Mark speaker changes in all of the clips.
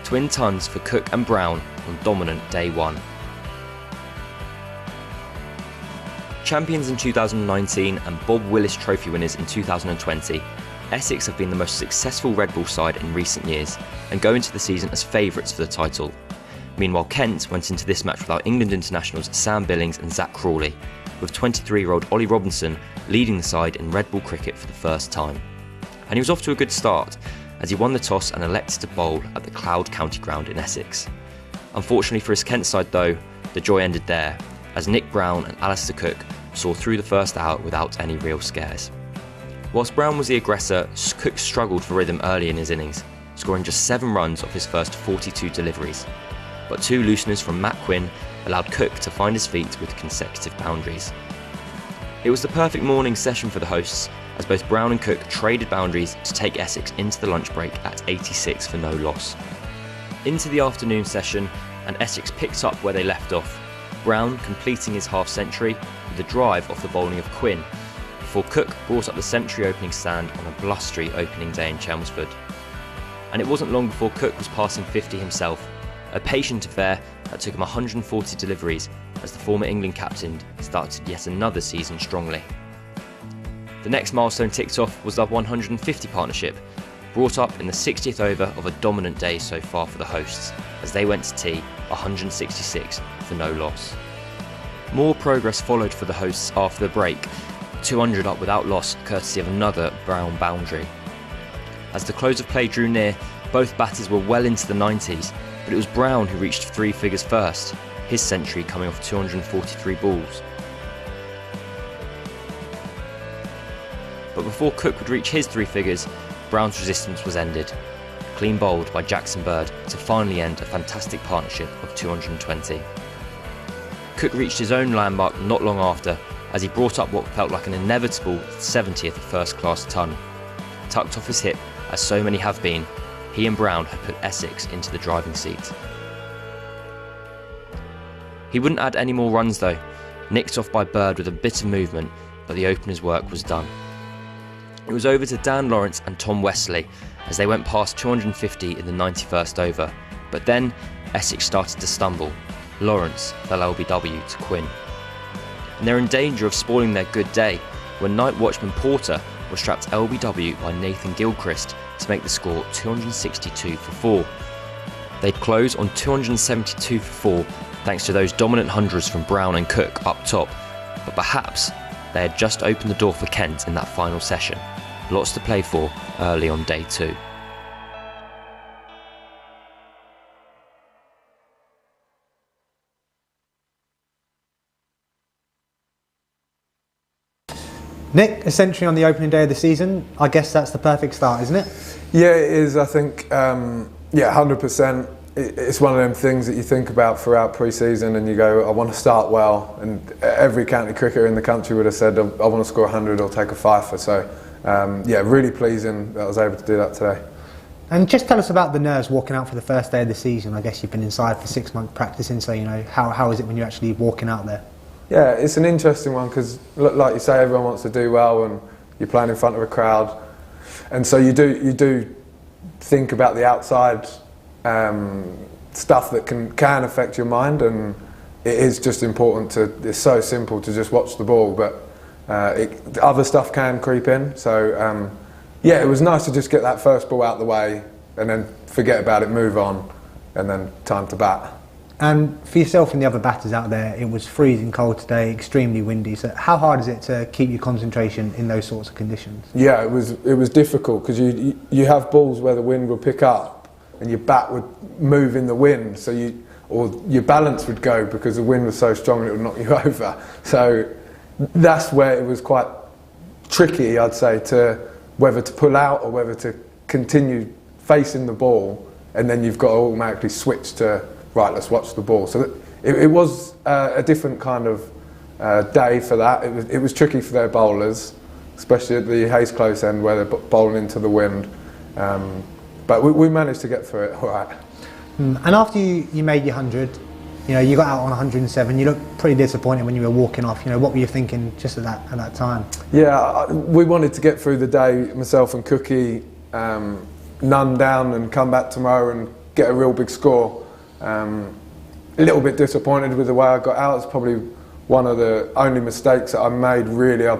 Speaker 1: twin tons for Cook and Brown on dominant day one. Champions in 2019 and Bob Willis Trophy winners in 2020, Essex have been the most successful Red Bull side in recent years and go into the season as favourites for the title. Meanwhile, Kent went into this match without England internationals Sam Billings and Zach Crawley, with 23-year-old Ollie Robinson leading the side in Red Bull cricket for the first time. And he was off to a good start, as he won the toss and elected to bowl at the Cloudfm County Ground in Essex. Unfortunately for his Kent side though, the joy ended there, as Nick Brown and Alistair Cook saw through the first hour without any real scares. Whilst Brown was the aggressor, Cook struggled for rhythm early in his innings, scoring just 7 runs off his first 42 deliveries. But 2 looseners from Matt Quinn allowed Cook to find his feet with consecutive boundaries. It was the perfect morning session for the hosts, as both Brown and Cook traded boundaries to take Essex into the lunch break at 86 for no loss. Into the afternoon session, and Essex picked up where they left off, Brown completing his half-century with a drive off the bowling of Quinn, before Cook brought up the century opening stand on a blustery opening day in Chelmsford. And it wasn't long before Cook was passing 50 himself, a patient affair that took him 140 deliveries as the former England captain started yet another season strongly. The next milestone ticked off was the 150 partnership, brought up in the 60th over of a dominant day so far for the hosts, as they went to tea 166 for no loss. More progress followed for the hosts after the break, 200 up without loss courtesy of another Brown boundary. As the close of play drew near, both batters were well into the 90s, but it was Brown who reached 3 figures first, his century coming off 243 balls. But before Cook would reach his 3 figures, Brown's resistance was ended, clean bowled by Jackson Bird to finally end a fantastic partnership of 220. Cook reached his own landmark not long after, as he brought up what felt like an inevitable 70th first-class ton. Tucked off his hip, as so many have been, he and Brown had put Essex into the driving seat. He wouldn't add any more runs though, nicked off by Bird with a bit of movement, but the opener's work was done. It was over to Dan Lawrence and Tom Wesley as they went past 250 in the 91st over, but then Essex started to stumble. Lawrence fell LBW to Quinn. And they're in danger of spoiling their good day when night watchman Porter was strapped LBW by Nathan Gilchrist to make the score 262 for 4. They'd close on 272 for 4 thanks to those dominant hundreds from Brown and Cook up top, but perhaps they had just opened the door for Kent in that final session. Lots to play for early on day 2.
Speaker 2: Nick, a century on the opening day of the season. I guess that's the perfect start, isn't it?
Speaker 3: Yeah, it is. I think, 100%. It's one of them things that you think about throughout pre-season and you go, I want to start well. And every county cricketer in the country would have said, I want to score 100 or take a fifer. So, really pleasing that I was able to do that today.
Speaker 2: And just tell us about the nerves walking out for the first day of the season. I guess you've been inside for 6 months practicing, so how is it when you're actually walking out there?
Speaker 3: Yeah, it's an interesting one because, like you say, everyone wants to do well and you're playing in front of a crowd, and so you do think about the outside stuff that can affect your mind, and it is just important it's so simple to just watch the ball, but other stuff can creep in. So it was nice to just get that first ball out the way and then forget about it, move on, and then time to bat.
Speaker 2: And for yourself and the other batters out there, it was freezing cold today, extremely windy. So how hard is it to keep your concentration in those sorts of conditions? Yeah,
Speaker 3: it was difficult because you have balls where the wind will pick up and your bat would move in the wind, so your balance would go because the wind was so strong it would knock you over. So that's where it was quite tricky, I'd say, to whether to pull out or whether to continue facing the ball, and then you've got to automatically switch to right, let's watch the ball. So it was a different kind of day for that. It was tricky for their bowlers, especially at the Hayes close end where they're bowling into the wind. But we managed to get through it all right.
Speaker 2: And after you made your 100, you got out on 107, you looked pretty disappointed when you were walking off. What were you thinking just at that time?
Speaker 3: Yeah, we wanted to get through the day, myself and Cookie, none down and come back tomorrow and get a real big score. A little bit disappointed with the way I got out. It's probably one of the only mistakes that I made, really. I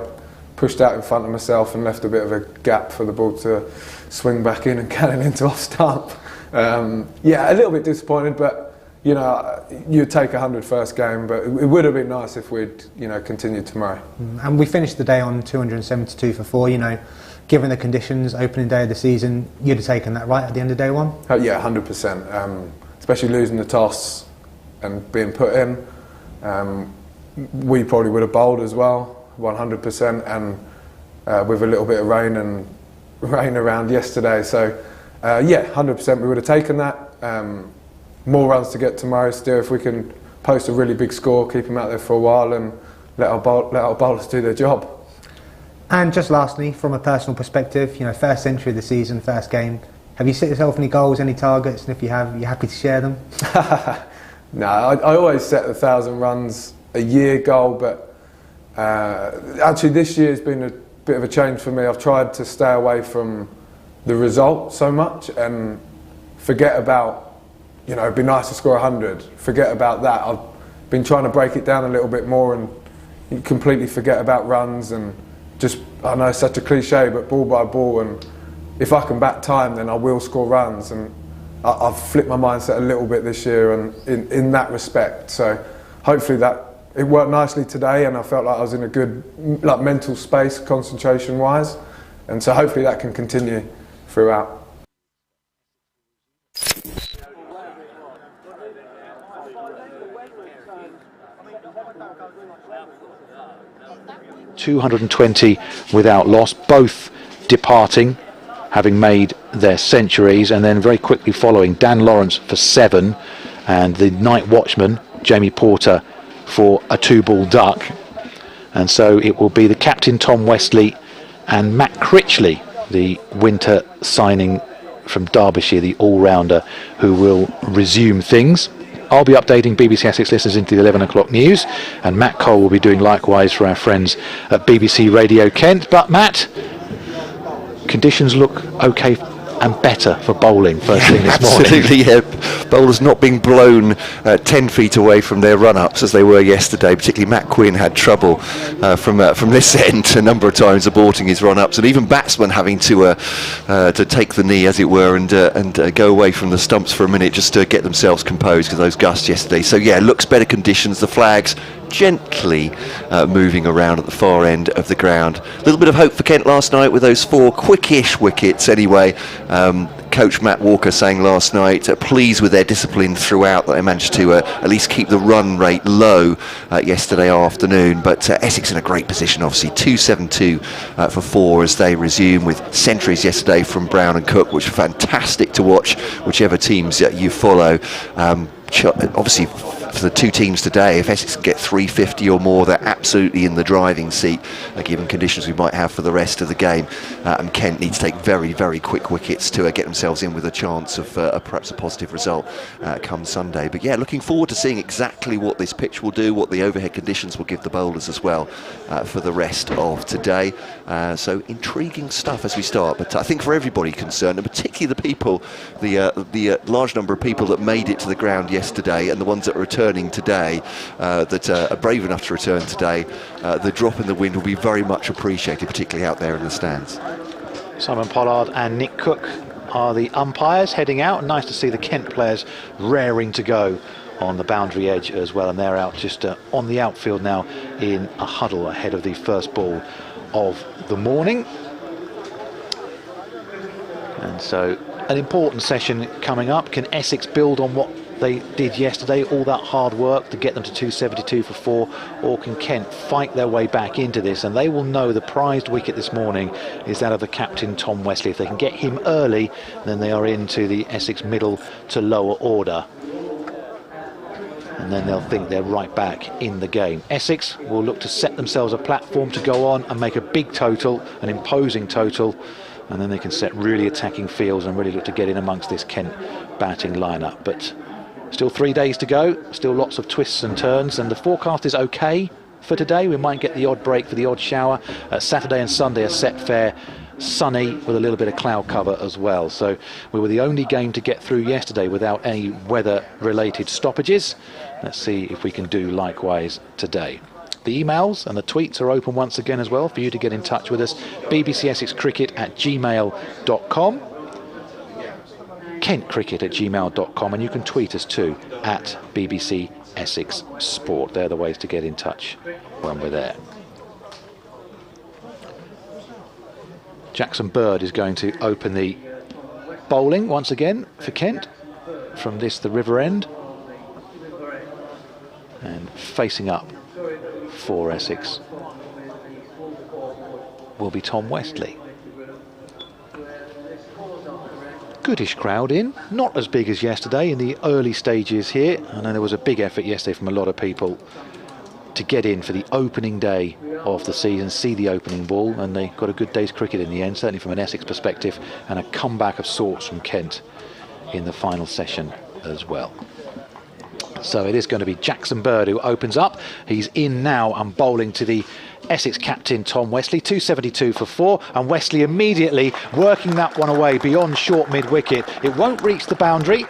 Speaker 3: pushed out in front of myself and left a bit of a gap for the ball to swing back in and cannon into off stump. Yeah, a little bit disappointed, but you know, you'd take 100 first game, but it would have been nice if we'd, you know, continued tomorrow.
Speaker 2: And we finished the day on 272 for 4, you know, given the conditions, opening day of the season, you'd have taken that right at the end of day one?
Speaker 3: Yeah, 100%. Especially losing the toss and being put in. We probably would have bowled as well, 100%, and with a little bit of rain around yesterday. So, yeah, 100% we would have taken that. More runs to get tomorrow still. If we can post a really big score, keep them out there for a while and let our bowlers do their job.
Speaker 2: And just lastly, from a personal perspective, you know, first century of the season, first game, have you set yourself any goals, any targets, and if you have, are you happy to share them?
Speaker 3: No, I always set the 1,000 runs a year goal, but actually this year has been a bit of a change for me. I've tried to stay away from the result so much and forget about, you know, it'd be nice to score 100. Forget about that. I've been trying to break it down a little bit more and completely forget about runs and just, I know it's such a cliche, but ball by ball, and if I can bat time, then I will score runs. And I've flipped my mindset a little bit this year and in that respect. So hopefully that, it worked nicely today, and I felt like I was in a good mental space, concentration-wise. And so hopefully that can continue throughout.
Speaker 4: 220 without loss, both departing, having made their centuries, and then very quickly following Dan Lawrence for 7, and the night watchman Jamie Porter for a 2-ball duck. And so it will be the captain Tom Westley and Matt Critchley, the winter signing from Derbyshire, the all-rounder, who will resume things. I'll be updating BBC Essex listeners into the 11 o'clock news, and Matt Cole will be doing likewise for our friends at BBC Radio Kent. But Matt, conditions look okay and better for bowling first thing this morning.
Speaker 5: Absolutely, yeah. Bowlers not being blown 10 feet away from their run-ups as they were yesterday. Particularly Matt Quinn had trouble from this end a number of times aborting his run-ups, and even batsmen having to take the knee, as it were, and go away from the stumps for a minute just to get themselves composed because of those gusts yesterday. So yeah, looks better conditions. The flags gently moving around at the far end of the ground. A little bit of hope for Kent last night with those 4 quickish wickets anyway. Coach Matt Walker saying last night, pleased with their discipline throughout, that they managed to at least keep the run rate low yesterday afternoon. But Essex in a great position, obviously 272 for 4 as they resume, with centuries yesterday from Brown and Cook, which were fantastic to watch, whichever teams you follow. Obviously for the 2 teams today, if Essex can get 350 or more, they're absolutely in the driving seat, given conditions we might have for the rest of the game. And Kent need to take very, very quick wickets to get themselves in with a chance of perhaps a positive result come Sunday. But yeah, looking forward to seeing exactly what this pitch will do, what the overhead conditions will give the bowlers as well for the rest of today. So intriguing stuff as we start. But I think for everybody concerned, and particularly the people, the large number of people that made it to the ground yesterday and the ones that are returning today, that are brave enough to return today, the drop in the wind will be very much appreciated, particularly out there in the stands.
Speaker 4: Simon Pollard and Nick Cook are the umpires heading out. Nice to see the Kent players raring to go on the boundary edge as well, and they're out just on the outfield now in a huddle ahead of the first ball of the morning. And so an important session coming up. Can Essex build on what they did yesterday, all that hard work to get them to 272 for 4, or can Kent fight their way back into this? And they will know the prized wicket this morning is that of the captain Tom Westley. If they can get him early, then they are into the Essex middle to lower order, and then they'll think they're right back in the game. Essex will look to set themselves a platform to go on and make a big total, an imposing total, and then they can set really attacking fields and really look to get in amongst this Kent batting lineup. But still 3 days to go, still lots of twists and turns, and the forecast is okay for today. We might get the odd break for the odd shower. Saturday and Sunday are set fair sunny with a little bit of cloud cover as well. So we were the only game to get through yesterday without any weather-related stoppages. Let's see if we can do likewise today. The emails and the tweets are open once again as well for you to get in touch with us. bbcessexcricket@gmail.com, kentcricket@gmail.com, and you can tweet us too at BBC Essex Sport. They're the ways to get in touch when we're there. Jackson Bird is going to open the bowling once again for Kent from the river end, and facing up for Essex will be Tom Westley. Goodish crowd in, not as big as yesterday in the early stages here. I know there was a big effort yesterday from a lot of people to get in for the opening day of the season, see the opening ball, and they got a good day's cricket in the end, certainly from an Essex perspective, and a comeback of sorts from Kent in the final session as well. So it is going to be Jackson Bird who opens up. He's in now and bowling to the Essex captain Tom Westley, 272 for 4, and Westley immediately working that one away beyond short mid-wicket. It won't reach the boundary.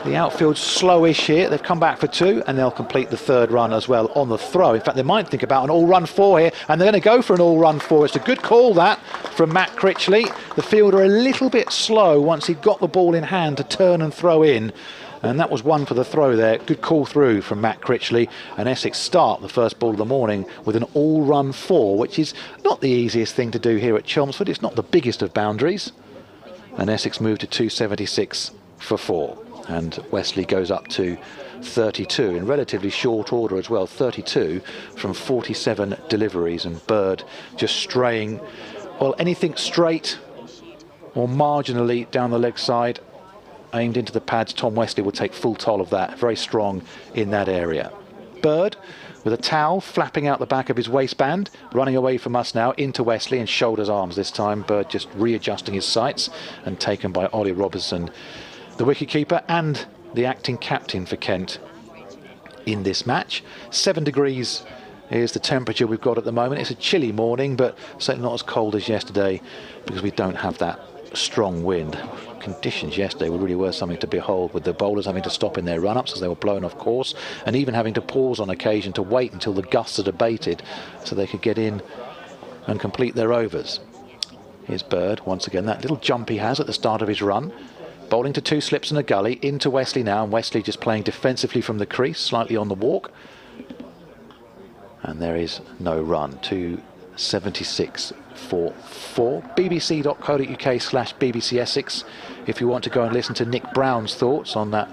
Speaker 4: The outfield's slowish here. They've come back for 2, and they'll complete the 3rd run as well on the throw. In fact, they might think about an all-run 4 here, and they're going to go for an all-run 4. It's a good call, that, from Matt Critchley. The fielder a little bit slow once he'd got the ball in hand to turn and throw in. And that was one for the throw there. Good call through from Matt Critchley. And Essex start the first ball of the morning with an all-run 4, which is not the easiest thing to do here at Chelmsford. It's not the biggest of boundaries. And Essex moved to 276 for 4. And Westley goes up to 32 in relatively short order as well. 32 from 47 deliveries. And Bird just straying, well, anything straight or marginally down the leg side, aimed into the pads. Tom Westley will take full toll of that. Very strong in that area. Bird with a towel flapping out the back of his waistband, running away from us now into Westley, and shoulders arms this time. Bird just readjusting his sights, and taken by Ollie Robertson, the wicketkeeper and the acting captain for Kent in this match. 7 degrees is the temperature we've got at the moment. It's a chilly morning, but certainly not as cold as yesterday because we don't have that strong wind. Conditions yesterday really were something to behold, with the bowlers having to stop in their run-ups as they were blown off course, and even having to pause on occasion to wait until the gusts had abated so they could get in and complete their overs. Here's Bird once again, that little jump he has at the start of his run, bowling to 2 slips and a gully into Westley now, and Westley just playing defensively from the crease, slightly on the walk, and there is no run. 276 for 4. bbc.co.uk/BBC Essex if you want to go and listen to Nick Brown's thoughts on that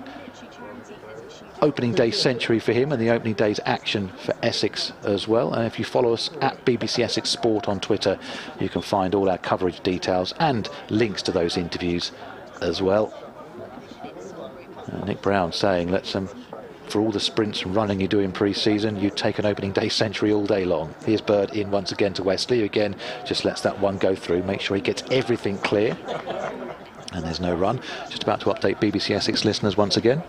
Speaker 4: opening day century for him and the opening day's action for Essex as well. And if you follow us at BBC Essex Sport on Twitter, you can find all our coverage details and links to those interviews as well. Nick Brown saying, for all the sprints and running you do in pre-season, you take an opening day century all day long. Here's Bird in once again to Westley, who again just lets that one go through, make sure he gets everything clear. And there's no run. Just about to update BBC Essex listeners once again.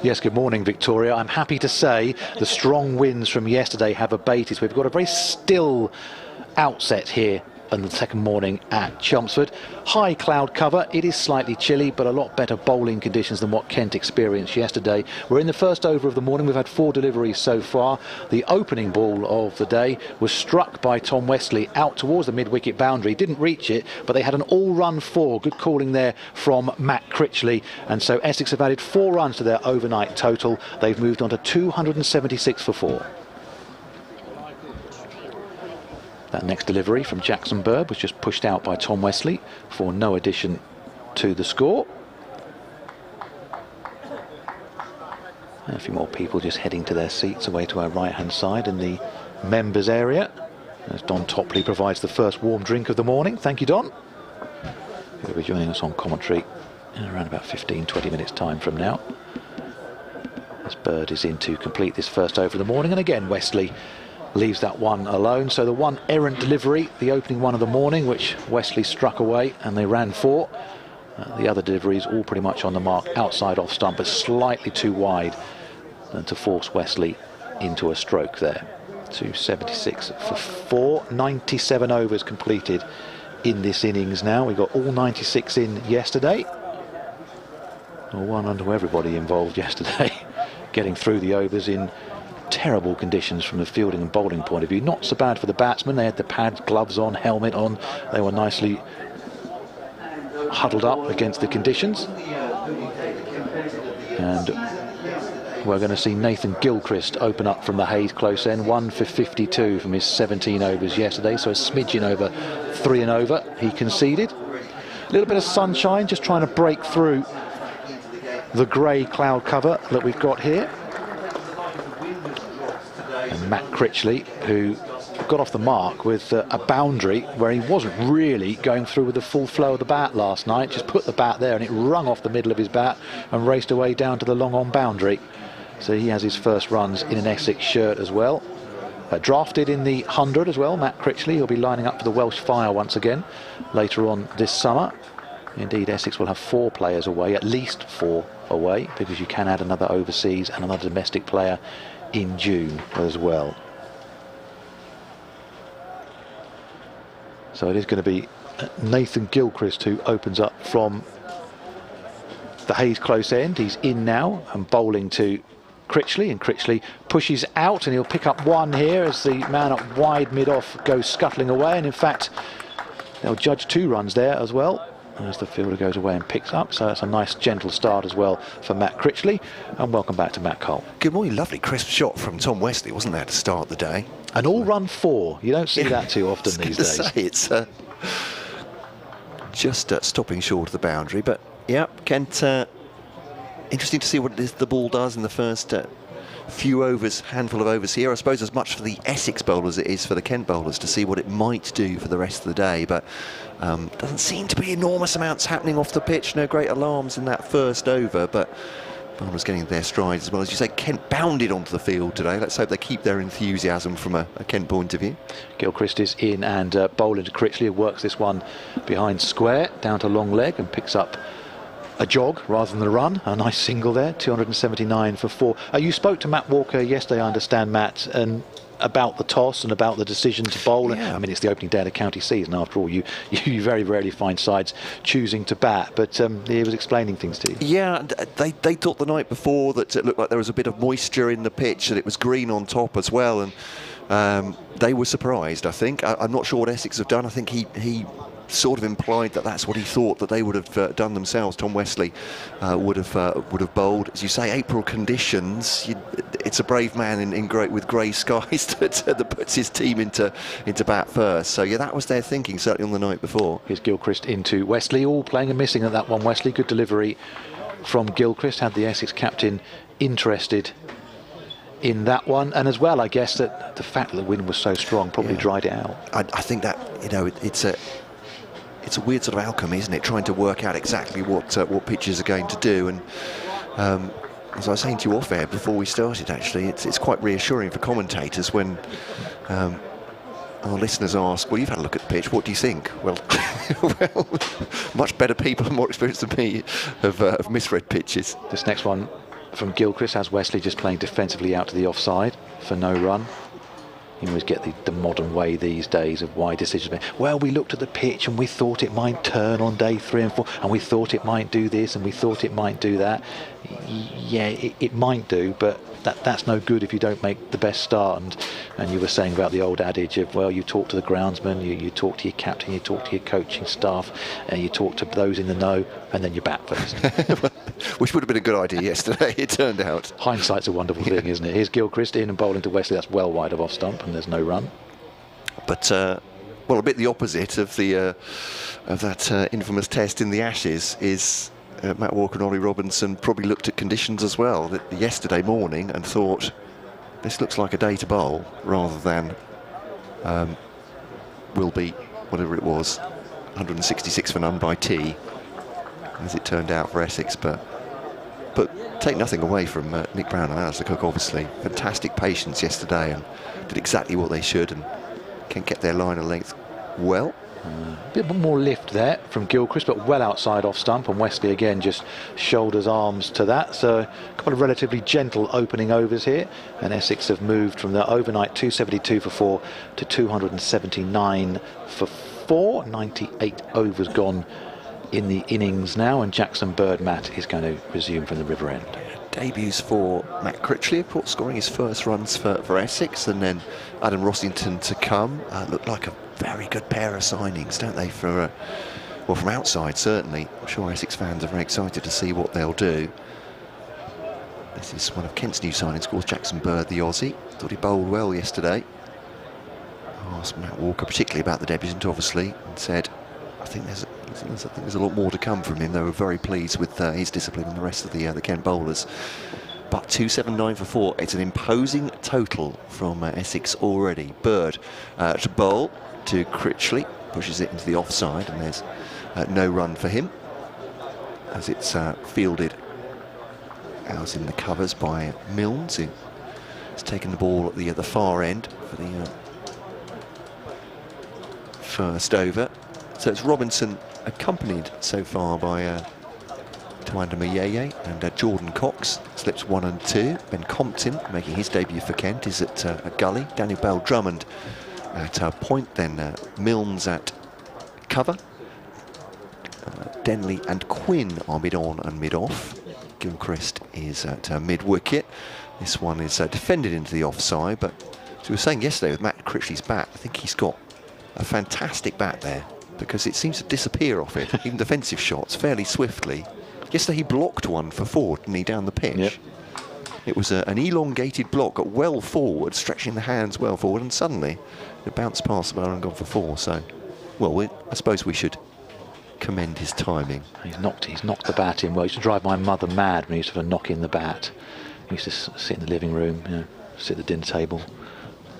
Speaker 4: Yes, good morning, Victoria. I'm happy to say the strong winds from yesterday have abated. So we've got a very still outset here on the second morning at Chelmsford. High cloud cover, it is slightly chilly, but a lot better bowling conditions than what Kent experienced yesterday. We're in the first over of the morning. We've had 4 deliveries so far. The opening ball of the day was struck by Tom Westley out towards the mid-wicket boundary. Didn't reach it, but they had an all-run 4. Good calling there from Matt Critchley. And so Essex have added 4 runs to their overnight total. They've moved on to 276 for 4. That next delivery from Jackson Bird was just pushed out by Tom Westley for no addition to the score. And a few more people just heading to their seats away to our right-hand side in the members area, as Don Topley provides the first warm drink of the morning. Thank you, Don. He'll be joining us on commentary in around about 15-20 minutes time from now. This Bird is in to complete this first over of the morning, and again Westley leaves that one alone. So the one errant delivery, the opening one of the morning, which Westley struck away and they ran for. The other deliveries all pretty much on the mark, outside off stump, but slightly too wide than to force Westley into a stroke there. 276 for 4. 97 overs completed in this innings now. We got all 96 in yesterday. Well, one under everybody involved yesterday, getting through the overs in terrible conditions from the fielding and bowling point of view. Not so bad for the batsmen. They had the pads, gloves on, helmet on. They were nicely huddled up against the conditions. And we're going to see Nathan Gilchrist open up from the Hayes close end. 1 for 52 from his 17 overs yesterday, so a smidgen over 3 and over he conceded. A little bit of sunshine, just trying to break through the grey cloud cover that we've got here. And Matt Critchley, who got off the mark with a boundary where he wasn't really going through with the full flow of the bat last night, just put the bat there and it rung off the middle of his bat and raced away down to the long on boundary. So he has his first runs in an Essex shirt as well. Drafted in the 100 as well, Matt Critchley. He'll be lining up for the Welsh Fire once again later on this summer. Indeed, Essex will have 4 players away, at least 4 away, because you can add another overseas and another domestic player in June as well. So it is going to be Nathan Gilchrist who opens up from the Hayes close end. He's in now and bowling to Critchley, and Critchley pushes out and he'll pick up 1 here as the man up wide mid-off goes scuttling away, and in fact they'll judge 2 runs there as well as the fielder goes away and picks up. So that's a nice gentle start as well for Matt Critchley, and welcome back to Matt Cole.
Speaker 5: Good morning. Lovely crisp shot from Tom Wesley, wasn't there, to start the day?
Speaker 4: An all run 4. You don't see that too often these days.
Speaker 5: Say, it's just stopping short of the boundary, but yeah, Kent, interesting to see what it is the ball does in the first few overs, handful of overs here. I suppose as much for the Essex bowlers as it is for the Kent bowlers to see what it might do for the rest of the day, but doesn't seem to be enormous amounts happening off the pitch. No great alarms in that first over, but bowlers getting their strides as well. As you say, Kent bounded onto the field today. Let's hope they keep their enthusiasm from a Kent point of view.
Speaker 4: Gilchrist is in and bowling to Critchley, who works this one behind square down to long leg and picks up a jog rather than a run. A nice single there, 279 for 4. You spoke to Matt Walker yesterday, I understand, Matt, and about the toss and about the decision to bowl.
Speaker 5: Yeah.
Speaker 4: I mean, it's the opening day of the county season. After all, you very rarely find sides choosing to bat, but he was explaining things to you.
Speaker 5: Yeah, they thought the night before that it looked like there was a bit of moisture in the pitch, and it was green on top as well, and they were surprised, I think. I'm not sure what Essex have done. I think he sort of implied that that's what he thought that they would have done themselves. Tom Wesley would have bowled. As you say, April conditions, it's a brave man with grey skies that puts his team into bat first. So yeah, that was their thinking certainly on the night before.
Speaker 4: Here's Gilchrist into Wesley, all playing and missing at that one. Wesley, good delivery from Gilchrist, had the Essex captain interested in that one, and as well I guess that the fact that the wind was so strong probably dried it out.
Speaker 5: I think that it's a weird sort of alchemy, isn't it? Trying to work out exactly what pitches are going to do. And as I was saying to you off air before we started, actually, it's quite reassuring for commentators when our listeners ask, well, you've had a look at the pitch, what do you think? Well, much better people and more experienced than me have misread pitches.
Speaker 4: This next one from Gilchrist has Wesley just playing defensively out to the offside for no run. You always get the modern way these days of why decisions. Well, we looked at the pitch and we thought it might turn on day 3 and 4, and we thought it might do this and we thought it might do that. Yeah, it might do, but that's no good if you don't make the best start. And you were saying about the old adage of, well, you talk to the groundsman, you talk to your captain, you talk to your coaching staff, and you talk to those in the know, and then you bat first.
Speaker 5: Which would have been a good idea yesterday, it turned out.
Speaker 4: Hindsight's a wonderful thing, isn't it? Here's Gilchrist in and bowling to Wesley. That's well wide of off stump, and there's no run.
Speaker 5: But well, a bit the opposite of that infamous test in the Ashes is Matt Walker and Ollie Robinson probably looked at conditions as well yesterday morning and thought, this looks like a day to bowl, rather than will be whatever it was, 166 for none by tea, as it turned out for Essex. But take nothing away from Nick Brown and Alistair Cook, obviously. Fantastic patience yesterday and did exactly what they should, and can get their line of length well.
Speaker 4: A bit more lift there from Gilchrist, but well outside off stump, and Wesley again just shoulders arms to that. So a couple of relatively gentle opening overs here, and Essex have moved from the overnight 272 for 4 to 279 for 4. 98 overs gone in the innings now, and Jackson Bird Matt is going to resume from the river end.
Speaker 5: Debuts for Matt Critchley, of course, scoring his first runs for Essex, and then Adam Rossington to come. Looked like a very good pair of signings, don't they? Well, from outside, certainly. I'm sure Essex fans are very excited to see what they'll do. This is one of Kent's new signings, of course, Jackson Bird, the Aussie. Thought he bowled well yesterday. I asked Matt Walker particularly about the debutant, obviously, and said, I think there's a lot more to come from him. They were very pleased with his discipline and the rest of the Kent bowlers. But 279 for 4. It's an imposing total from Essex already. Bird to bowl to Critchley, pushes it into the offside, and there's no run for him as it's fielded out in the covers by Milnes, who has taken the ball at the far end for the first over. So it's Robinson, accompanied so far by Tawanda Mayeye and Jordan Cox, slips 1 and 2. Ben Compton, making his debut for Kent, is at a gully. Daniel Bell-Drummond at point, then Milnes at cover. Denley and Quinn are mid-on and mid-off. Gilchrist is at mid-wicket. This one is defended into the offside, but as we were saying yesterday with Matt Critchley's bat, I think he's got a fantastic bat there, because it seems to disappear off it, even defensive shots, fairly swiftly. Yesterday he blocked one for 4, didn't he, down the pitch? Yep. It was an elongated block, got well forward, stretching the hands well forward, and suddenly it bounced past the bar and gone for 4. So, well, I suppose we should commend his timing.
Speaker 4: He's knocked the bat in well. He used to drive my mother mad when he used to knock in the bat. He used to sit in the living room, sit at the dinner table,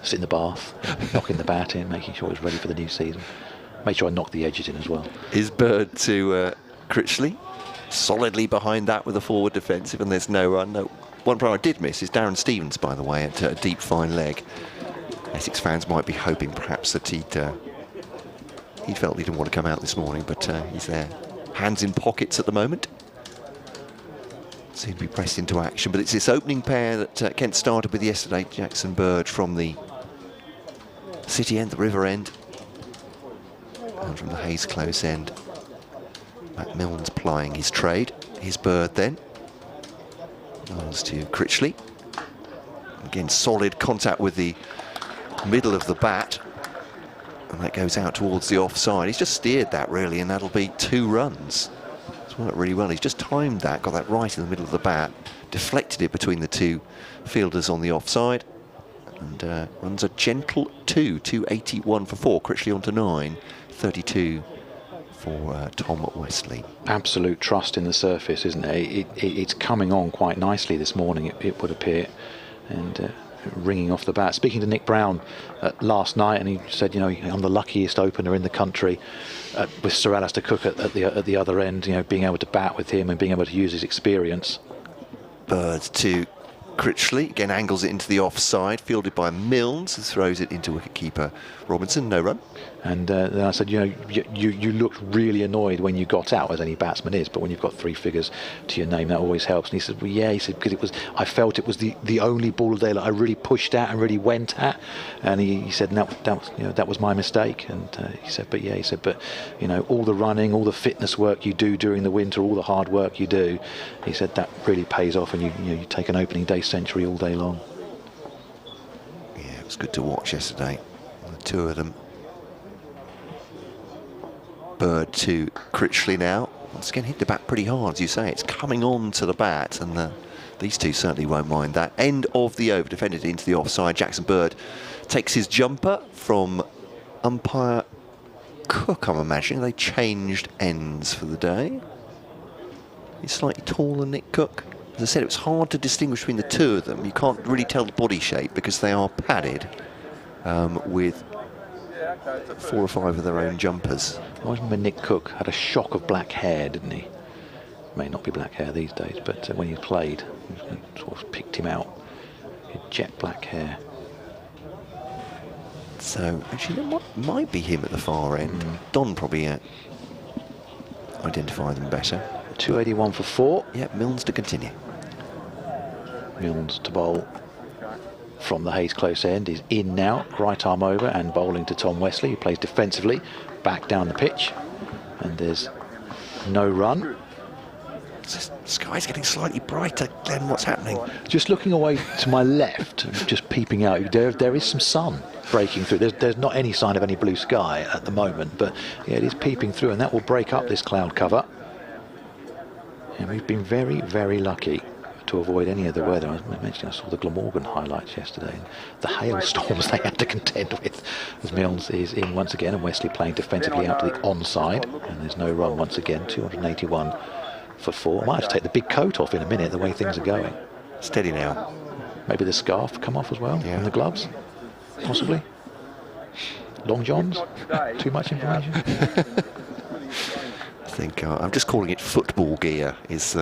Speaker 4: sit in the bath, knocking the bat in, making sure it was ready for the new season. Made sure I knocked the edges in as well.
Speaker 5: His Bird to Critchley, solidly behind that with a forward defensive, and there's no run. No. One player I did miss is Darren Stevens, by the way, at a deep fine leg. Essex fans might be hoping perhaps that he felt he didn't want to come out this morning, but he's there, hands in pockets at the moment. Seemed to be pressed into action, but it's this opening pair that Kent started with yesterday. Jackson Bird from the city end, the river end, and from the Hayes Close end, Matt Milnes plying his trade. His Bird then goes to Critchley. Again, solid contact with the middle of the bat, and that goes out towards the offside. He's just steered that really, and that'll be 2 runs. It's worked really well. He's just timed that, got that right in the middle of the bat, deflected it between the 2 fielders on the offside, and runs a gentle 281 for 4. Critchley on to 9, 32 for Tom Wesley.
Speaker 4: Absolute trust in the surface, isn't it? It's coming on quite nicely this morning, it would appear, and ringing off the bat. Speaking to Nick Brown last night, and he said, I'm the luckiest opener in the country with Sir Alistair Cook at the other end, being able to bat with him and being able to use his experience.
Speaker 5: Bird to Critchley, again angles it into the offside, fielded by Milnes, who throws it into wicketkeeper Robinson, no run. And
Speaker 4: then I said, you looked really annoyed when you got out, as any batsman is, but when you've got 3 figures to your name, that always helps. And he said, well, yeah, he said, because I felt it was the only ball of the day that I really pushed at and really went at. And he said, that was my mistake. And he said, but all the running, all the fitness work you do during the winter, all the hard work you do, he said that really pays off, and you take an opening day century all day long.
Speaker 5: Yeah, it was good to watch yesterday, the 2 of them. Bird to Critchley now. Once again, hit the bat pretty hard, as you say. It's coming on to the bat, and these 2 certainly won't mind that. End of the over, defended into the offside. Jackson Bird takes his jumper from umpire Cook, I'm imagining. They changed ends for the day. He's slightly taller than Nick Cook. As I said, it was hard to distinguish between the 2 of them. You can't really tell the body shape because they are padded with 4 or 5 of their own jumpers.
Speaker 4: I remember Nick Cook had a shock of black hair, didn't he? May not be black hair these days, but when he played, it sort of picked him out. He had jet black hair.
Speaker 5: So actually, that might be him at the far end. Don probably identify them better.
Speaker 4: 281 for 4.
Speaker 5: Yep, Milnes to continue.
Speaker 4: Milnes to bowl from the Hayes close end. He's in now, right arm over and bowling to Tom Wesley, who plays defensively back down the pitch, and there's no run.
Speaker 5: The sky's getting slightly brighter, Glenn. What's happening?
Speaker 4: Just looking away to my left, just peeping out, there is some sun breaking through. There's not any sign of any blue sky at the moment, but yeah, it is peeping through, and that will break up this cloud cover. And we've been very, very lucky to avoid any of the weather. I mentioned I saw the Glamorgan highlights yesterday, and the hailstorms they had to contend with, as Milnes is in once again, and Wesley playing defensively out to the onside, and there's no run once again. 281 for 4. I might have to take the big coat off in a minute, the way things are going.
Speaker 5: Steady now.
Speaker 4: Maybe the scarf come off as well, and the gloves, possibly. Long johns. Too much information.
Speaker 5: I think I'm just calling it football gear. Is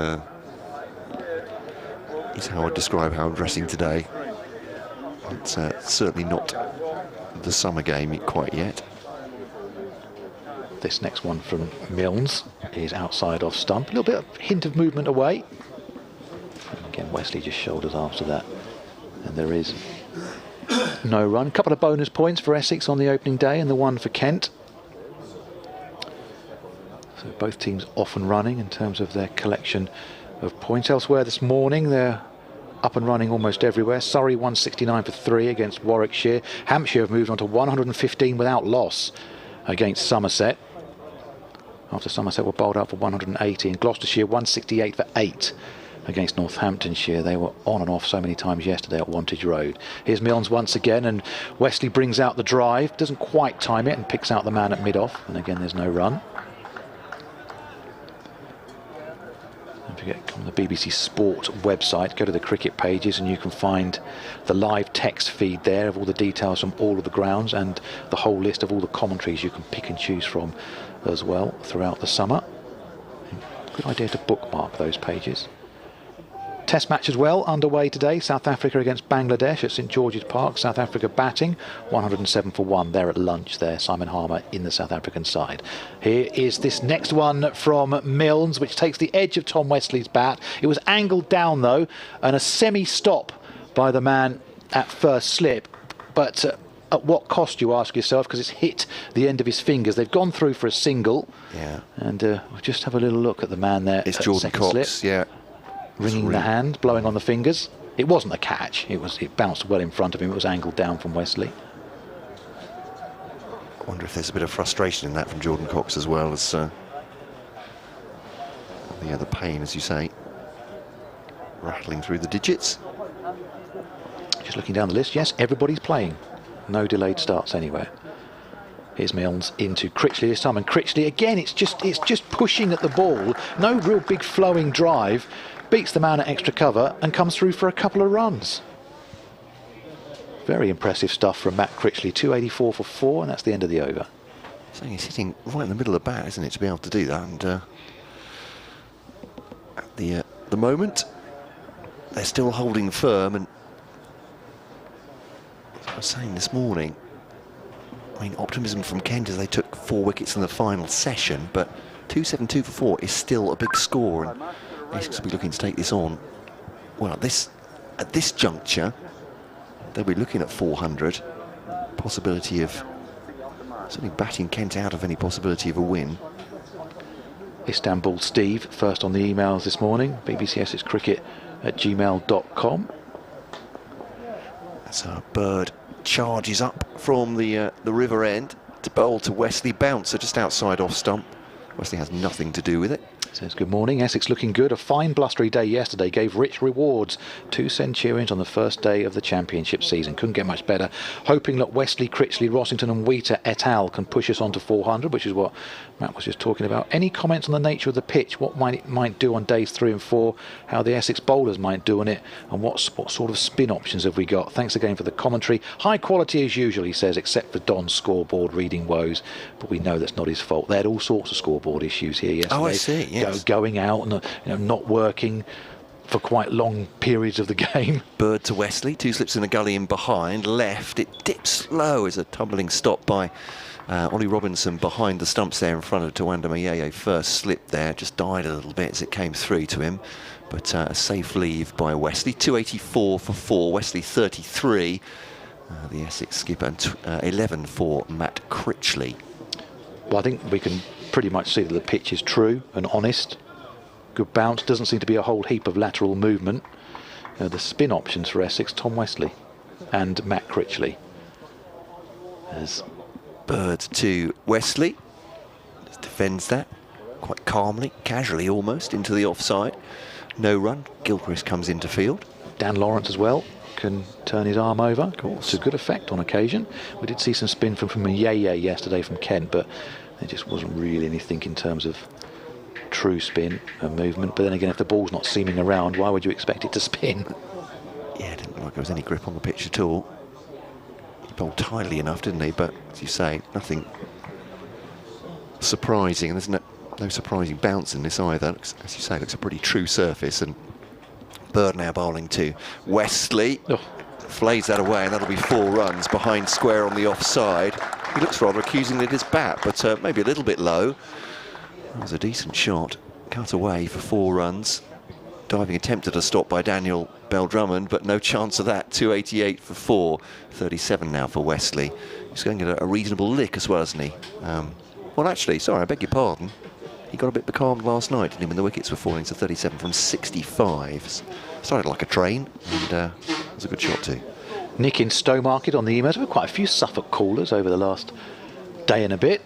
Speaker 5: how I describe how I'm dressing today. It's certainly not the summer game quite yet.
Speaker 4: This next one from Milnes is outside off stump. A little bit of hint of movement away. And again, Wesley just shoulders after that. And there is no run. A couple of bonus points for Essex on the opening day and the one for Kent. So both teams off and running in terms of their collection of points. Elsewhere this morning, they're up and running almost everywhere. Surrey 169 for 3 against Warwickshire. Hampshire have moved on to 115 without loss against Somerset. After Somerset were bowled out for 180, and Gloucestershire 168 for 8 against Northamptonshire. They were on and off so many times yesterday at Wantage Road. Here's Milnes once again, and Wesley brings out the drive, doesn't quite time it, and picks out the man at mid-off, and again there's no run. Don't forget, come on the BBC Sport website, go to the cricket pages, and you can find the live text feed there of all the details from all of the grounds, and the whole list of all the commentaries you can pick and choose from as well throughout the summer. Good idea to bookmark those pages. Test match as well underway today. South Africa against Bangladesh at St George's Park. South Africa batting 107 for 1 there at lunch there. Simon Harmer in the South African side. Here is this next one from Milnes, which takes the edge of Tom Wesley's bat. It was angled down though, and a semi-stop by the man at first slip, but at what cost, you ask yourself, because it's hit the end of his fingers. They've gone through for a single. Yeah. And we'll just have a little look at the man there.
Speaker 5: It's Jordan Cox,
Speaker 4: slip, yeah. Ringing the hand, blowing on the fingers. It wasn't a catch. It bounced well in front of him. It was angled down from Wesley.
Speaker 5: I wonder if there's a bit of frustration in that from Jordan Cox, as well as the pain, as you say, rattling through the digits.
Speaker 4: Just looking down the list, yes, everybody's playing. No delayed starts anywhere. Here's Milnes into Critchley this time, and Critchley again, it's just pushing at the ball. No real big flowing drive. Beats the man at extra cover and comes through for a couple of runs. Very impressive stuff from Matt Critchley. 284 for 4, and that's the end of the over.
Speaker 5: So he's hitting right in the middle of the bat, isn't it, to be able to do that? And at the moment, they're still holding firm. And as I was saying this morning, I mean, optimism from Kent as they took 4 wickets in the final session, but 272 for 4 is still a big score, and Essex will be looking to take this on. Well, at this juncture, they'll be looking at 400. Possibility of certainly batting Kent out of any possibility of a win.
Speaker 4: Istanbul Steve, first on the emails this morning, BBC Essex Cricket at gmail.com.
Speaker 5: That's our Bird charges up from the river end to bowl to Wesley. Bouncer just outside off stump. Wesley has nothing to do with it.
Speaker 4: Says good morning. Essex looking good. A fine blustery day yesterday gave rich rewards. 2 centurions on the first day of the championship season. Couldn't get much better. Hoping that Wesley, Critchley, Rossington and Wheater et al. Can push us on to 400, which is what Matt was just talking about. Any comments on the nature of the pitch? What it might do on days 3 and 4? How the Essex bowlers might do on it? And what sort of spin options have we got? Thanks again for the commentary. High quality as usual, he says, except for Don's scoreboard reading woes. But we know that's not his fault. They had all sorts of scoreboard issues here yesterday.
Speaker 5: Oh, I see, yes.
Speaker 4: Going out and not working. for quite long periods of the game.
Speaker 5: Bird to Wesley, 2 slips in the gully in behind, left, it dips low as a tumbling stop by Ollie Robinson behind the stumps there in front of Tawanda Mayeye. First slip there, just died a little bit as it came through to him, but a safe leave by Wesley. 284 for 4, Wesley 33, the Essex skipper, and 11 for Matt Critchley.
Speaker 4: Well, I think we can pretty much see that the pitch is true and honest. Good bounce, doesn't seem to be a whole heap of lateral movement. The spin options for Essex, Tom Wesley and Matt Critchley. As
Speaker 5: Bird to Wesley, just defends that quite calmly, casually almost, into the offside. No run, Gilchrist comes into field.
Speaker 4: Dan Lawrence as well can turn his arm over. It's a good effect on occasion. We did see some spin from Mayeye yesterday from Kent, but there just wasn't really anything in terms of true spin and movement. But then again, if the ball's not seaming around, why would you expect it to spin?
Speaker 5: Yeah, it didn't look like there was any grip on the pitch at all. He bowled tidily enough, didn't he? But as you say, nothing surprising, and there's no surprising bounce in this either. Looks, as you say, looks a pretty true surface. And Bird now bowling to Wesley. Flays that away, and that'll be 4 runs behind square on the offside. He looks rather accusingly at his bat, but maybe a little bit low. That was a decent shot. Cut away for 4 runs. Diving attempt at a stop by Daniel Bell-Drummond, but no chance of that. 288 for 4. 37 now for Wesley. He's going to get a reasonable lick as well, isn't he? Well, actually, sorry, I beg your pardon. He got a bit becalmed last night, didn't he, when the wickets were falling to 37 from 65. Started like a train, and it was a good shot too.
Speaker 4: Nick in Stowmarket on the emails. We've quite a few Suffolk callers over the last day and a bit.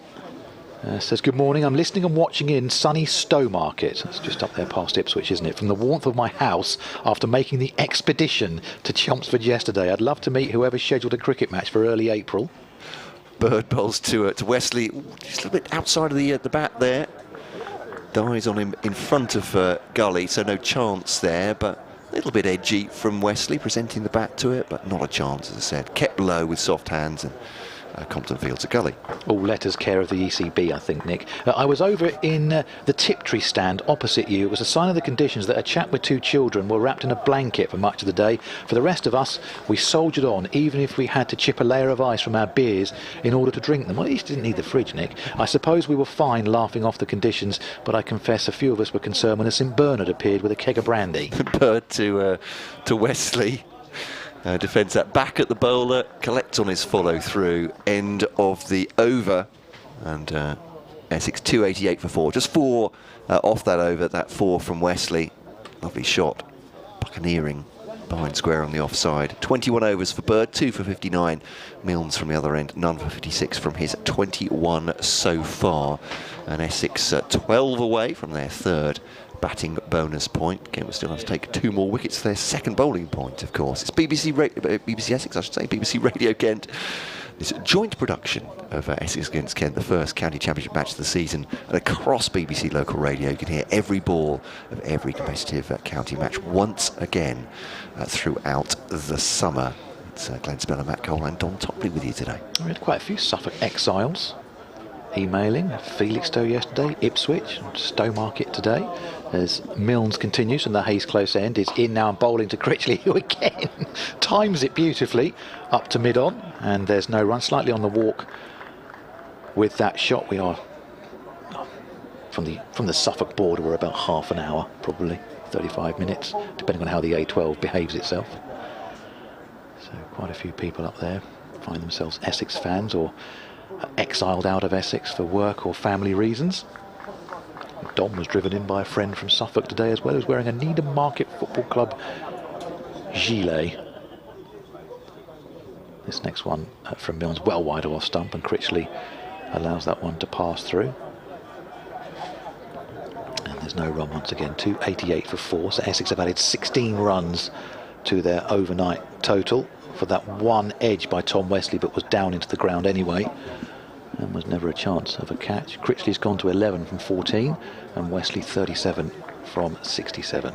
Speaker 4: Says, good morning, I'm listening and watching in sunny Stowmarket. It's just up there past Ipswich, isn't it? From the warmth of my house after making the expedition to Chelmsford yesterday. I'd love to meet whoever scheduled a cricket match for early April.
Speaker 5: Bird bowls to Wesley, just a little bit outside of the bat there. Dies on him in front of Gully, so no chance there, but a little bit edgy from Wesley, presenting the bat to it, but not a chance, as I said. Kept low with soft hands, and Compton Field to Gully. All
Speaker 4: letters care of the ECB, I think, Nick. I was over in the Tiptree stand opposite you. It was a sign of the conditions that a chap with 2 children were wrapped in a blanket for much of the day. For the rest of us, we soldiered on, even if we had to chip a layer of ice from our beers in order to drink them. Well, at least didn't need the fridge, Nick. I suppose we were fine laughing off the conditions, but I confess a few of us were concerned when a St Bernard appeared with a keg of brandy.
Speaker 5: Bird to Wesley. Defends that back at the bowler, collects on his follow through, end of the over, and Essex 288 for 4. Just 4 off that over, that 4 from Wesley. Lovely shot, buccaneering behind square on the offside. 21 overs for Bird, 2 for 59. Milnes from the other end, none for 56 from his 21 so far. And Essex 12 away from their 3rd batting bonus point. Kent will still have to take 2 more wickets for their 2nd bowling point, of course. It's BBC Essex, I should say, BBC Radio Kent. It's a joint production of Essex against Kent, the first county championship match of the season. And across BBC local radio, you can hear every ball of every competitive county match once again throughout the summer. It's Glenn Speller, Matt Cole and Don Topley with you today.
Speaker 4: We had quite a few Suffolk exiles emailing. Felixstowe yesterday, Ipswich, Stowmarket today. As Milnes continues and the Hayes close end is in now and bowling to Critchley, who again times it beautifully up to mid-on, and there's no run. Slightly on the walk with that shot. We are from the Suffolk border. We're about half an hour, probably 35 minutes, depending on how the A12 behaves itself. So quite a few people up there find themselves Essex fans or exiled out of Essex for work or family reasons. Dom was driven in by a friend from Suffolk today as well, who's wearing a Needham Market Football Club gilet. This next one from Milnes, well wide off stump, and Critchley allows that one to pass through. And there's no run once again. 288 for 4, so Essex have added 16 runs to their overnight total for that one edge by Tom Wesley, but was down into the ground anyway. And was never a chance of a catch. Critchley's gone to 11 from 14, and Wesley 37 from 67.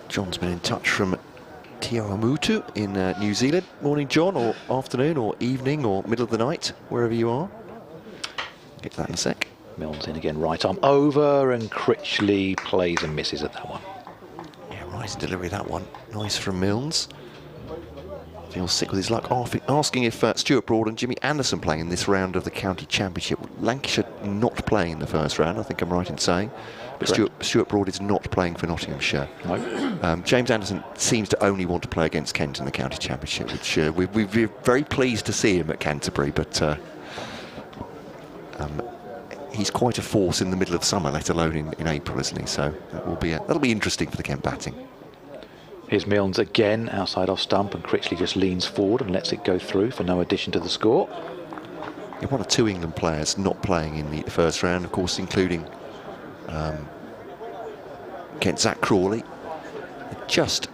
Speaker 5: John's been in touch from Tiawamutu in New Zealand. Morning, John, or afternoon, or evening, or middle of the night, wherever you are. Get to that in a sec.
Speaker 4: Milnes in again, right arm over, and Critchley plays and misses at that one.
Speaker 5: Yeah, Nice delivery, that one. Nice from Milnes. Feels sick with his luck, asking if Stuart Broad and Jimmy Anderson playing in this round of the county championship. Lancashire not playing in the first round, I think I'm right in saying. But Stuart Broad is not playing for Nottinghamshire. No. James Anderson seems to only want to play against Kent in the county championship, which we're very pleased to see him at Canterbury, but he's quite a force in the middle of summer, let alone in April, isn't he? So that'll be interesting for the Kent batting.
Speaker 4: Here's Milnes again outside off stump, and Critchley just leans forward and lets it go through for no addition to the score.
Speaker 5: Yeah, one or two England players not playing in the first round, of course, including Kent Zach Crawley. Just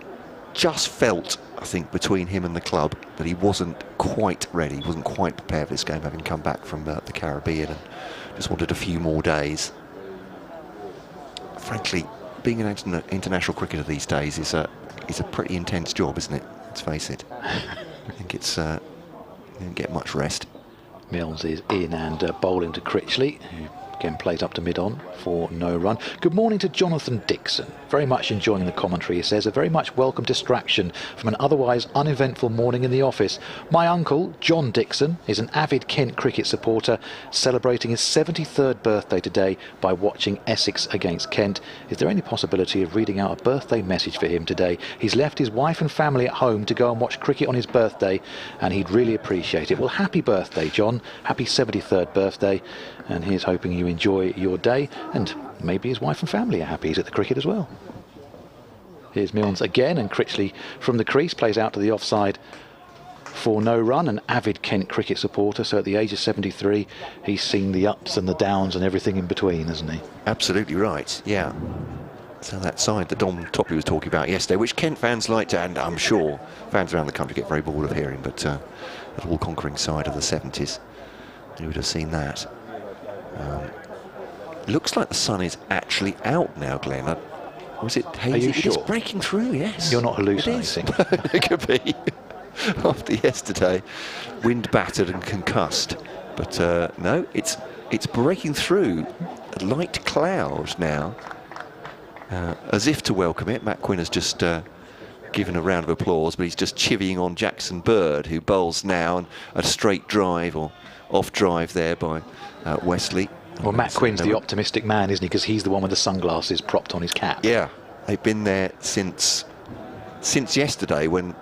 Speaker 5: felt, I think, between him and the club that he wasn't quite ready, he wasn't quite prepared for this game, having come back from the Caribbean, and just wanted a few more days. Frankly, being an international cricketer these days is a pretty intense job, isn't it? Let's face it. I think it's you don't get much rest.
Speaker 4: Milnes is in and bowling to Critchley, who again plays up to mid-on for no run. Good morning to Jonathan Dixon. Very much enjoying the commentary, he says. A very much welcome distraction from an otherwise uneventful morning in the office. My uncle, John Dixon, is an avid Kent cricket supporter, celebrating his 73rd birthday today by watching Essex against Kent. Is there any possibility of reading out a birthday message for him today? He's left his wife and family at home to go and watch cricket on his birthday, and he'd really appreciate it. Well, happy birthday, John. Happy 73rd birthday. And here's hoping you enjoy your day, and maybe his wife and family are happy. He's at the cricket as well. Here's Milnes again, and Critchley from the crease plays out to the offside for no run. An avid Kent cricket supporter, so at the age of 73, he's seen the ups and the downs and everything in between, hasn't he? Absolutely right, yeah. So that side that Dom Topley was talking about yesterday, which Kent fans like to, and I'm sure fans around the country get very bored of hearing, but that all-conquering side of the 70s, you would have seen that. Looks like the sun is actually out now, Glenn. Was it hazy? Are you sure?
Speaker 5: It's breaking through, yes.
Speaker 4: You're not hallucinating.
Speaker 5: It could be. After yesterday, wind battered and concussed. But no, it's breaking through a light cloud now. As if to welcome it, Matt Quinn has just given a round of applause, but he's just chivying on Jackson Bird, who bowls now, and a straight drive or off drive there by Wesley. Well, Matt Quinn's the optimistic man, isn't he? Because he's the one with the sunglasses propped on his cap. Yeah, they've been there since yesterday, when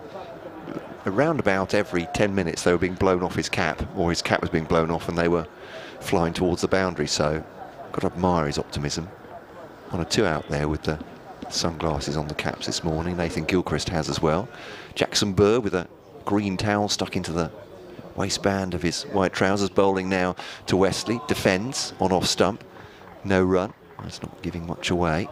Speaker 5: around about every 10 minutes they were being blown off his cap, or his cap was being blown off, and they were flying towards the boundary. So, got to admire his optimism. One or two out there with the sunglasses on the caps this morning. Nathan Gilchrist has as well. Jackson Bird with a green towel stuck into the waistband of his white trousers, bowling now to Wesley. Defends on off stump. No run. That's not giving much away.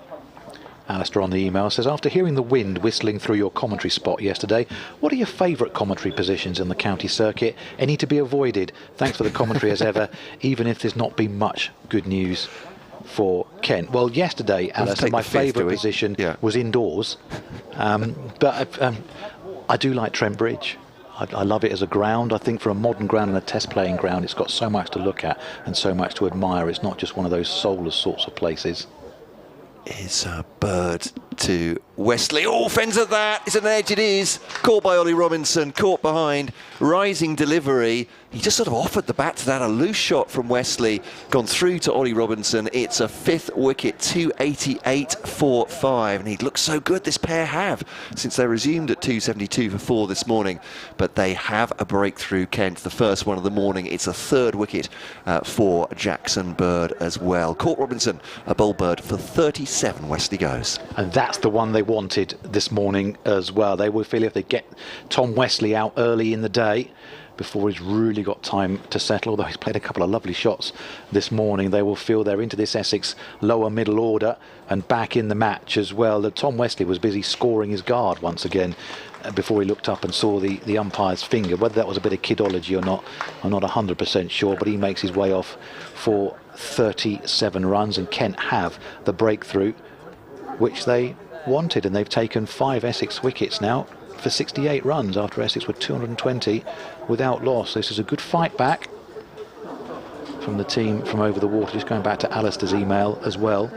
Speaker 5: Alistair on the email says, after hearing the wind whistling through your commentary spot yesterday, what are your favourite commentary positions in the county circuit? Any to be avoided? Thanks for the commentary as ever, even if there's not been much good news for Kent. Well, yesterday, Alistair, my favourite position was indoors, but I do like Trent Bridge. I love it as a ground. I think for a modern ground and a test playing ground, it's got so much to look at and so much to admire. It's not just one of those soulless sorts of places. It's a Bird to Wesley. Oh, fends at that. It's an edge, it is. Caught by Ollie Robinson, caught behind. Rising delivery. He just sort of offered the bat to that. A loose shot from Wesley. Gone through to Ollie Robinson. It's a fifth wicket, 288 for 5. And he looks so good, this pair have, since they resumed at 272 for 4 this morning. But they have a breakthrough, Kent. The first one of the morning. It's a third wicket for Jackson Bird as well. Caught Robinson, a bowl bird for 37. Wesley goes. And that's the one they wanted this morning as well. They will feel if they get Tom Wesley out early in the day, before he's really got time to settle, although he's played a couple of lovely shots this morning, they will feel they're into this Essex lower middle order and back in the match as well. The Tom Wesley was busy scoring his guard once again before he looked up and saw the umpire's finger. Whether that was a bit of kidology or not, I'm not 100% sure, but he makes his way off for 37 runs, and Kent have the breakthrough which they wanted, and they've taken 5 Essex wickets now for 68 runs after Essex were 220 without loss. This is a good fight back from the team from over the water. Just going back to Alistair's email as well.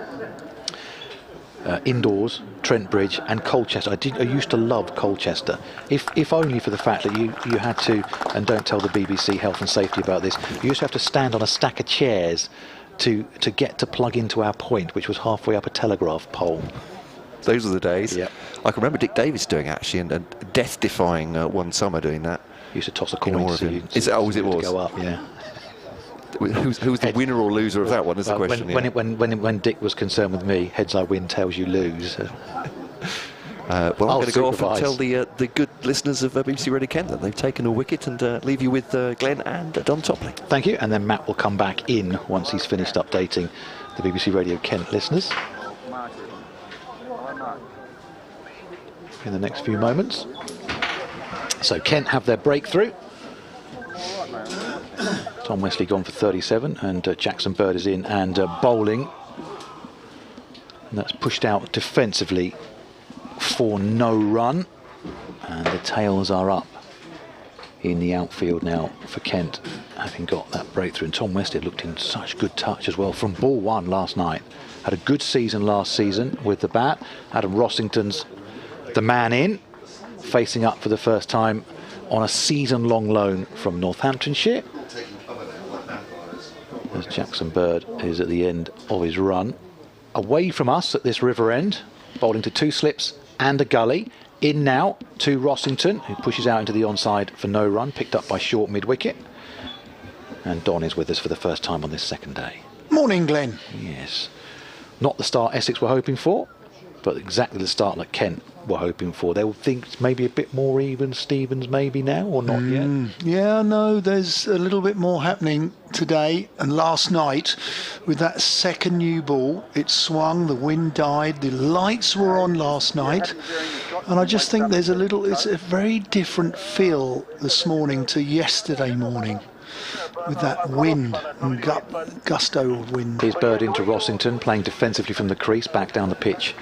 Speaker 5: Indoors,
Speaker 4: Trent Bridge and Colchester. I used to love Colchester, if only for the fact that you had to, and don't tell the BBC Health and Safety about this, you used to have to stand on a stack of chairs to get to plug into our point, which was halfway up a telegraph pole.
Speaker 5: Those are the days.
Speaker 4: Yep.
Speaker 5: I can remember Dick Davis doing it, actually, and death-defying one summer doing that.
Speaker 4: Used to toss a coin to see
Speaker 5: it was?
Speaker 4: go up, yeah.
Speaker 5: Who's the winner or loser of that one is the question.
Speaker 4: When Dick was concerned with me, heads I win, tails you lose.
Speaker 5: Well, I'm going to go off and tell the good listeners of BBC Radio Kent that they've taken a wicket, and leave you with Glenn and Don Topley.
Speaker 4: Thank you, and then Matt will come back in once he's finished updating the BBC Radio Kent listeners in the next few moments. So Kent have their breakthrough. Tom Wesley gone for 37, and Jackson Bird is in and bowling. And that's pushed out defensively for no run. And the tails are up in the outfield now for Kent, having got that breakthrough. And Tom Wesley looked in such good touch as well from ball one last night. Had a good season last season with the bat. Adam Rossington's the man in, facing up for the first time on a season-long loan from Northamptonshire. As Jackson Bird is at the end of his run. Away from us at this river end, bowling to 2 slips and a gully. In now to Rossington, who pushes out into the onside for no run, picked up by short mid-wicket. And Don is with us for the first time on this second day.
Speaker 6: Morning, Glenn.
Speaker 4: Yes. Not the start Essex were hoping for, but exactly the start that Kent were hoping for. They will think maybe a bit more even Stevens maybe now, or not yet.
Speaker 6: Yeah, no, there's a little bit more happening today and last night with that second new ball. It swung, the wind died, the lights were on last night, and I just think it's a very different feel this morning to yesterday morning with that wind and gusto of wind.
Speaker 4: Here's Bird into Rossington, playing defensively from the crease, back down the pitch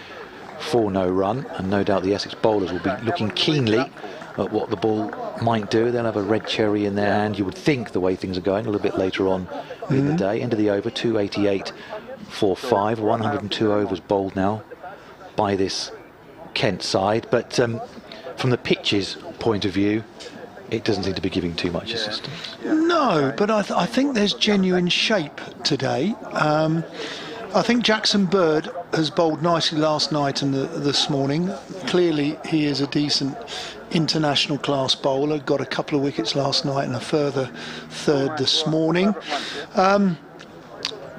Speaker 4: for no run, and no doubt the Essex bowlers will be looking keenly at what the ball might do. They'll have a red cherry in their hand, you would think, the way things are going, a little bit later on in the day. End of the over, 288 for 5, 102 overs bowled now by this Kent side, but from the pitch's point of view, it doesn't seem to be giving too much assistance.
Speaker 6: No, but I think there's genuine shape today. I think Jackson Bird has bowled nicely last night and this morning. Clearly he is a decent international class bowler, got a couple of wickets last night and a further third this morning.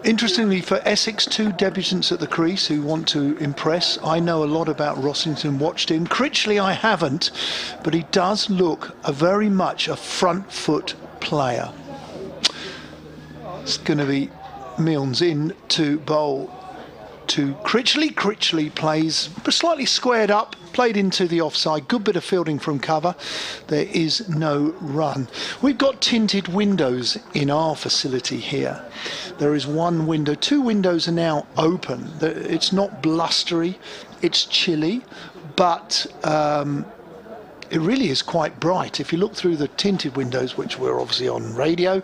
Speaker 6: Interestingly for Essex, 2 debutants at the crease who want to impress. I know a lot about Rossington, watched him. Critchley I haven't, but he does look very much a front foot player. It's going to be Milnes in to bowl to Critchley. Critchley plays slightly squared up, played into the offside, good bit of fielding from cover. There is no run. We've got tinted windows in our facility here. There is one window, 2 windows are now open. It's not blustery, it's chilly, but it really is quite bright. If you look through the tinted windows, which we're obviously on radio,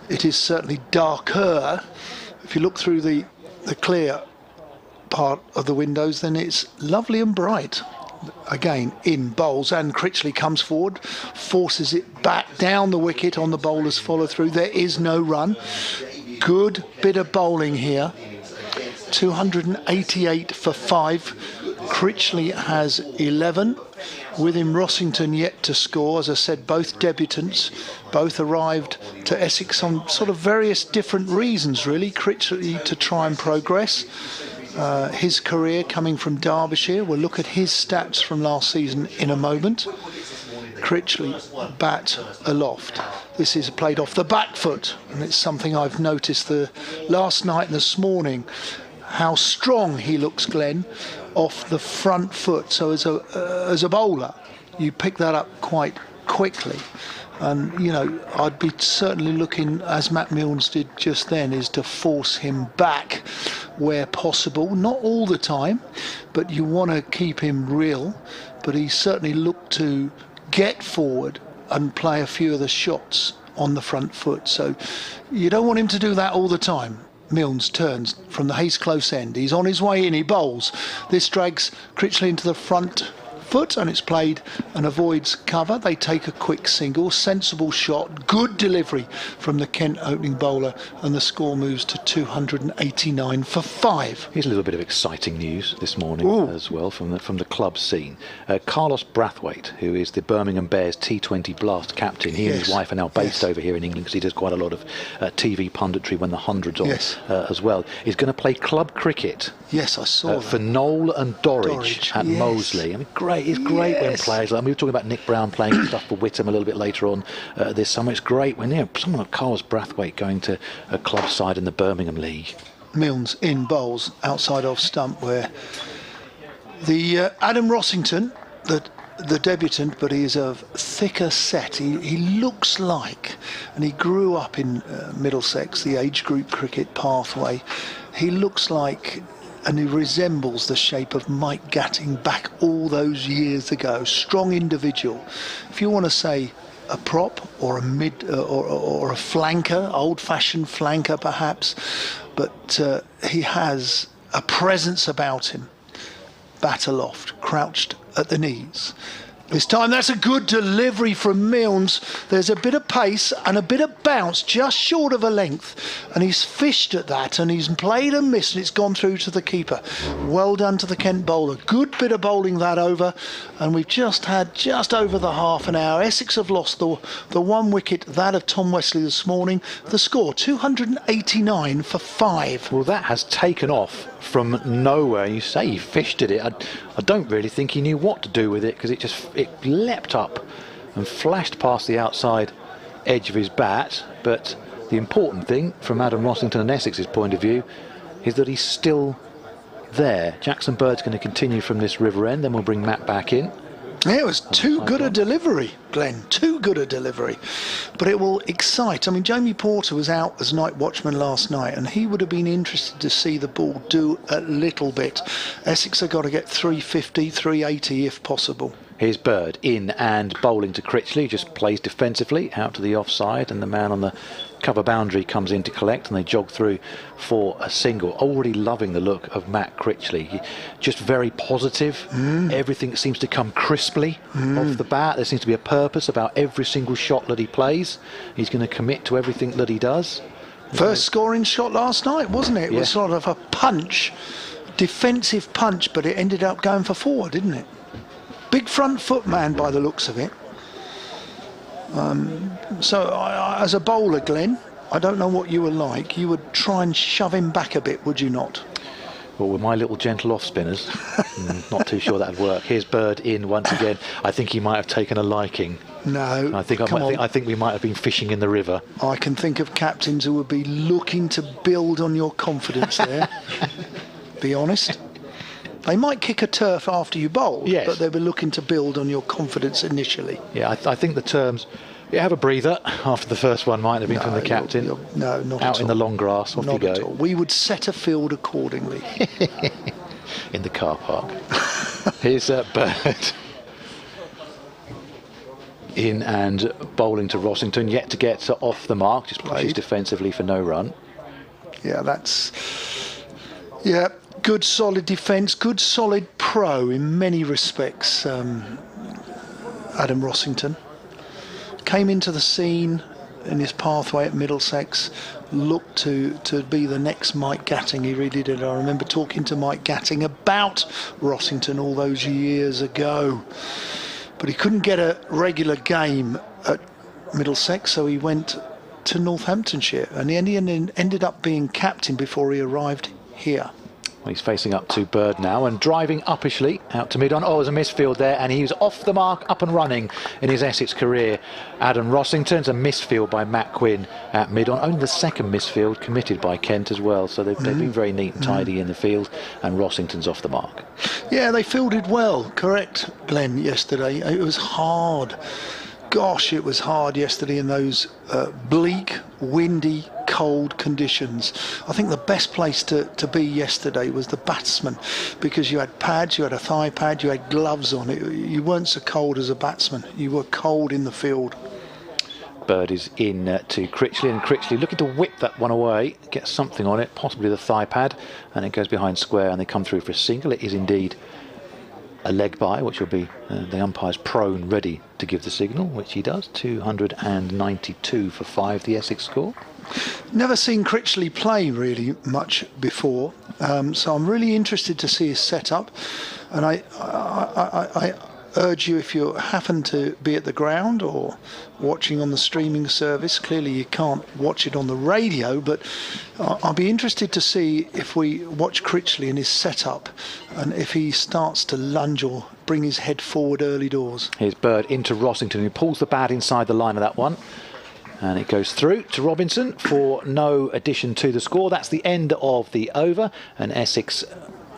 Speaker 6: it is certainly darker. If you look through the clear part of the windows, then it's lovely and bright. Again, in bowls, and Critchley comes forward, forces it back down the wicket on the bowler's follow through. There is no run. Good bit of bowling here. 288 for 5. Critchley has 11. With him, Rossington yet to score. As I said, both debutants, both arrived to Essex on sort of various different reasons, really. Critchley to try and progress his career coming from Derbyshire. We'll look at his stats from last season in a moment. Critchley bat aloft. This is played off the back foot, and it's something I've noticed the last night and this morning, how strong he looks, Glenn, off the front foot. So as a bowler, you pick that up quite quickly. And, you know, I'd be certainly looking, as Matt Milnes did just then, is to force him back where possible. Not all the time, but you want to keep him real. But he certainly looked to get forward and play a few of the shots on the front foot. So you don't want him to do that all the time. Milnes turns from the Hayes close end. He's on his way in, he bowls. This drags Critchley into the front foot, and it's played and avoids cover. They take a quick single, sensible shot, good delivery from the Kent opening bowler, and the score moves to 289 for 5.
Speaker 4: Here's a little bit of exciting news this morning as well from the club scene. Carlos Brathwaite, who is the Birmingham Bears T20 Blast captain, he and his wife are now based over here in England because he does quite a lot of TV punditry when the 100's on as well. He's going to play club cricket.
Speaker 6: Yes, I saw that.
Speaker 4: For Knoll and Dorridge at Moseley. I mean, great. It's great when players, like we were talking about Nick Brown playing stuff for Whittam a little bit later on this summer. It's great when someone like Carlos Brathwaite going to a club side in the Birmingham League.
Speaker 6: Milnes in bowls outside off stump, where the Adam Rossington, the debutant, but he is of thicker set. He looks like, and he grew up in Middlesex, the age group cricket pathway. He looks like, and he resembles the shape of Mike Gatting back all those years ago. Strong individual. If you want to say a prop or a mid or a flanker, old-fashioned flanker perhaps, but he has a presence about him. Bat aloft, crouched at the knees. This time that's a good delivery from Milnes. There's a bit of pace and a bit of bounce just short of a length, and he's fished at that and he's played and missed, and it's gone through to the keeper. Well done to the Kent bowler. Good bit of bowling that over, and we've just had just over the half an hour. Essex have lost the 1 wicket, that of Tom Wesley this morning. The score 289 for 5.
Speaker 4: Well, that has taken off from nowhere. You say he fished at it. I don't really think he knew what to do with it, because it leapt up and flashed past the outside edge of his bat. But the important thing from Adam Rossington and Essex's point of view is that he's still there. Jackson Bird's going to continue from this river end, then we'll bring Matt back in.
Speaker 6: Yeah, it was too good a delivery, Glenn. Too good a delivery. But it will excite. I mean, Jamie Porter was out as night watchman last night, and he would have been interested to see the ball do a little bit. Essex have got to get 350, 380 if possible.
Speaker 4: Here's Bird in and bowling to Critchley, just plays defensively out to the offside, and the man on the cover boundary comes in to collect, and they jog through for a single. Already loving the look of Matt Critchley. Just very positive. Everything seems to come crisply off the bat. There seems to be a purpose about every single shot that he plays. He's going to commit to everything that he does.
Speaker 6: First scoring shot last night, wasn't it? It was sort of a punch, defensive punch, but it ended up going for 4, didn't it? Big front foot man by the looks of it. So as a bowler, Glenn, I don't know what you were like. You would try and shove him back a bit, would you not?
Speaker 4: Well, with my little gentle off spinners, not too sure that'd work. Here's Bird in once again. I think he might have taken a liking.
Speaker 6: No,
Speaker 4: I think we might have been fishing in the river.
Speaker 6: I can think of captains who would be looking to build on your confidence there. Be honest. They might kick a turf after you bowl, but they'll be looking to build on your confidence initially. Yeah,
Speaker 4: I think the terms, have a breather after the first one might have been from the captain.
Speaker 6: No, not
Speaker 4: out in the long grass, off you go.
Speaker 6: At all. We would set a field accordingly.
Speaker 4: In the car park. Here's Bird. In and bowling to Rossington, yet to get off the mark, just pushes defensively for no run.
Speaker 6: Yeah, good solid defence, good solid pro in many respects. Adam Rossington came into the scene in his pathway at Middlesex, looked to be the next Mike Gatting. He really did. I remember talking to Mike Gatting about Rossington all those years ago, but he couldn't get a regular game at Middlesex, so he went to Northamptonshire, and he ended up being captain before he arrived here.
Speaker 4: Well, he's facing up to Bird now and driving uppishly out to mid-on. Oh, there's a misfield there, and he was off the mark, up and running in his Essex career. Adam Rossington's a misfield by Matt Quinn at mid-on. Only the second misfield committed by Kent as well. So they've been very neat and tidy in the field, and Rossington's off the mark. Yeah,
Speaker 6: they fielded well, correct, Glenn, yesterday. It was hard. Gosh, it was hard yesterday in those bleak, windy, cold conditions. I think the best place to be yesterday was the batsman, because you had pads, you had a thigh pad, you had gloves on. You weren't so cold as a batsman. You were cold in the field.
Speaker 4: Bird is in to Critchley, and Critchley looking to whip that one away, get something on it, possibly the thigh pad, and it goes behind square, and they come through for a single. It is indeed a leg by, which will be the umpire's prone, ready to give the signal, which he does. 292 for 5, the Essex score.
Speaker 6: Never seen Critchley play really much before, so I'm really interested to see his setup, and I urge you, if you happen to be at the ground or watching on the streaming service, clearly you can't watch it on the radio, but I'll be interested to see if we watch Critchley and his setup, and if he starts to lunge or bring his head forward early doors.
Speaker 4: Here's Bird into Rossington, who pulls the bat inside the line of that one, and it goes through to Robinson for no addition to the score. That's the end of the over, and Essex,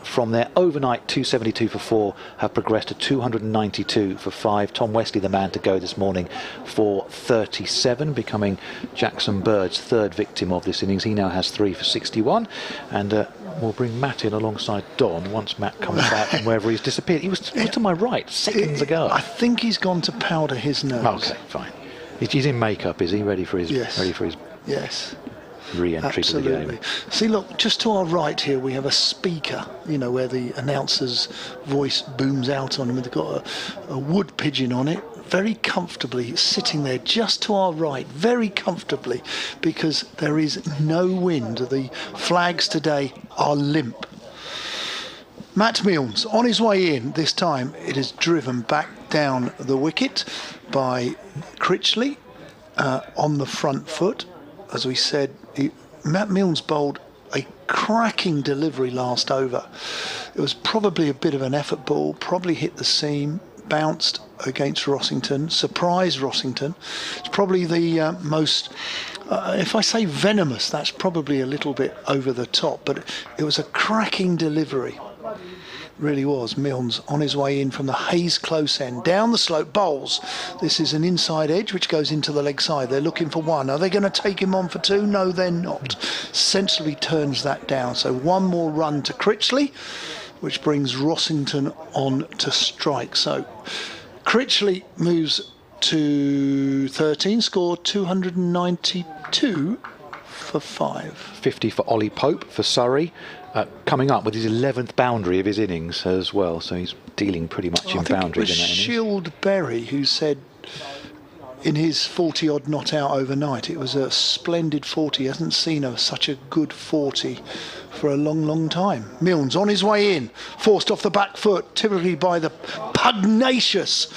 Speaker 4: from their overnight 272 for 4, have progressed to 292 for 5. Tom Westley, the man to go this morning for 37, becoming Jackson Bird's third victim of this innings. He now has 3 for 61, and we'll bring Matt in alongside Don once Matt comes back from wherever he's disappeared. He was to my right seconds ago.
Speaker 6: I think he's gone to powder his nose.
Speaker 4: Okay, fine. He's in makeup, is he? Ready for his
Speaker 6: Yes.
Speaker 4: re-entry to the game.
Speaker 6: See, look, just to our right here we have a speaker, you know, where the announcer's voice booms out on him, and they've got a wood pigeon on it, very comfortably sitting there just to our right, very comfortably, because there is no wind. The flags today are limp. Matt Milnes on his way in. This time it is driven back down the wicket by Critchley on the front foot. As we said, Matt Milnes bowled a cracking delivery last over. It was probably a bit of an effort ball, probably hit the seam, bounced against Rossington, surprised Rossington. It's probably the most, if I say venomous, that's probably a little bit over the top, but it was a cracking delivery. Really was. Milnes on his way in from the Hayes close end, down the slope, bowls. This is an inside edge which goes into the leg side. They're looking for one. Are they going to take him on for 2? No, they're not. Sensibly turns that down. So one more run to Critchley, which brings Rossington on to strike. So Critchley moves to 13, scored 292 for 5.
Speaker 4: 50 for Ollie Pope for Surrey. Coming up with his 11th boundary of his innings as well, so he's dealing pretty much in boundaries in that innings.
Speaker 6: Shield Berry who said in his 40-odd not out overnight, it was a splendid 40. He hasn't seen such a good 40 for a long, long time. Milnes on his way in, forced off the back foot, typically by the pugnacious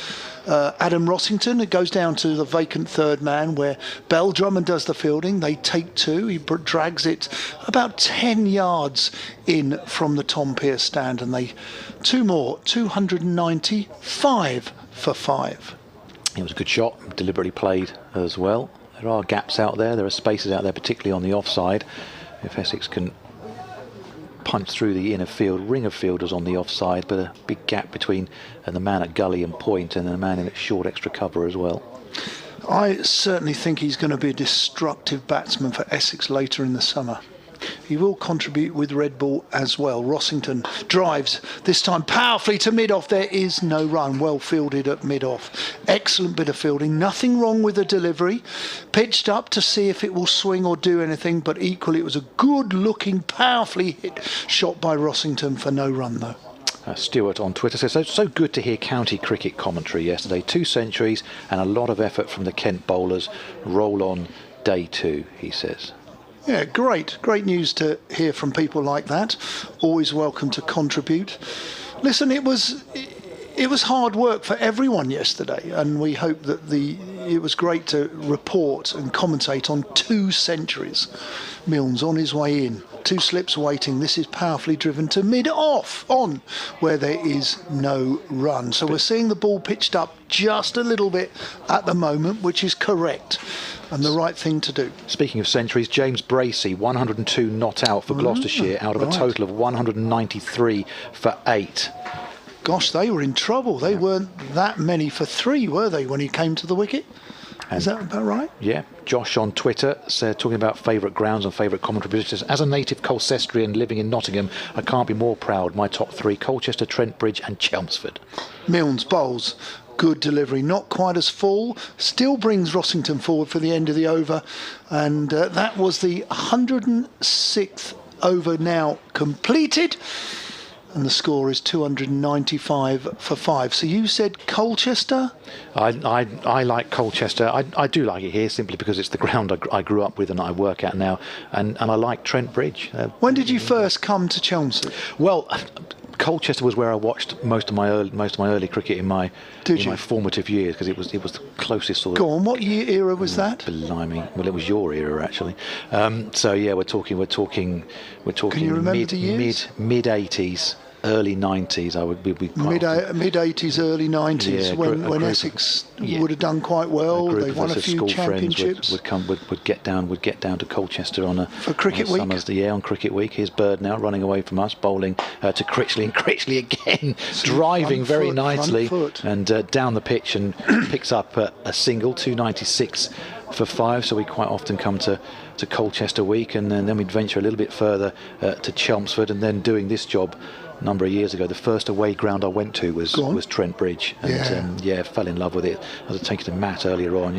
Speaker 6: Adam Rossington. It goes down to the vacant third man where Bell Drummond does the fielding. They take 2. He drags it about 10 yards in from the Tom Pearce stand, and they 2 more, 295 for 5.
Speaker 4: It was a good shot, deliberately played as well. There are gaps out there, there are spaces out there, particularly on the offside. If Essex can punch through the inner field, ring of fielders on the offside, but a big gap between the man at gully and point and the man in at short extra cover as well.
Speaker 6: I certainly think he's going to be a destructive batsman for Essex later in the summer. He will contribute with red ball as well. Rossington drives, this time powerfully to mid-off. There is no run. Well fielded at mid-off. Excellent bit of fielding. Nothing wrong with the delivery. Pitched up to see if it will swing or do anything, but equally it was a good-looking, powerfully hit shot by Rossington for no run, though.
Speaker 4: Stuart on Twitter says, so good to hear county cricket commentary yesterday. 2 centuries and a lot of effort from the Kent bowlers. Roll on day 2, he says.
Speaker 6: Yeah, great news to hear from people like that. Always welcome to contribute. Listen, it was hard work for everyone yesterday, and we hope that it was great to report and commentate on 2 centuries. Milnes on his way in, 2 slips waiting. This is powerfully driven to mid-off on where there is no run. So we're seeing the ball pitched up just a little bit at the moment, which is correct and the right thing to do.
Speaker 4: Speaking of centuries, James Bracey, 102 not out for Gloucestershire out of a total of 193 for 8.
Speaker 6: Gosh, they were in trouble. They weren't that many for 3, were they, when he came to the wicket? Is that about right?
Speaker 4: Yeah. Josh on Twitter said, talking about favourite grounds and favourite commentary visitors, as a native Colcestrian living in Nottingham, I can't be more proud. My top 3, Colchester, Trent Bridge and Chelmsford.
Speaker 6: Milnes bowls good delivery, not quite as full, still brings Rossington forward for the end of the over, and that was the 106th over now completed, and the score is 295 for 5. So you said Colchester?
Speaker 4: I like Colchester. I do like it here simply because it's the ground I grew up with and I work at now, and I like Trent Bridge.
Speaker 6: When did you first come to Chelmsford?
Speaker 4: Well, Colchester was where I watched most of my early cricket in my formative years, because it was the closest sort of.
Speaker 6: Go on, what year era was that?
Speaker 4: Blimey, well, it was your era actually. So yeah, we're talking. Can
Speaker 6: you remember the years?
Speaker 4: mid 80s. Early 90s, I would be
Speaker 6: mid 80s, early 90s, when Essex would have done quite well. They won a few championships.
Speaker 4: Would get down to Colchester for
Speaker 6: Cricket Week.
Speaker 4: On Cricket Week. Here's Bird now running away from us, bowling to Critchley, and Critchley again driving very nicely and down the pitch, and picks up a single, 296 for 5. So we quite often come to Colchester Week, and then we'd venture a little bit further to Chelmsford, and then doing this job a number of years ago, the first away ground I went to was Trent Bridge, and fell in love with it. I was taking to Matt earlier on.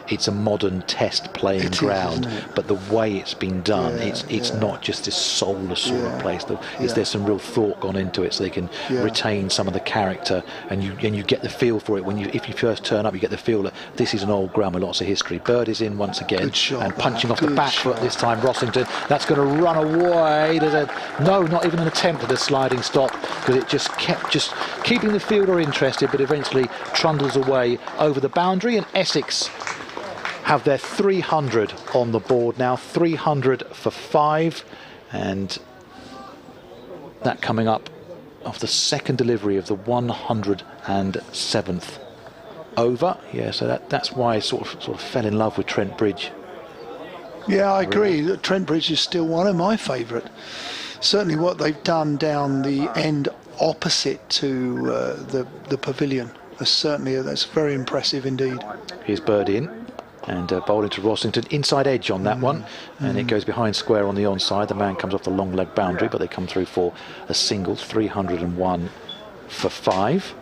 Speaker 4: It's a modern test playing ground, but the way it's been done, it's not just this soulless sort of place. There's some real thought gone into it, so they can retain some of the character, and you get the feel for it if you first turn up. You get the feel that this is an old ground with lots of history. Bird is in once again, and punching off the back foot this time. Rossington, that's going to run away. There's not even an attempt at a sliding stop, because it just kept keeping the fielder interested, but eventually trundles away over the boundary, and Essex have their 300 on the board now, 300 for 5, and that coming up off the second delivery of the 107th over. So that's why I sort of fell in love with Trent Bridge.
Speaker 6: Yeah, I agree. Trent Bridge is still one of my favourite. Certainly what they've done down the end opposite to the pavilion, that's very impressive indeed.
Speaker 4: Here's Bird in, and bowling to Rossington, inside edge on that one, and it goes behind square on the onside. The man comes off the long leg boundary, but they come through for a single, 301 for 5.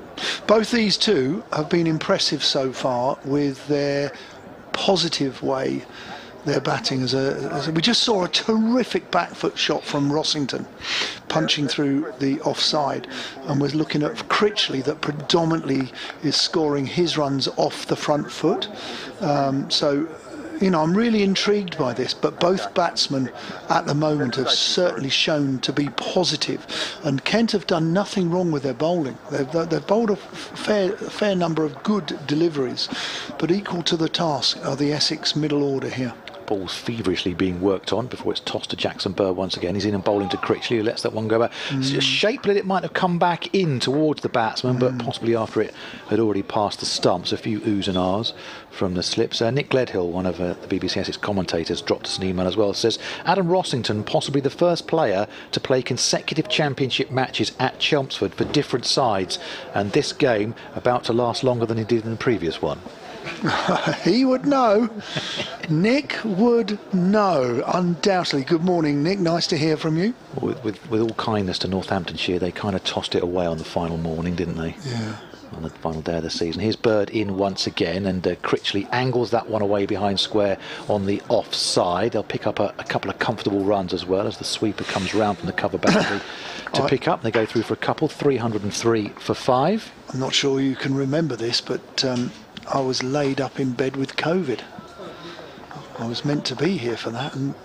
Speaker 6: Both these two have been impressive so far with their positive way they're batting. We just saw a terrific back foot shot from Rossington punching through the offside, and we're looking at Critchley that predominantly is scoring his runs off the front foot. I'm really intrigued by this, but both batsmen at the moment have certainly shown to be positive, and Kent have done nothing wrong with their bowling. They've bowled a fair number of good deliveries, but equal to the task are the Essex middle order here.
Speaker 4: Ball's feverishly being worked on before it's tossed to Jackson Bird once again. He's in and bowling to Critchley, who lets that one go back. Shapely, it might have come back in towards the batsman, but possibly after it had already passed the stumps. A few oohs and ahs from the slips. Nick Gledhill, one of the BBC Essex commentators, dropped us an email as well. Says Adam Rossington, possibly the first player to play consecutive championship matches at Chelmsford for different sides, and this game about to last longer than he did in the previous one.
Speaker 6: He would know. Nick would know, undoubtedly. Good morning, Nick. Nice to hear from you.
Speaker 4: With all kindness to Northamptonshire, they kind of tossed it away on the final morning, didn't they?
Speaker 6: Yeah.
Speaker 4: On the final day of the season. Here's Bird in once again, and Critchley angles that one away behind square on the offside. They'll pick up a couple of comfortable runs as well as the sweeper comes round from the cover boundary to pick up. They go through for a couple, 303 for 5.
Speaker 6: I'm not sure you can remember this, but I was laid up in bed with COVID. I was meant to be here for that, and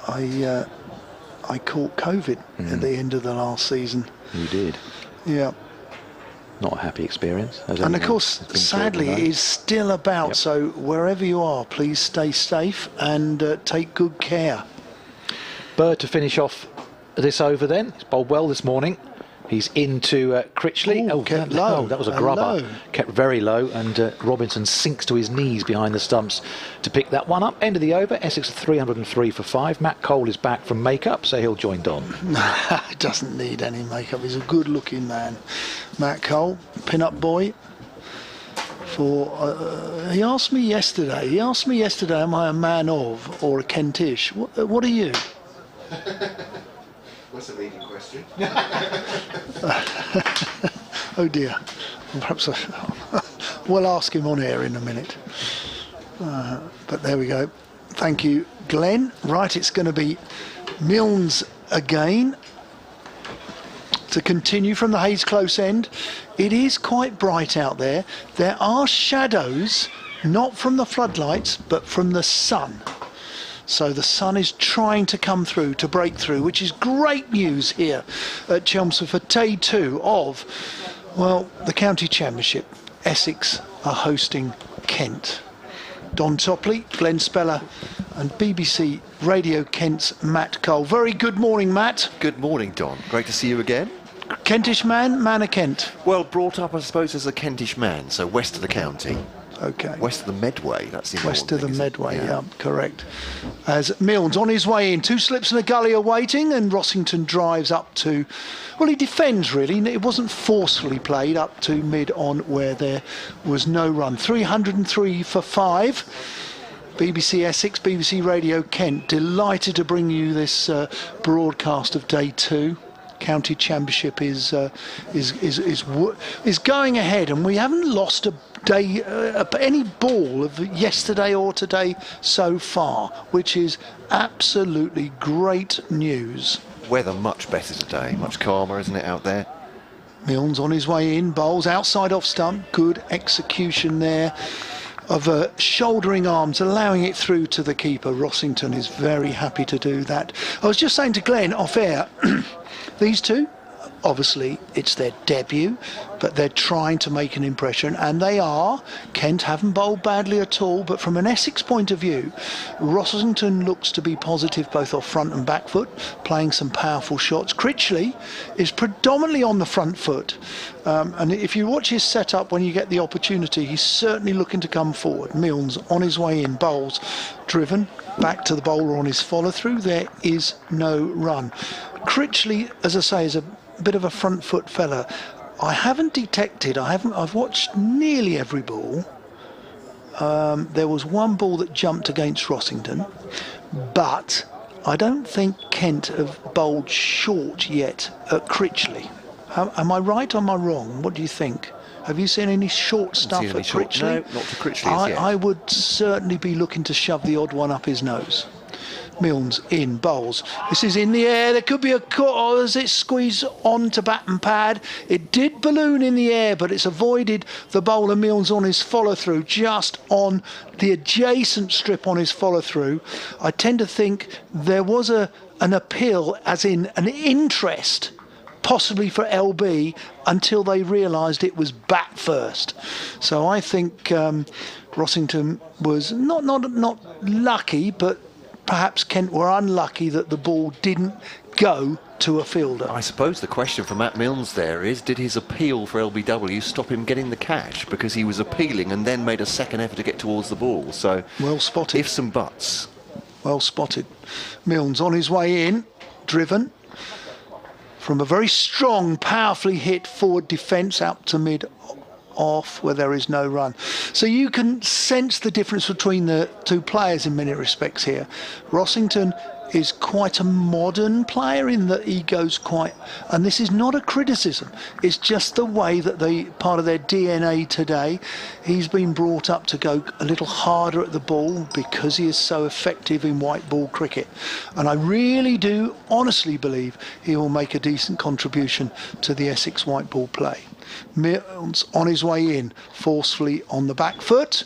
Speaker 6: I caught COVID at the end of the last season.
Speaker 4: You did?
Speaker 6: Yeah.
Speaker 4: Not a happy experience.
Speaker 6: And of course, sadly, it is still about. So wherever you are, please stay safe and take good care.
Speaker 4: Bird to finish off this over then. He's bowled well this morning. He's into Critchley.
Speaker 6: Kept low.
Speaker 4: That was a grubber. Kept very low, and Robinson sinks to his knees behind the stumps to pick that one up. End of the over. Essex 303 for 5. Matt Cole is back from makeup, so he'll join Don.
Speaker 6: Doesn't need any makeup. He's a good-looking man. Matt Cole, pin-up boy. He asked me yesterday, am I a man of or a Kentish? What are you?
Speaker 5: What's a leading question?
Speaker 6: Oh dear. Perhaps we'll ask him on air in a minute. But there we go. Thank you, Glenn. Right, it's going to be Milnes again to continue from the Hayes Close end. It is quite bright out there. There are shadows, not from the floodlights, but from the sun. So the sun is trying to come through, to break through, which is great news here at Chelmsford for day 2 of, well, the County Championship. Essex are hosting Kent. Don Topley, Glenn Speller and BBC Radio Kent's Matt Cole. Very good morning, Matt.
Speaker 5: Good morning, Don. Great to see you again.
Speaker 6: Kentish man of Kent.
Speaker 5: Well, brought up, I suppose, as a Kentish man, so west of the county.
Speaker 6: Okay.
Speaker 5: West of the Medway, that's the
Speaker 6: West of the Medway,
Speaker 5: yeah,
Speaker 6: correct. As Milnes on his way in, 2 slips and a gully awaiting, and Rossington drives up to, well, he defends really, it wasn't forcefully played, up to mid on where there was no run. 303 for 5. BBC Essex, BBC Radio Kent, delighted to bring you this broadcast of day 2. County Championship is going ahead, and we haven't lost a day any ball of yesterday or today so far, which is absolutely great news.
Speaker 5: Weather much better today, much calmer, isn't it, out there?
Speaker 6: Milnes on his way in, bowls outside off stump, good execution there of shouldering arms, allowing it through to the keeper. Rossington is very happy to do that. I was just saying to Glenn off air, these two, obviously it's their debut, but they're trying to make an impression, and they are. Kent haven't bowled badly at all, but from an Essex point of view, Rossington looks to be positive both off front and back foot, playing some powerful shots. Critchley is predominantly on the front foot, and if you watch his setup when you get the opportunity, he's certainly looking to come forward. Milnes on his way in, bowls driven back to the bowler on his follow through. There is no run. Critchley, as I say, is a bit of a front foot fella. I've watched nearly every ball. There was one ball that jumped against Rossington, but I don't think Kent have bowled short yet at Critchley. Am I right or am I wrong? What do you think? Have you seen any short stuff at Critchley?
Speaker 5: No, not to Critchley as yet.
Speaker 6: I would certainly be looking to shove the odd one up his nose. Milnes in, bowls. This is in the air. There could be a cut, or as it squeezed on to bat and pad. It did balloon in the air, but it's avoided the bowler. Milnes on his follow through, just on the adjacent strip on his follow through. I tend to think there was an appeal, as in an interest, possibly for LB, until they realised it was bat first. So I think Rossington was not lucky, but perhaps Kent were unlucky that the ball didn't go to a fielder.
Speaker 5: I suppose the question for Matt Milnes there is, did his appeal for LBW stop him getting the catch? Because he was appealing and then made a second effort to get towards the ball. So,
Speaker 6: well spotted.
Speaker 5: Ifs and buts.
Speaker 6: Well spotted. Milnes on his way in, driven from a very strong, powerfully hit forward defence out to mid off where there is no run. So you can sense the difference between the two players in many respects here. Rossington is quite a modern player in that he goes quite, and this is not a criticism, it's just the way that they, part of their DNA today, he's been brought up to go a little harder at the ball because he is so effective in white ball cricket, and I really do honestly believe he will make a decent contribution to the Essex white ball play. Milnes on his way in, forcefully on the back foot,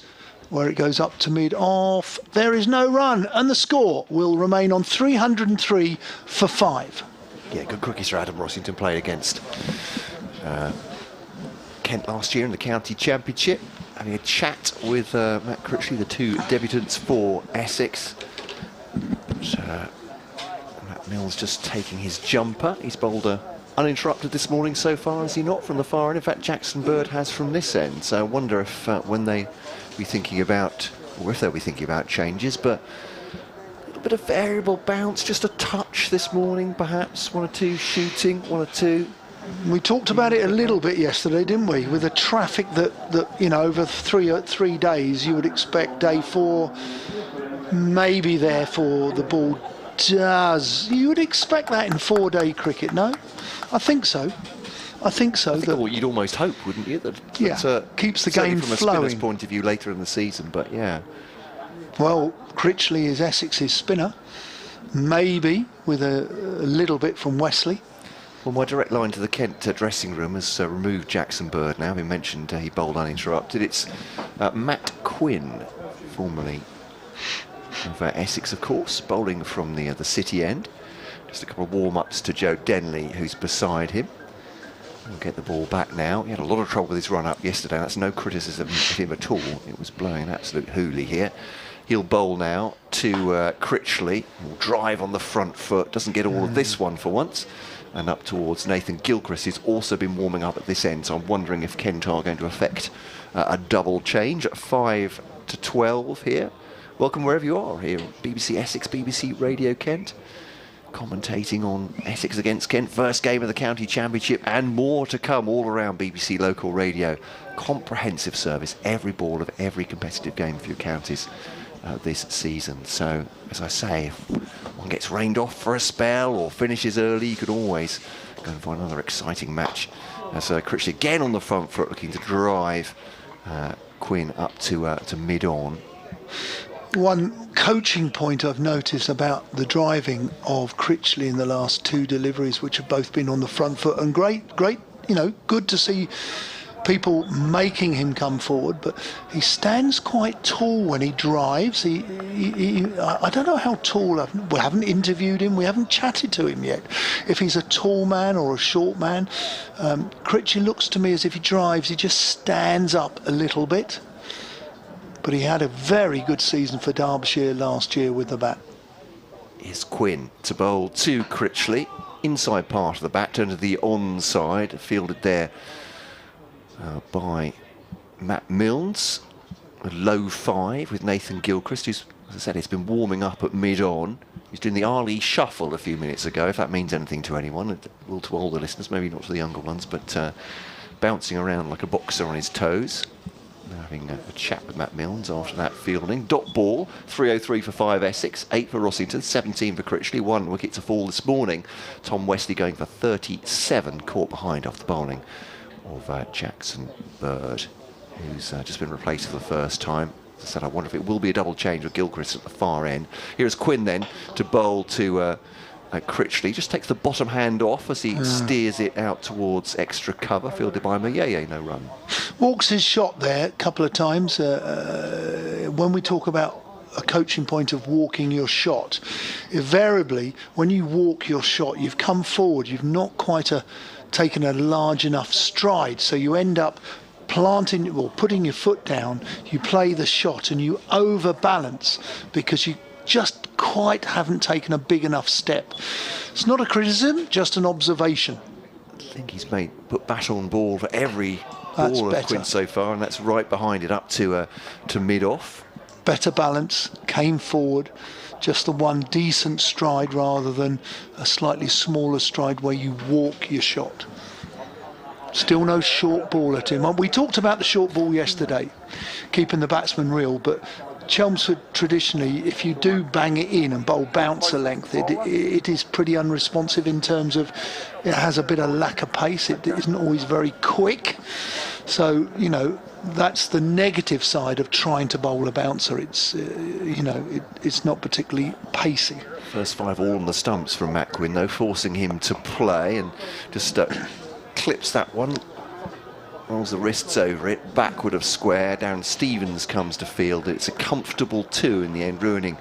Speaker 6: where it goes up to mid-off. There is no run, and the score will remain on 303 for 5.
Speaker 5: Yeah, good cookies for Adam Rossington, played against Kent last year in the County Championship. Having a chat with Matt Critchley, the two debutants for Essex. Matt Milnes just taking his jumper. He's bowled uninterrupted this morning so far, is he not, from the far end? In fact, Jackson Bird has from this end. So I wonder if when they be thinking about, or if they'll be thinking about changes, but a little bit of variable bounce, just a touch this morning, perhaps, one or two shooting, one or two.
Speaker 6: We talked about it a little bit yesterday, didn't we? With the traffic that you know, over 3 days, you would expect day 4, maybe therefore the ball does. You would expect that in 4-day cricket, no? I think so. I think so.
Speaker 5: I think you'd almost hope, wouldn't you? That
Speaker 6: keeps the
Speaker 5: certainly
Speaker 6: game
Speaker 5: from a
Speaker 6: flowing.
Speaker 5: spinner's point of view later in the season, but yeah.
Speaker 6: Well, Critchley is Essex's spinner, maybe with a little bit from Wesley.
Speaker 5: Well, my direct line to the Kent dressing room has removed Jackson Bird now. We mentioned he bowled uninterrupted. It's Matt Quinn, formerly of Essex, of course, bowling from the City end. Just a couple of warm-ups to Joe Denley, who's beside him. He'll get the ball back now. He had a lot of trouble with his run-up yesterday. That's no criticism of him at all. It was blowing an absolute hoolie here. He'll bowl now to Critchley. He'll drive on the front foot. Doesn't get all of this one for once. And up towards Nathan Gilchrist, who's also been warming up at this end. So I'm wondering if Kent are going to affect a double change at 5 to 12 here. Welcome wherever you are here, BBC Essex, BBC Radio Kent. Commentating on Essex against Kent, first game of the county championship, and more to come all around BBC local radio. Comprehensive service, every ball of every competitive game for your counties this season. So, as I say, if one gets rained off for a spell or finishes early, you could always go and find another exciting match. As Critchley again on the front foot, looking to drive Quinn up to mid-on.
Speaker 6: One coaching point I've noticed about the driving of Critchley in the last two deliveries, which have both been on the front foot, and great, good to see people making him come forward, but he stands quite tall when he drives. I don't know how tall. We haven't interviewed him. We haven't chatted to him yet. If he's a tall man or a short man, Critchley looks to me as if he drives, he just stands up a little bit. But he had a very good season for Derbyshire last year with the bat.
Speaker 5: Here's Quinn to bowl to Critchley. Inside part of the bat, turned to the onside, fielded there by Matt Milnes. A low 5 with Nathan Gilchrist, who's, as I said, he's been warming up at mid-on. He's doing the Ali shuffle a few minutes ago, if that means anything to anyone. It will to older listeners, maybe not to the younger ones, but bouncing around like a boxer on his toes. Having a chat with Matt Milnes after that fielding. Dot ball, 303 for 5 Essex, 8 for Rossington, 17 for Critchley, 1 wicket to fall this morning. Tom Wesley going for 37, caught behind off the bowling of Jackson Bird, who's just been replaced for the first time. As I said, I wonder if it will be a double change with Gilchrist at the far end. Here's Quinn then to bowl to Critchley. Just takes the bottom hand off as he steers it out towards extra cover, fielded by Mayeye, no run.
Speaker 6: Walks his shot there a couple of times. When we talk about a coaching point of walking your shot, invariably when you walk your shot, you've come forward, you've not quite taken a large enough stride, so you end up planting or putting your foot down, you play the shot and you overbalance because you just quite haven't taken a big enough step. It's not a criticism, just an observation.
Speaker 5: I think he's put bat on ball for every ball of Quinn so far, and that's right behind it up to mid-off.
Speaker 6: Better balance, came forward, just the one decent stride rather than a slightly smaller stride where you walk your shot. Still no short ball at him. We talked about the short ball yesterday, keeping the batsman real, but Chelmsford traditionally, if you do bang it in and bowl bouncer length, it is pretty unresponsive in terms of it has a bit of lack of pace. It isn't always very quick. So, that's the negative side of trying to bowl a bouncer. It's, it's not particularly pacey.
Speaker 5: First 5 all on the stumps from Matt Quinn, though, forcing him to play and just clips that one. Rolls the wrists over it, backward of square, Darren Stevens comes to field. It's a comfortable 2 in the end, ruining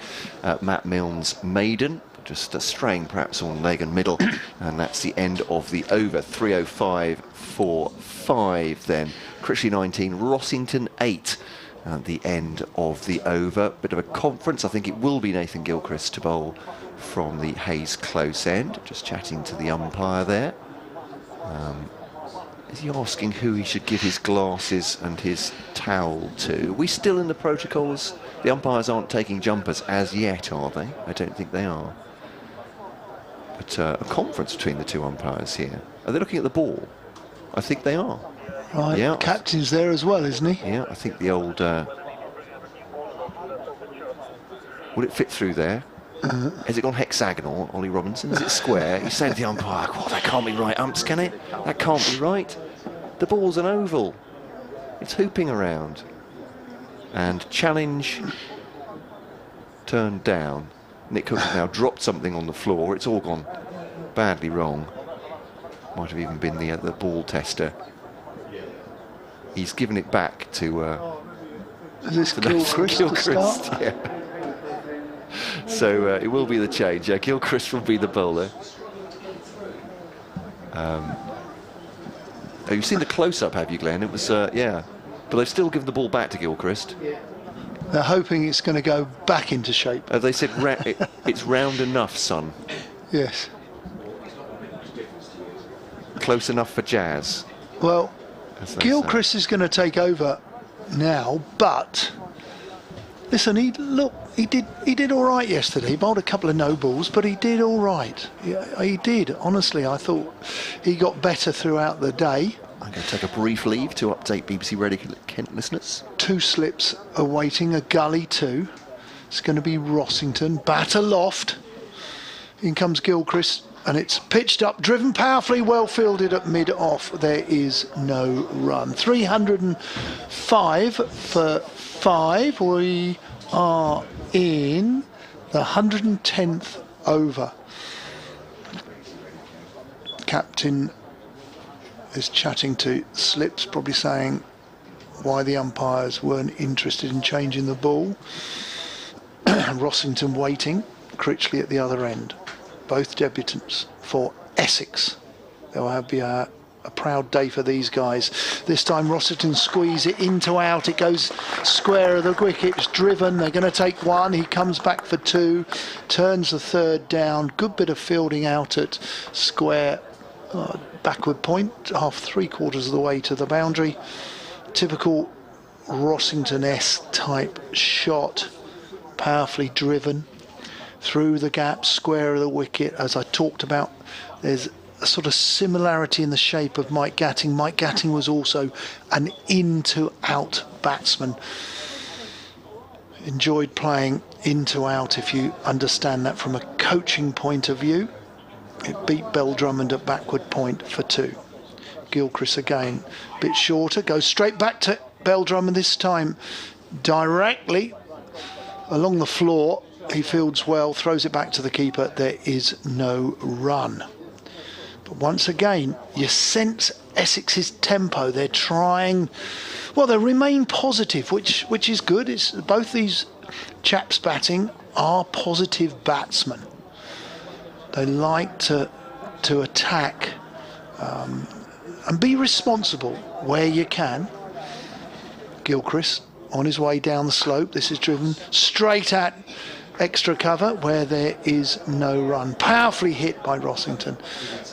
Speaker 5: Matt Milnes' maiden. Just straying perhaps on leg and middle, and that's the end of the over. 305 for 5 then. Critchley 19, Rossington 8 at the end of the over. Bit of a conference. I think it will be Nathan Gilchrist to bowl from the Hayes close end. Just chatting to the umpire there. Is he asking who he should give his glasses and his towel to? Are we still in the protocols? The umpires aren't taking jumpers as yet, are they? I don't think they are. But a conference between the two umpires here. Are they looking at the ball? I think they are.
Speaker 6: Right,
Speaker 5: yeah.
Speaker 6: Captain's there as well, isn't he?
Speaker 5: Yeah, I think the old... will it fit through there? Has it gone hexagonal, Ollie Robinson? Is it square? He's saying to the umpire, "Oh, that can't be right, umps, can it? That can't be right. The ball's an oval. It's hooping around." And challenge turned down. Nick Cook has now dropped something on the floor. It's all gone badly wrong. Might have even been the ball tester. He's given it back to
Speaker 6: Is this Gilchrist to start?
Speaker 5: Yeah. So it will be the change. Gilchrist will be the bowler. Oh, you've seen the close-up, have you, Glenn? It was, yeah. But they've still given the ball back to Gilchrist.
Speaker 6: They're hoping it's going to go back into shape.
Speaker 5: They said it's round enough, son.
Speaker 6: Yes.
Speaker 5: Close enough for jazz.
Speaker 6: Well, Gilchrist is going to take over now, but listen, he did all right yesterday. He bowled a couple of no balls, but he did all right. He did. Honestly, I thought he got better throughout the day.
Speaker 5: I'm going to take a brief leave to update BBC Radio Kent listeners.
Speaker 6: 2 slips awaiting, a gully 2. It's going to be Rossington, bat aloft. In comes Gilchrist, and it's pitched up, driven powerfully, well fielded at mid-off. There is no run. 305 for 5. We are in the 110th over. Captain is chatting to slips, probably saying why the umpires weren't interested in changing the ball. Rossington waiting, Critchley at the other end. Both debutants for Essex. There'll be a proud day for these guys. This time Rossington squeeze it into out. It goes square of the wicket. It's driven. They're going to take 1. He comes back for 2. Turns the 3rd down. Good bit of fielding out at square. Backward point, 3/4 of the way to the boundary. Typical Rossington-esque type shot, powerfully driven through the gap, square of the wicket. As I talked about, there's a sort of similarity in the shape of Mike Gatting. Mike Gatting was also an in-to-out batsman. Enjoyed playing in-to-out, if you understand that from a coaching point of view. It beat Drummond at backward point for 2. Gilchrist again, a bit shorter, goes straight back to Drummond, this time directly along the floor. He fields well, throws it back to the keeper. There is no run. But once again, you sense Essex's tempo. They're trying, well, they remain positive, which is good. It's both these chaps batting are positive batsmen. They like to attack and be responsible where you can. Gilchrist on his way down the slope. This is driven straight at extra cover where there is no run. Powerfully hit by Rossington,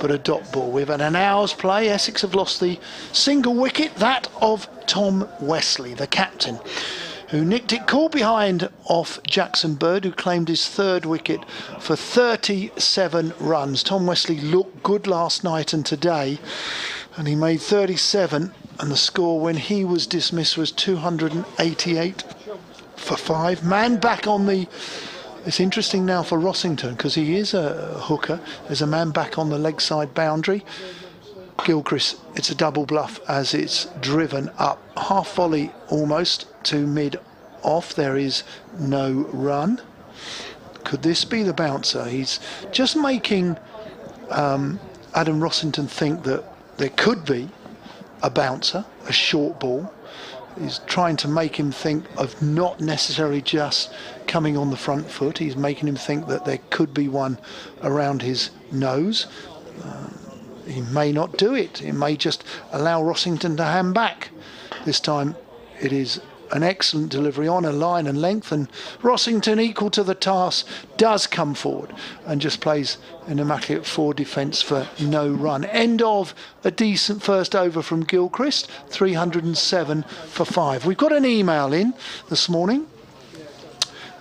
Speaker 6: but a dot ball. We've had an hour's play. Essex have lost the single wicket, that of Tom Wesley, the captain, who nicked it caught behind off Jackson Bird, who claimed his 3rd wicket for 37 runs. Tom Wesley looked good last night and today, and he made 37, and the score when he was dismissed was 288 for 5. Man back on the... It's interesting now for Rossington, because he is a hooker. There's a man back on the leg side boundary. Gilchrist, it's a double bluff as it's driven up. Half volley almost to mid-off. There is no run. Could this be the bouncer? He's just making Adam Rossington think that there could be a bouncer, a short ball. He's trying to make him think of not necessarily just coming on the front foot. He's making him think that there could be one around his nose. He may not do it. He may just allow Rossington to hand back. This time it is an excellent delivery on a line and length, and Rossington, equal to the task, does come forward and just plays an immaculate 4 defence for no run. End of a decent first over from Gilchrist, 307 for 5. We've got an email in this morning,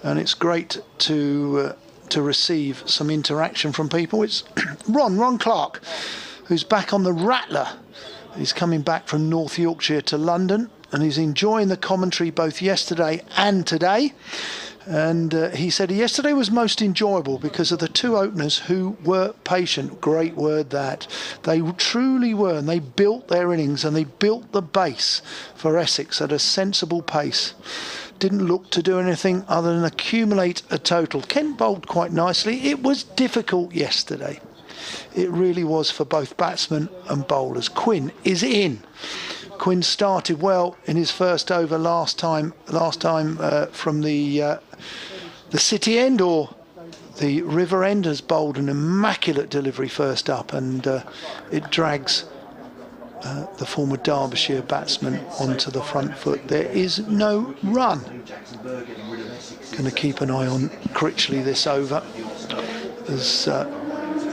Speaker 6: and it's great to receive some interaction from people. It's Ron Clark, who's back on the Rattler. He's coming back from North Yorkshire to London, and he's enjoying the commentary both yesterday and today. And he said yesterday was most enjoyable because of the two openers who were patient. Great word that. They truly were, and they built their innings and they built the base for Essex at a sensible pace. Didn't look to do anything other than accumulate a total. Kent bowled quite nicely. It was difficult yesterday. It really was for both batsmen and bowlers. Quinn is in. Quinn started well in his first over last time from the city end or the river end, has bowled an immaculate delivery first up, and it drags the former Derbyshire batsman onto the front foot. There is no run. Going to keep an eye on Critchley this over, as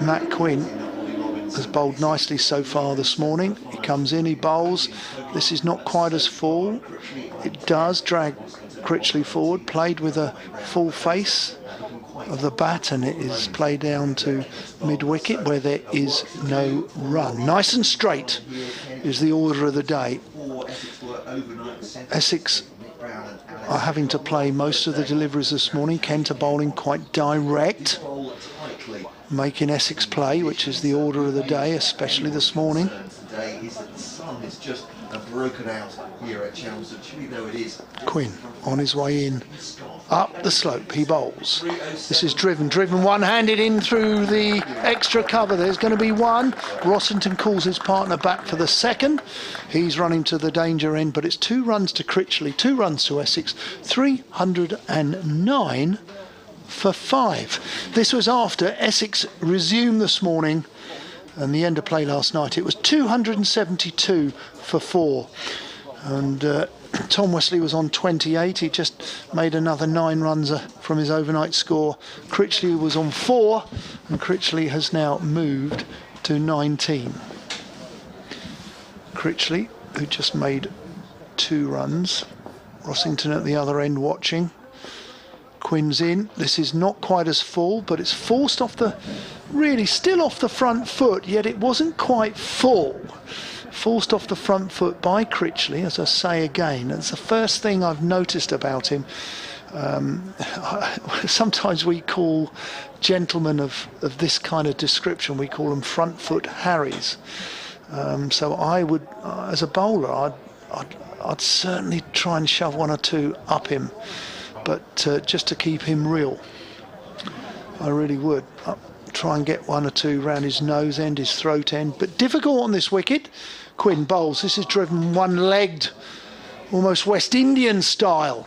Speaker 6: Matt Quinn has bowled nicely so far this morning. He comes in, he bowls. This is not quite as full. It does drag Critchley forward, played with a full face of the bat, and it is played down to mid-wicket where there is no run. Nice and straight is the order of the day. Essex are having to play most of the deliveries this morning. Kent are bowling quite direct, making Essex play, which is the order of the day, especially this morning. Quinn on his way in, up the slope, he bowls. This is driven one-handed in through the extra cover. There's going to be one. Rossington calls his partner back for the second. He's running to the danger end, but it's 2 runs to Critchley, 2 runs to Essex, 309 for 5. This was after Essex resumed this morning, and the end of play last night. It was 272 for 4. And Tom Wesley was on 28. He just made another 9 runs from his overnight score. Critchley was on 4, and Critchley has now moved to 19. Critchley, who just made 2 runs. Rossington at the other end watching. Quinn's in. This is not quite as full, but it's forced off the, really still off the front foot, yet it wasn't quite full. Forced off the front foot by Critchley, as I say again. It's the first thing I've noticed about him. Sometimes we call gentlemen of this kind of description, we call them front foot Harrys. So I would, as a bowler, I'd certainly try and shove 1 or 2 up him, but just to keep him real, I really would. Try and get 1 or 2 round his nose end, his throat end, but difficult on this wicket. Quinn bowls. This is driven one-legged, almost West Indian style.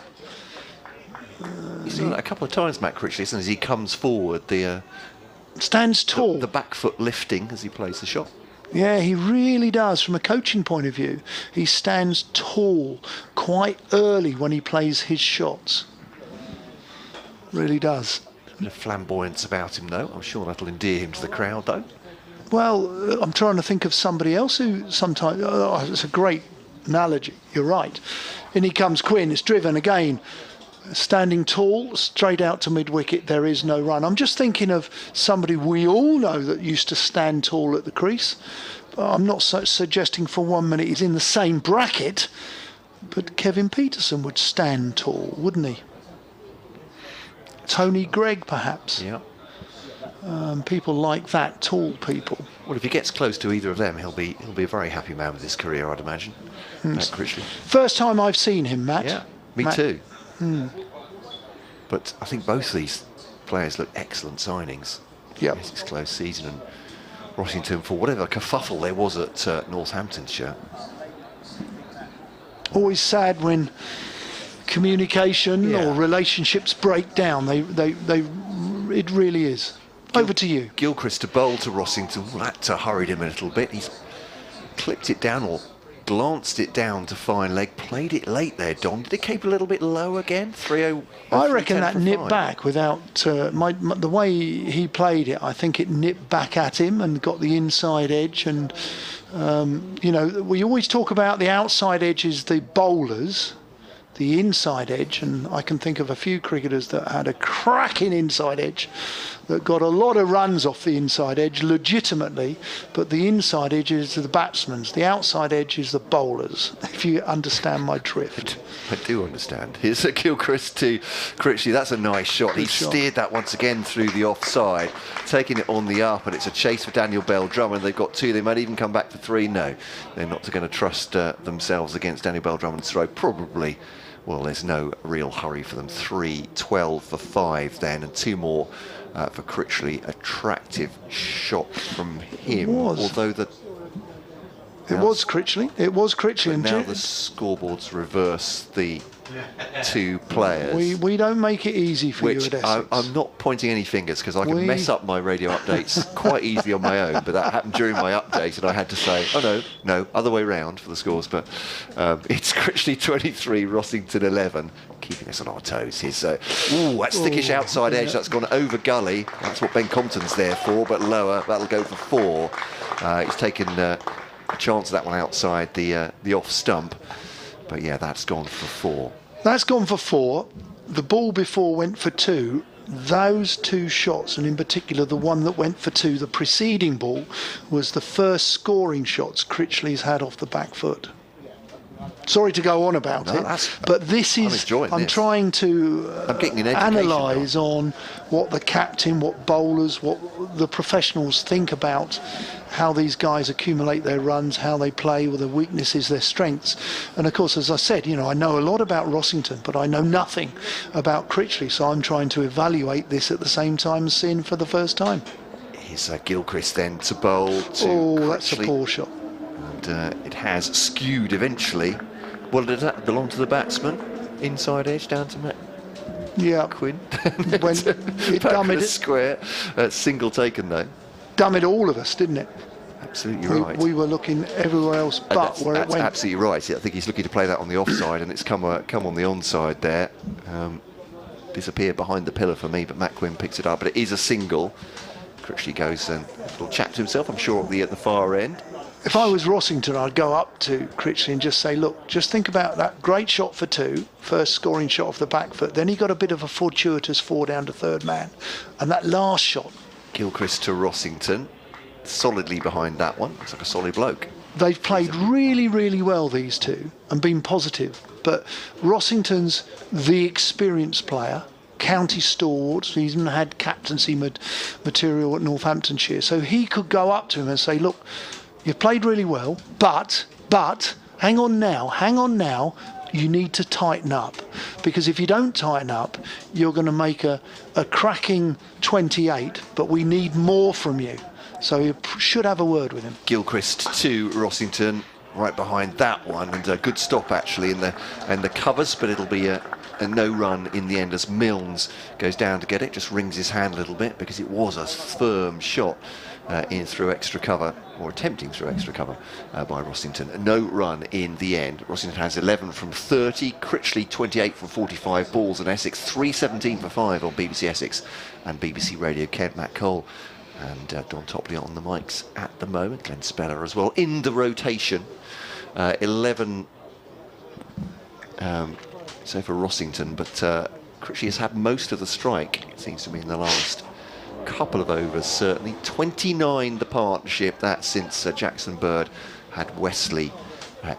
Speaker 5: He's done that a couple of times, Matt Critchley, as he comes forward,
Speaker 6: stands tall.
Speaker 5: The back foot lifting as he plays the shot.
Speaker 6: Yeah, he really does. From a coaching point of view, he stands tall quite early when he plays his shots. Really does.
Speaker 5: A bit of flamboyance about him, though. I'm sure that'll endear him to the crowd, though.
Speaker 6: Well, I'm trying to think of somebody else who sometimes... it's a great analogy, you're right. In he comes Quinn, it's driven again. Standing tall, straight out to mid-wicket, there is no run. I'm just thinking of somebody we all know that used to stand tall at the crease. I'm not suggesting for 1 minute he's in the same bracket, but Kevin Peterson would stand tall, wouldn't he? Tony Gregg, perhaps.
Speaker 5: Yeah.
Speaker 6: People like that, tall people.
Speaker 5: Well, if he gets close to either of them, he'll be a very happy man with his career, I'd imagine. Matt Critchley.
Speaker 6: First time I've seen him, Matt.
Speaker 5: Yeah, me too. But I think both of these players look excellent signings.
Speaker 6: Yep.
Speaker 5: It's close season, and Rossington, for whatever kerfuffle there was at Northamptonshire.
Speaker 6: Always sad when communication or relationships break down. It really is. Over to you.
Speaker 5: Gilchrist to bowl to Rossington. Well, that hurried him a little bit. He's clipped it down or glanced it down to fine leg. Played it late there, Don. Did it keep a little bit low again? 3-0.
Speaker 6: I reckon that nipped back without the way he played it. I think it nipped back at him and got the inside edge. And we always talk about the outside edge is the bowlers. the inside edge, and I can think of a few cricketers that had a cracking inside edge that got a lot of runs off the inside edge legitimately, but the inside edge is the batsmen's, the outside edge is the bowlers, if you understand my drift.
Speaker 5: I do understand. Here's a Gilchrist to Critchley. That's a nice shot. He steered that once again through the offside, taking it on the up, and it's a chase for Daniel Bell-Drummond. They've got 2. They might even come back for 3. No, they're not going to trust themselves against Daniel Bell-Drummond's throw. Probably, well, there's no real hurry for them. 3-12 for 5 then, and 2 more for Critchley. Attractive shot from him, although the...
Speaker 6: It was Critchley. It was Critchley.
Speaker 5: But now the scoreboards reverse the 2 players.
Speaker 6: We don't make it easy for you at Essex.
Speaker 5: I'm not pointing any fingers, because I can mess up my radio updates quite easily on my own, but that happened during my update, and I had to say, oh no, other way round for the scores. But it's Critchley 23, Rossington 11. Keeping us on our toes. That's thickish outside edge. That's gone over gully. That's what Ben Compton's there for, but lower. That'll go for 4. He's taken a chance of that one outside the off stump, but yeah, that's gone for 4.
Speaker 6: That's gone for 4. The ball before went for 2. Those 2 shots, and in particular the one that went for 2, the preceding ball, was the first scoring shots Critchley's had off the back foot. Sorry to go on about it, but this is, I'm trying to analyse on what the captain, what bowlers, what the professionals think about how these guys accumulate their runs, how they play, with their weaknesses, their strengths. And of course, as I said, I know a lot about Rossington, but I know nothing about Critchley, so I'm trying to evaluate this at the same time as seeing for the first time.
Speaker 5: Here's Gilchrist then to bowl to
Speaker 6: Critchley. That's a poor shot.
Speaker 5: And it has skewed eventually. Well, did that belong to the batsman? Inside edge down to Matt Quinn.
Speaker 6: When it dummied
Speaker 5: square. Single taken though.
Speaker 6: Dummied all of us, didn't it?
Speaker 5: Absolutely right.
Speaker 6: We were looking everywhere else but where it went.
Speaker 5: That's absolutely right. Yeah, I think he's looking to play that on the offside, and it's come on the onside there. Disappeared behind the pillar for me, but Matt Quinn picks it up. But it is a single. Critchley goes and a little chat to himself. I'm sure it'll be at the far end.
Speaker 6: If I was Rossington, I'd go up to Critchley and just say, look, just think about that great shot for 2, first scoring shot off the back foot. Then he got a bit of a fortuitous 4 down to third man. And that last shot.
Speaker 5: Gilchrist to Rossington, solidly behind that one. Looks like a solid bloke.
Speaker 6: They've played really, really well, these 2, and been positive. But Rossington's the experienced player, county stalwart. He's even had captaincy material at Northamptonshire. So he could go up to him and say, look, you've played really well, but hang on now, you need to tighten up. Because if you don't tighten up, you're going to make a cracking 28, but we need more from you. So you should have a word with him.
Speaker 5: Gilchrist to Rossington, right behind that one, and a good stop actually in the covers, but it'll be a no run in the end as Milnes goes down to get it. Just wrings his hand a little bit because it was a firm shot. In through extra cover, or attempting through extra cover by Rossington. No run in the end. Rossington has 11 from 30, Critchley 28 from 45 balls, and Essex 317 for 5 on BBC Essex and BBC Radio Kent. Matt Cole and Don Topley on the mics at the moment. Glenn Speller as well in the rotation. 11 so for Rossington, but Critchley has had most of the strike, it seems to me, in the last couple of overs, certainly. 29 the partnership, that's since Jackson Bird had Wesley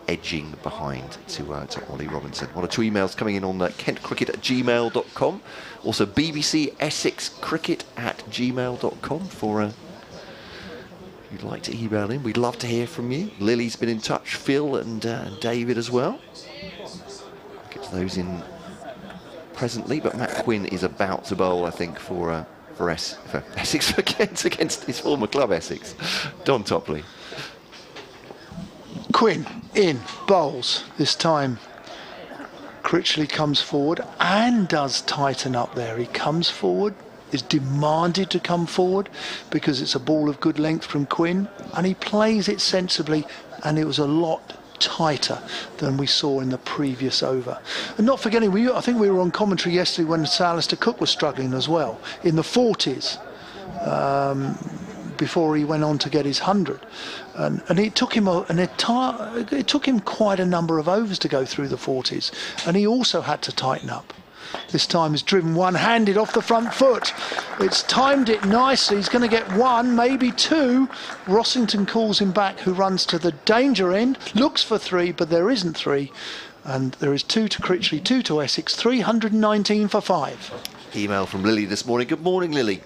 Speaker 5: edging behind to Ollie Robinson. One or 2 emails coming in on kentcricket@gmail.com. Also BBC Essex cricket@gmail.com for if you'd like to email in. We'd love to hear from you. Lily's been in touch, Phil and David as well. Get to those in presently, but Matt Quinn is about to bowl, I think, for Essex for Kent against his former club Essex. Don Topley.
Speaker 6: Quinn in, bowls. This time Critchley comes forward and does tighten up there. He comes forward, is demanded to come forward because it's a ball of good length from Quinn, and he plays it sensibly, and it was a lot tighter than we saw in the previous over. And not forgetting, I think we were on commentary yesterday when Sir Alistair Cook was struggling as well in the 40s. before he went on to get his 100, and it took him it took him quite a number of overs to go through the 40s, and he also had to tighten up. This time he's driven one-handed off the front foot. It's timed it nicely. He's going to get one, maybe two. Rossington calls him back, who runs to the danger end, looks for three, but there isn't three. And there is 2 to Critchley, 2 to Essex, 319 for 5.
Speaker 5: Email from Lily this morning. Good morning, Lily.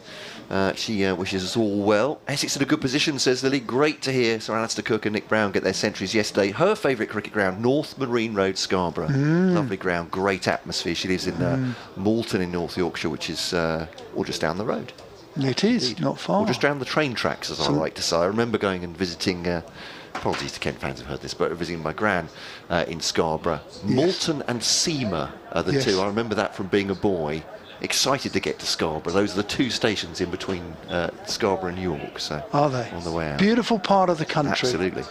Speaker 5: She wishes us all well. Essex in a good position, says Lily. Great to hear Sir Alistair Cook and Nick Brown get their centuries yesterday. Her favourite cricket ground, North Marine Road, Scarborough. Lovely ground, great atmosphere. She lives in Malton in North Yorkshire, which is all just down the road.
Speaker 6: It is,
Speaker 5: Indeed.
Speaker 6: not far.
Speaker 5: Or just down the train tracks, as I like to say. I remember going and visiting, apologies to Kent fans who've heard this, but visiting my gran in Scarborough. Malton and Seamer are the two. I remember that from being a boy. Excited to get to Scarborough. Those are the two stations in between Scarborough and York. So
Speaker 6: are they?
Speaker 5: On the way out.
Speaker 6: Beautiful part of the country.
Speaker 5: Absolutely.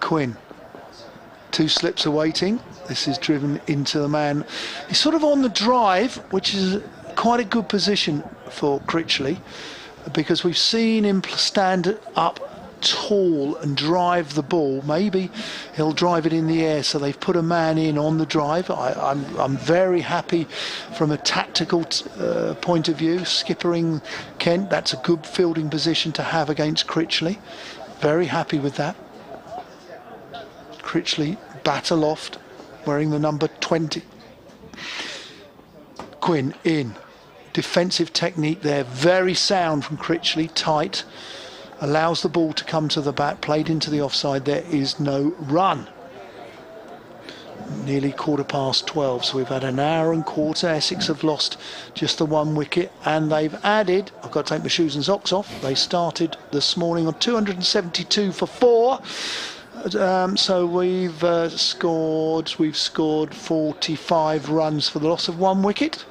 Speaker 6: Quinn. 2 slips awaiting. This is driven into the man. He's sort of on the drive, which is quite a good position for Critchley, because we've seen him stand up tall and drive the ball. Maybe he'll drive it in the air, so they've put a man in on the drive. I'm very happy from a tactical point of view. Skippering Kent, that's a good fielding position to have against Critchley. Very happy with that. Critchley bat aloft, wearing the number 20. Quinn in. Defensive technique there, very sound from Critchley, tight. Allows the ball to come to the bat, played into the offside. There is no run. Nearly 12:15, so we've had an hour and quarter. Essex have lost just the 1 wicket, and they've added, I've got to take my shoes and socks off, they started this morning on 272 for 4. So we've scored 45 runs for the loss of 1 wicket,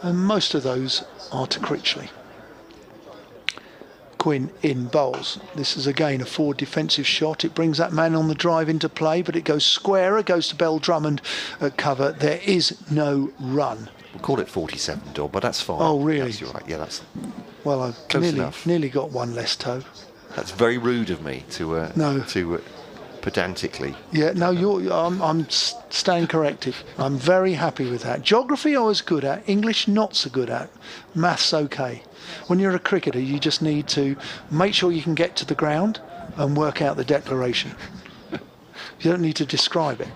Speaker 6: and most of those are to Critchley. Quinn in bowls. This is again a forward defensive shot. It brings that man on the drive into play, but it goes squarer, goes to Bell Drummond at cover. There is no run.
Speaker 5: We'll call it 47, Dor, but that's fine.
Speaker 6: Oh, really?
Speaker 5: Yes, you're right. Yeah, that's
Speaker 6: well, I've nearly got one less toe.
Speaker 5: That's very rude of me to pedantically.
Speaker 6: Yeah, no, I'm staying corrected. I'm very happy with that. Geography I was good at, English not so good at, maths okay. When you're a cricketer, you just need to make sure you can get to the ground and work out the declaration. You don't need to describe it.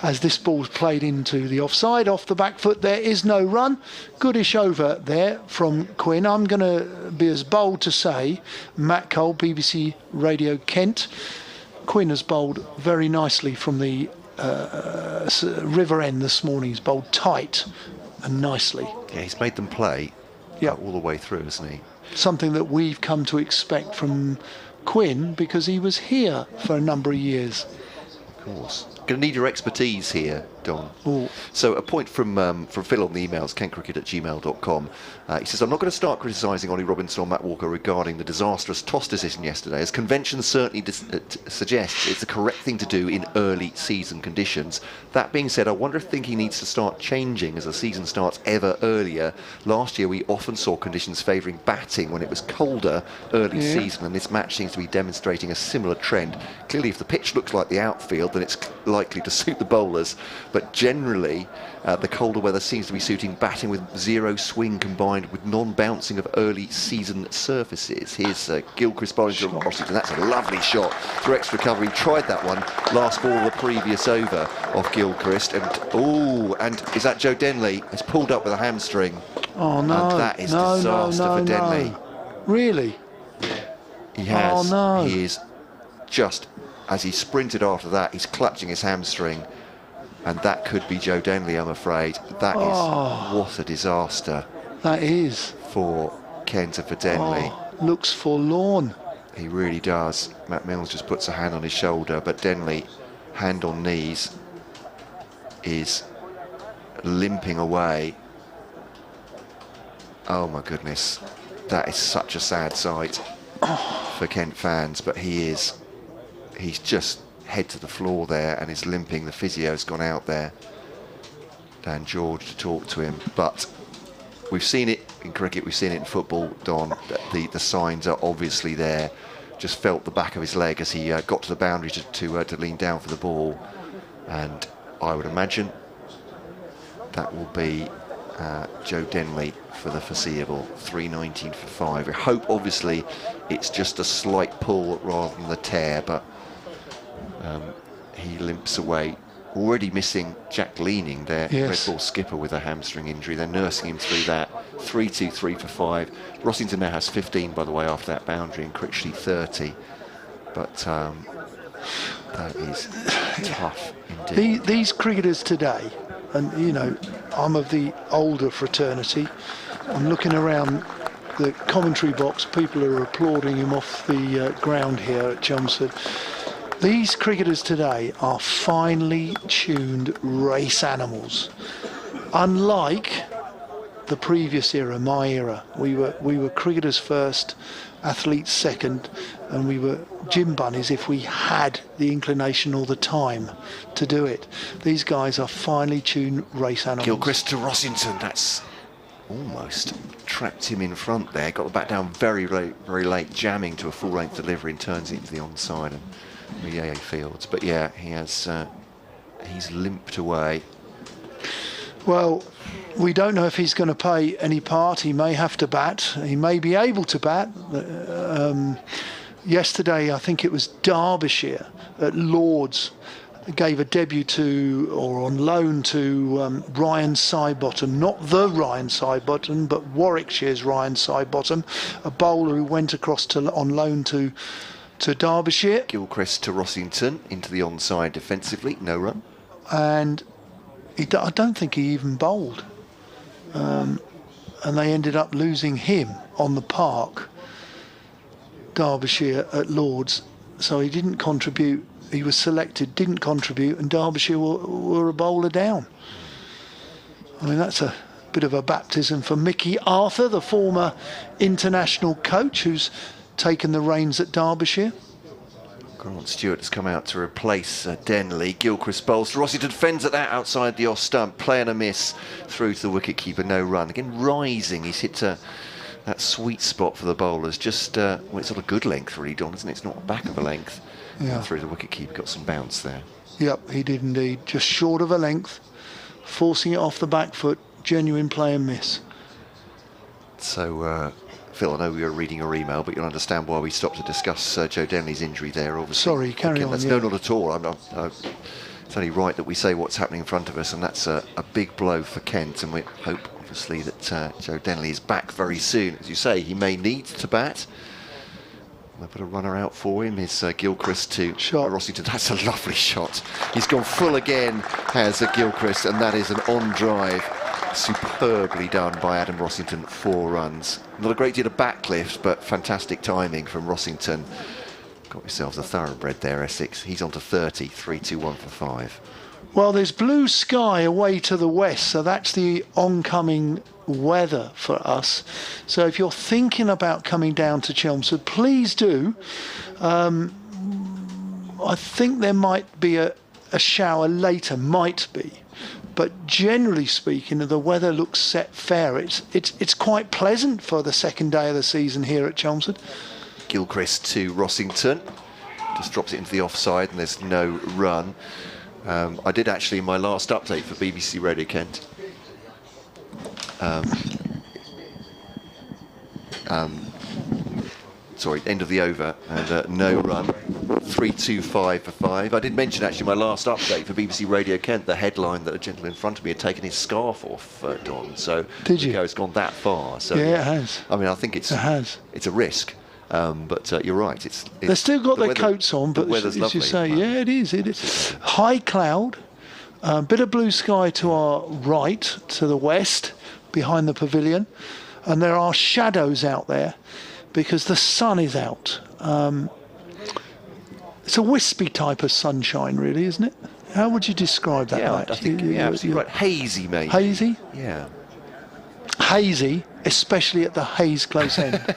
Speaker 6: As this ball's played into the offside, off the back foot, there is no run. Goodish over there from Quinn. I'm going to be as bold to say, Matt Cole, BBC Radio Kent. Quinn has bowled very nicely from the river end this morning. He's bowled tight and nicely.
Speaker 5: Yeah, he's made them play all the way through, hasn't he?
Speaker 6: Something that we've come to expect from Quinn because he was here for a number of years.
Speaker 5: Of course. Going to need your expertise here, Don.
Speaker 6: Ooh.
Speaker 5: So a point from Phil on the emails, kentcricket@gmail.com. He says, I'm not going to start criticising Ollie Robinson or Matt Walker regarding the disastrous toss decision yesterday, as convention certainly suggests it's the correct thing to do in early season conditions. That being said, I wonder if thinking needs to start changing as the season starts ever earlier. Last year we often saw conditions favouring batting when it was colder early season, and this match seems to be demonstrating a similar trend. Clearly, if the pitch looks like the outfield, then it's likely to suit the bowlers, but generally the colder weather seems to be suiting batting with zero swing combined with non-bouncing of early season surfaces. Here's Gilchrist bowling to Rossington. That's a lovely shot through extra cover. He tried that one last ball of the previous over of Gilchrist, and is that Joe Denley? He's pulled up with a hamstring.
Speaker 6: Oh no!
Speaker 5: And that is disaster for Denley.
Speaker 6: Really?
Speaker 5: He has.
Speaker 6: Oh no!
Speaker 5: He is just, as he sprinted after that, he's clutching his hamstring, and that could be Joe Denley, I'm afraid. That is what a disaster.
Speaker 6: That is.
Speaker 5: For Kent and for Denley.
Speaker 6: Looks forlorn.
Speaker 5: He really does. Matt Mills just puts a hand on his shoulder, but Denley, hand on knees, is limping away. Oh my goodness. That is such a sad sight for Kent fans, but he's just head to the floor there and is limping. The physio's gone out there, Dan George, to talk to him, but we've seen it in cricket, we've seen it in football, Don. The signs are obviously there. Just felt the back of his leg as he got to the boundary to lean down for the ball. And I would imagine that will be Joe Denley for the foreseeable. 319 for 5. I hope, obviously, it's just a slight pull rather than the tear, but he limps away. Already missing Jack Leaning, their red ball skipper, with a hamstring injury. They're nursing him through that. 3-2-3 for 5. Rossington now has 15, by the way, after that boundary, and Critchley 30. But that is tough indeed.
Speaker 6: These cricketers today, and you know, I'm of the older fraternity. I'm looking around the commentary box. People are applauding him off the ground here at Chelmsford. These cricketers today are finely tuned race animals. Unlike the previous era, my era, we were cricketers first, athletes second, and we were gym bunnies if we had the inclination or the time to do it. These guys are finely tuned race animals.
Speaker 5: Gilchrist to Rossington, that's almost trapped him in front there. Got the bat down very late, jamming to a full-length delivery and turns it into the onside and Yaya Fields. But yeah, he has he's limped away.
Speaker 6: Well, we don't know if he's going to play any part. He may have to bat. He may be able to bat. Yesterday, I think it was Derbyshire at Lord's gave a debut to, or on loan to, Ryan Sidebottom. Not the Ryan Sidebottom, but Warwickshire's Ryan Sidebottom, a bowler who went across on loan to Derbyshire.
Speaker 5: Gilchrist to Rossington into the onside defensively, no run.
Speaker 6: And I don't think he even bowled. And they ended up losing him on the park, Derbyshire at Lord's. So he didn't contribute. He was selected, didn't contribute, and Derbyshire were a bowler down. I mean, that's a bit of a baptism for Mickey Arthur, the former international coach who's taken the reins at Derbyshire.
Speaker 5: Grant Stewart has come out to replace Denley. Gilchrist bowls to Rossington, fends at that outside the off stump, play and a miss through to the wicket-keeper, no run. Again, rising, he's hit that sweet spot for the bowlers, just, well, it's not a good length really, Don, isn't it? It's not back of a length.
Speaker 6: Yeah.
Speaker 5: Through the wicket-keeper, got some bounce there.
Speaker 6: Yep, he did indeed. Just short of a length, forcing it off the back foot, genuine play and miss.
Speaker 5: So, Phil, I know we were reading your email, but you'll understand why we stopped to discuss Joe Denley's injury there, obviously.
Speaker 6: Sorry, carry on.
Speaker 5: No, not at all. It's only right that we say what's happening in front of us, and that's a big blow for Kent, and we hope, obviously, that Joe Denley is back very soon. As you say, he may need to bat. They'll put a runner out for him. Is Gilchrist to Rossington. That's a lovely shot. He's gone full again, has Gilchrist, and that is an on drive. Superbly done by Adam Rossington, 4 runs. Not a great deal of backlift, but fantastic timing from Rossington. Got yourselves a thoroughbred there, Essex. He's on to 30, 3-2-1 for 5.
Speaker 6: Well, there's blue sky away to the west, so that's the oncoming weather for us. So if you're thinking about coming down to Chelmsford, please do. I think there might be a shower later, might be. But generally speaking, the weather looks set fair. It's quite pleasant for the second day of the season here at Chelmsford.
Speaker 5: Gilchrist to Rossington. Just drops it into the offside and there's no run. I did actually, in my last update for BBC Radio Kent, sorry, end of the over, and no run. 3-2-5 for 5. I did mention actually my last update for BBC Radio Kent, the headline that a gentleman in front of me had taken his scarf off, Don. So
Speaker 6: did you?
Speaker 5: It's gone that far. So
Speaker 6: yeah, it has.
Speaker 5: I mean, I think it's a risk. But you're right.
Speaker 6: They've still got their coats on, but as you say, yeah, it is. It is high cloud, a bit of blue sky to our right, to the west, behind the pavilion, and there are shadows out there because the sun is out. It's a wispy type of sunshine, really, isn't it? How would you describe that?
Speaker 5: Yeah, I think absolutely right. Hazy, maybe.
Speaker 6: Hazy?
Speaker 5: Yeah.
Speaker 6: Hazy, especially at the Hayes close end.
Speaker 5: I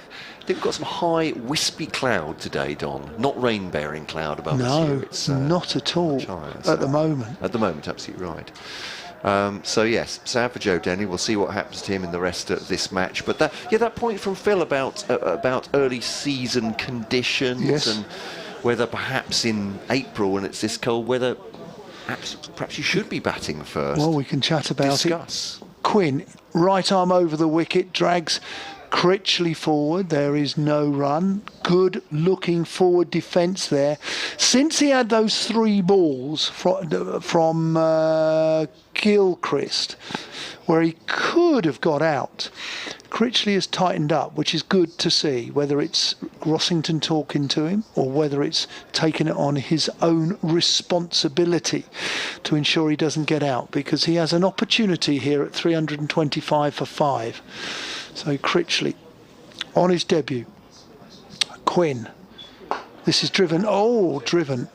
Speaker 5: think we've got some high, wispy cloud today, Don. Not rain-bearing cloud above us here.
Speaker 6: No, not at all at the moment.
Speaker 5: At the moment, absolutely right. So yes, sad for Joe Denley. We'll see what happens to him in the rest of this match. But that point from Phil about early season conditions,
Speaker 6: yes,
Speaker 5: and whether perhaps in April when it's this cold weather, perhaps you should be batting first.
Speaker 6: Well, we can chat about
Speaker 5: Discuss.
Speaker 6: it. Quinn, right arm over the wicket, drags Critchley forward. There is no run. Good looking forward defence there. Since he had those 3 balls from Gilchrist, where he could have got out, Critchley has tightened up, which is good to see, whether it's Rossington talking to him or whether it's taking it on his own responsibility to ensure he doesn't get out, because he has an opportunity here at 325 for 5. So Critchley on his debut. Quinn. This is driven. Oh, driven.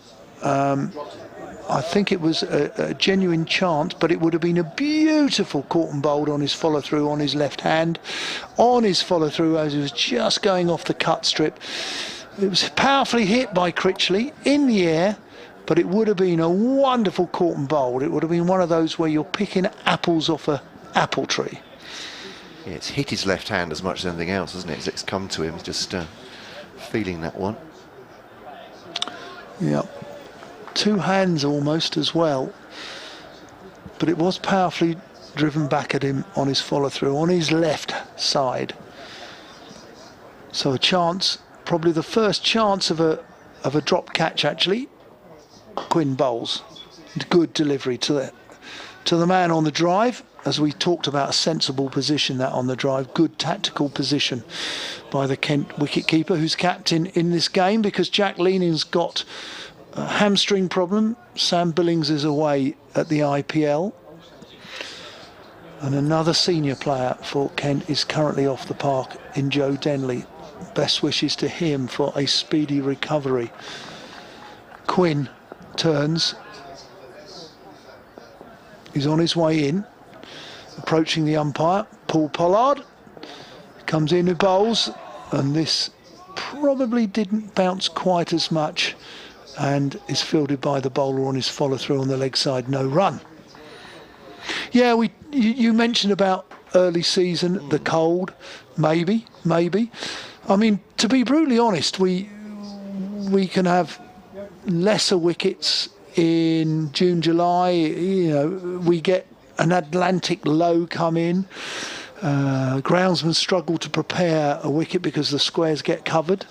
Speaker 6: I think it was a genuine chance, but it would have been a beautiful caught and bowled on his follow through on his left hand. On his follow through as he was just going off the cut strip. It was powerfully hit by Critchley in the air, but it would have been a wonderful caught and bowled. It would have been one of those where you're picking apples off a apple tree.
Speaker 5: Yeah, it's hit his left hand as much as anything else, hasn't it? It's come to him, just feeling that one.
Speaker 6: Yep. 2 hands almost as well. But it was powerfully driven back at him on his follow through, on his left side. So a chance, probably the first chance of a drop catch actually. Quinn bowls. Good delivery to the man on the drive. As we talked about, a sensible position that on the drive. Good tactical position by the Kent wicketkeeper, who's captain in this game, because Jack Leaning's got a hamstring problem. Sam Billings is away at the IPL. And another senior player for Kent is currently off the park in Joe Denley. Best wishes to him for a speedy recovery. Quinn turns. He's on his way in. Approaching the umpire, Paul Pollard comes in who bowls, and this probably didn't bounce quite as much and is fielded by the bowler on his follow through on the leg side, no run. Yeah, you mentioned about early season, the cold, maybe. I mean, to be brutally honest, we can have lesser wickets in June, July. You know, we get an Atlantic low come in. Groundsmen struggle to prepare a wicket because the squares get covered.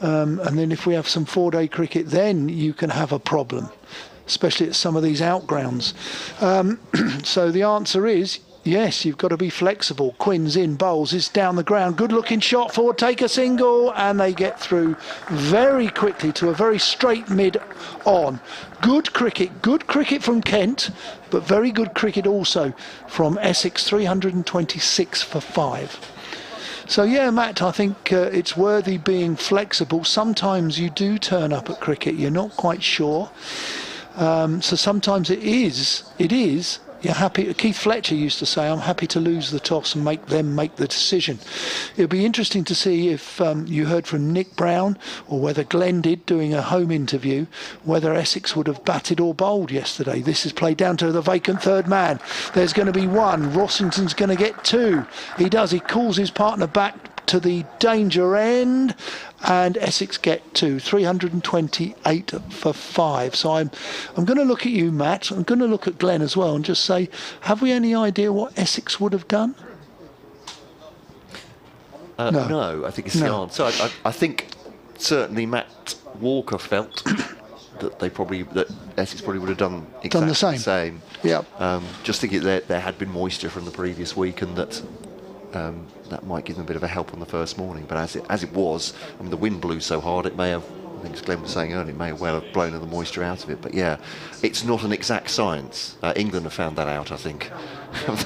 Speaker 6: And then if we have some 4-day cricket, then you can have a problem, especially at some of these outgrounds. So the answer is, yes, you've got to be flexible. Quinn's in, bowls, is down the ground. Good looking shot forward, take a single, and they get through very quickly to a very straight mid on. Good cricket from Kent, but very good cricket also from Essex, 326 for 5. So yeah, Matt, I think it's worthy being flexible. Sometimes you do turn up at cricket, you're not quite sure. So sometimes it is, you're happy. Keith Fletcher used to say, I'm happy to lose the toss and make them make the decision. It'll be interesting to see if you heard from Nick Brown, or whether Glenn did, doing a home interview, whether Essex would have batted or bowled yesterday. This is played down to the vacant third man. There's going to be 1. Rossington's going to get 2. He does. He calls his partner back to the danger end, and Essex get 2, 328 for 5. So I'm going to look at you, Matt. I'm going to look at Glenn as well and just say, have we any idea what Essex would have done?
Speaker 5: No, I think it's the answer. I think certainly Matt Walker felt that Essex probably would have done exactly the same.
Speaker 6: Yeah.
Speaker 5: Just thinking that there had been moisture from the previous week, and that might give them a bit of a help on the first morning. But as it was, I mean, the wind blew so hard, it may have, I think as Glenn was saying earlier, it may well have blown the moisture out of it. But yeah, it's not an exact science. England have found that out, I think,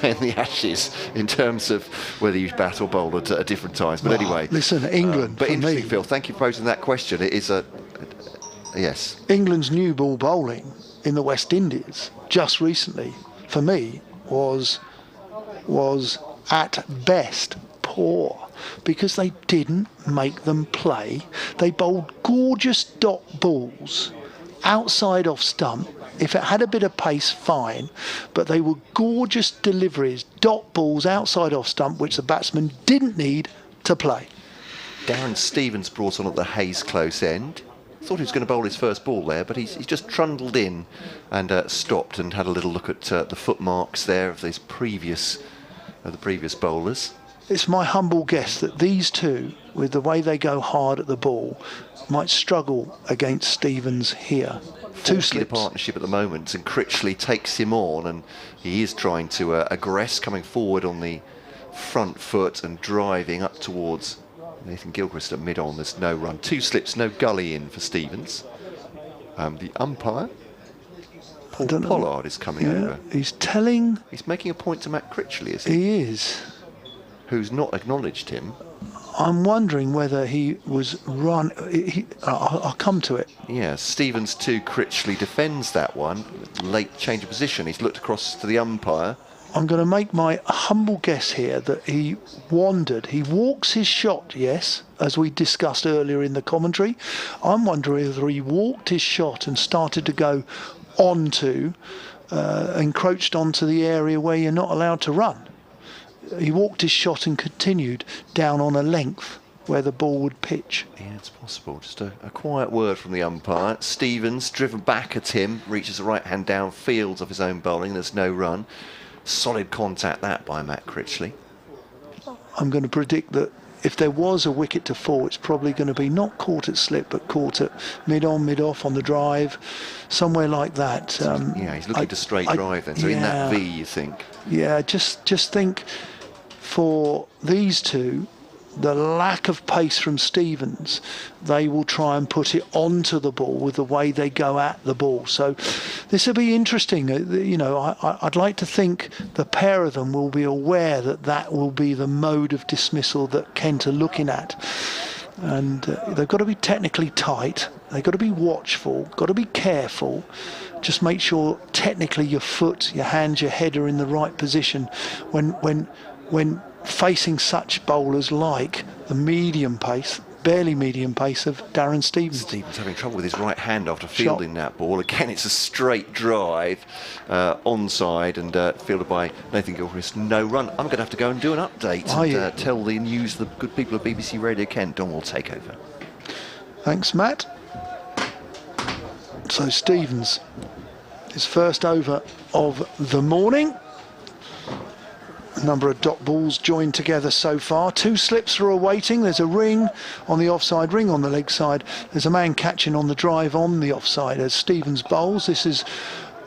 Speaker 5: in the Ashes, in terms of whether you bat or bowl at different times. But anyway,
Speaker 6: listen, England.
Speaker 5: But interesting, Phil. Thank you for posing that question. It is yes.
Speaker 6: England's new ball bowling in the West Indies just recently, for me, was at best poor, because they didn't make them play. They bowled gorgeous dot balls outside off stump. If it had a bit of pace, fine, but they were gorgeous deliveries, dot balls outside off stump, which the batsman didn't need to play.
Speaker 5: Darren Stevens brought on at the Hayes close end. Thought he was going to bowl his first ball there, but he's just trundled in and stopped and had a little look at the footmarks there of the previous bowlers.
Speaker 6: It's my humble guess that these two, with the way they go hard at the ball, might struggle against Stevens here. Two slips.
Speaker 5: The partnership at the moment, and Critchley takes him on, and he is trying to aggress, coming forward on the front foot and driving up towards Nathan Gilchrist at mid-on. There's no run. Two slips, no gully in for Stevens. The umpire, Paul Pollard, is coming over.
Speaker 6: He's
Speaker 5: making a point to Matt Critchley, is he?
Speaker 6: He is.
Speaker 5: Who's not acknowledged him.
Speaker 6: I'm wondering whether he was run. I'll come to it.
Speaker 5: Yeah, Stevens too. Critchley defends that one. Late change of position. He's looked across to the umpire.
Speaker 6: I'm going to make my humble guess here that he wandered. He walks his shot, yes, as we discussed earlier in the commentary. I'm wondering whether he walked his shot and started to go encroached onto the area where you're not allowed to run. He walked his shot and continued down on a length where the ball would pitch.
Speaker 5: Yeah, it's possible. Just a quiet word from the umpire. Stevens driven back at him, reaches the right hand down fields of his own bowling. There's no run. Solid contact that by Matt Critchley.
Speaker 6: I'm going to predict that if there was a wicket to fall, it's probably going to be not caught at slip, but caught at mid-on, mid-off on the drive, somewhere like that.
Speaker 5: Yeah, he's looking to straight drive then. So in that V, you think?
Speaker 6: Yeah, just think for these two, the lack of pace from Stevens, they will try and put it onto the ball with the way they go at the ball. So this will be interesting. You know, I'd like to think the pair of them will be aware that that will be the mode of dismissal that Kent are looking at. And they've got to be technically tight. They've got to be watchful, got to be careful. Just make sure technically your foot, your hands, your head are in the right position when facing such bowlers like the medium pace, barely medium pace of Darren Stevens.
Speaker 5: Stevens having trouble with his right hand after fielding that ball. Again, it's a straight drive, onside, and fielded by Nathan Gilchrist. No run. I'm going to have to go and do an update and tell the news, the good people of BBC Radio Kent. Don will take over.
Speaker 6: Thanks, Matt. So Stevens, his first over of the morning. A number of dot balls joined together so far. Two slips are awaiting. There's a ring on the offside, ring on the leg side. There's a man catching on the drive on the offside as Stevens bowls. This is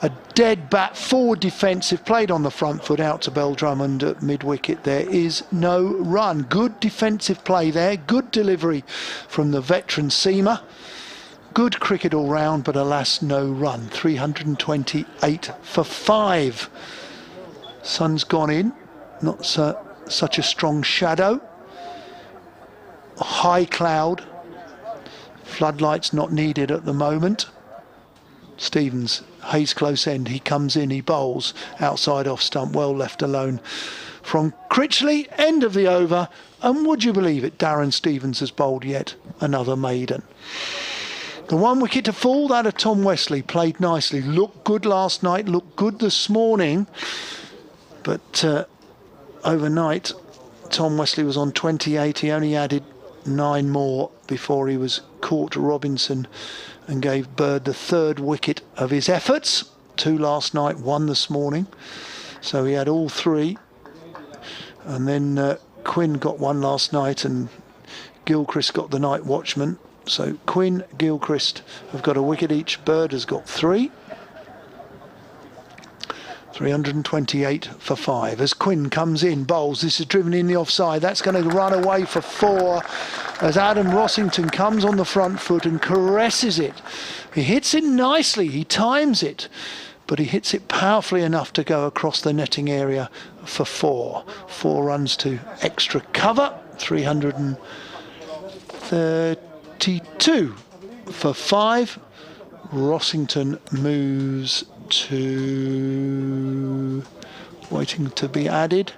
Speaker 6: a dead bat, forward defensive, played on the front foot out to Bell Drummond at mid-wicket. There is no run. Good defensive play there. Good delivery from the veteran seamer. Good cricket all round, but alas, no run. 328 for 5. Sun's gone in. Not such a strong shadow. High cloud. Floodlights not needed at the moment. Stevens, Hayes close end. He comes in, he bowls outside off stump, well left alone from Critchley. End of the over. And would you believe it, Darren Stevens has bowled yet another maiden. The 1 wicket to fall, that of Tom Wesley, played nicely. Looked good last night, looked good this morning. But overnight, Tom Wesley was on 28. He only added 9 more before he was caught Robinson and gave Bird the 3rd wicket of his efforts. 2 last night, 1 this morning. So he had all 3. And then Quinn got 1 last night and Gilchrist got the night watchman. So Quinn, Gilchrist have got a wicket each. Bird has got 3. 328 for 5 as Quinn comes in, bowls. This is driven in the offside. That's going to run away for 4 as Adam Rossington comes on the front foot and caresses it. He hits it nicely, he times it, but he hits it powerfully enough to go across the netting area for 4. 4 runs to extra cover. 332 for 5. Rossington moves to waiting to be added.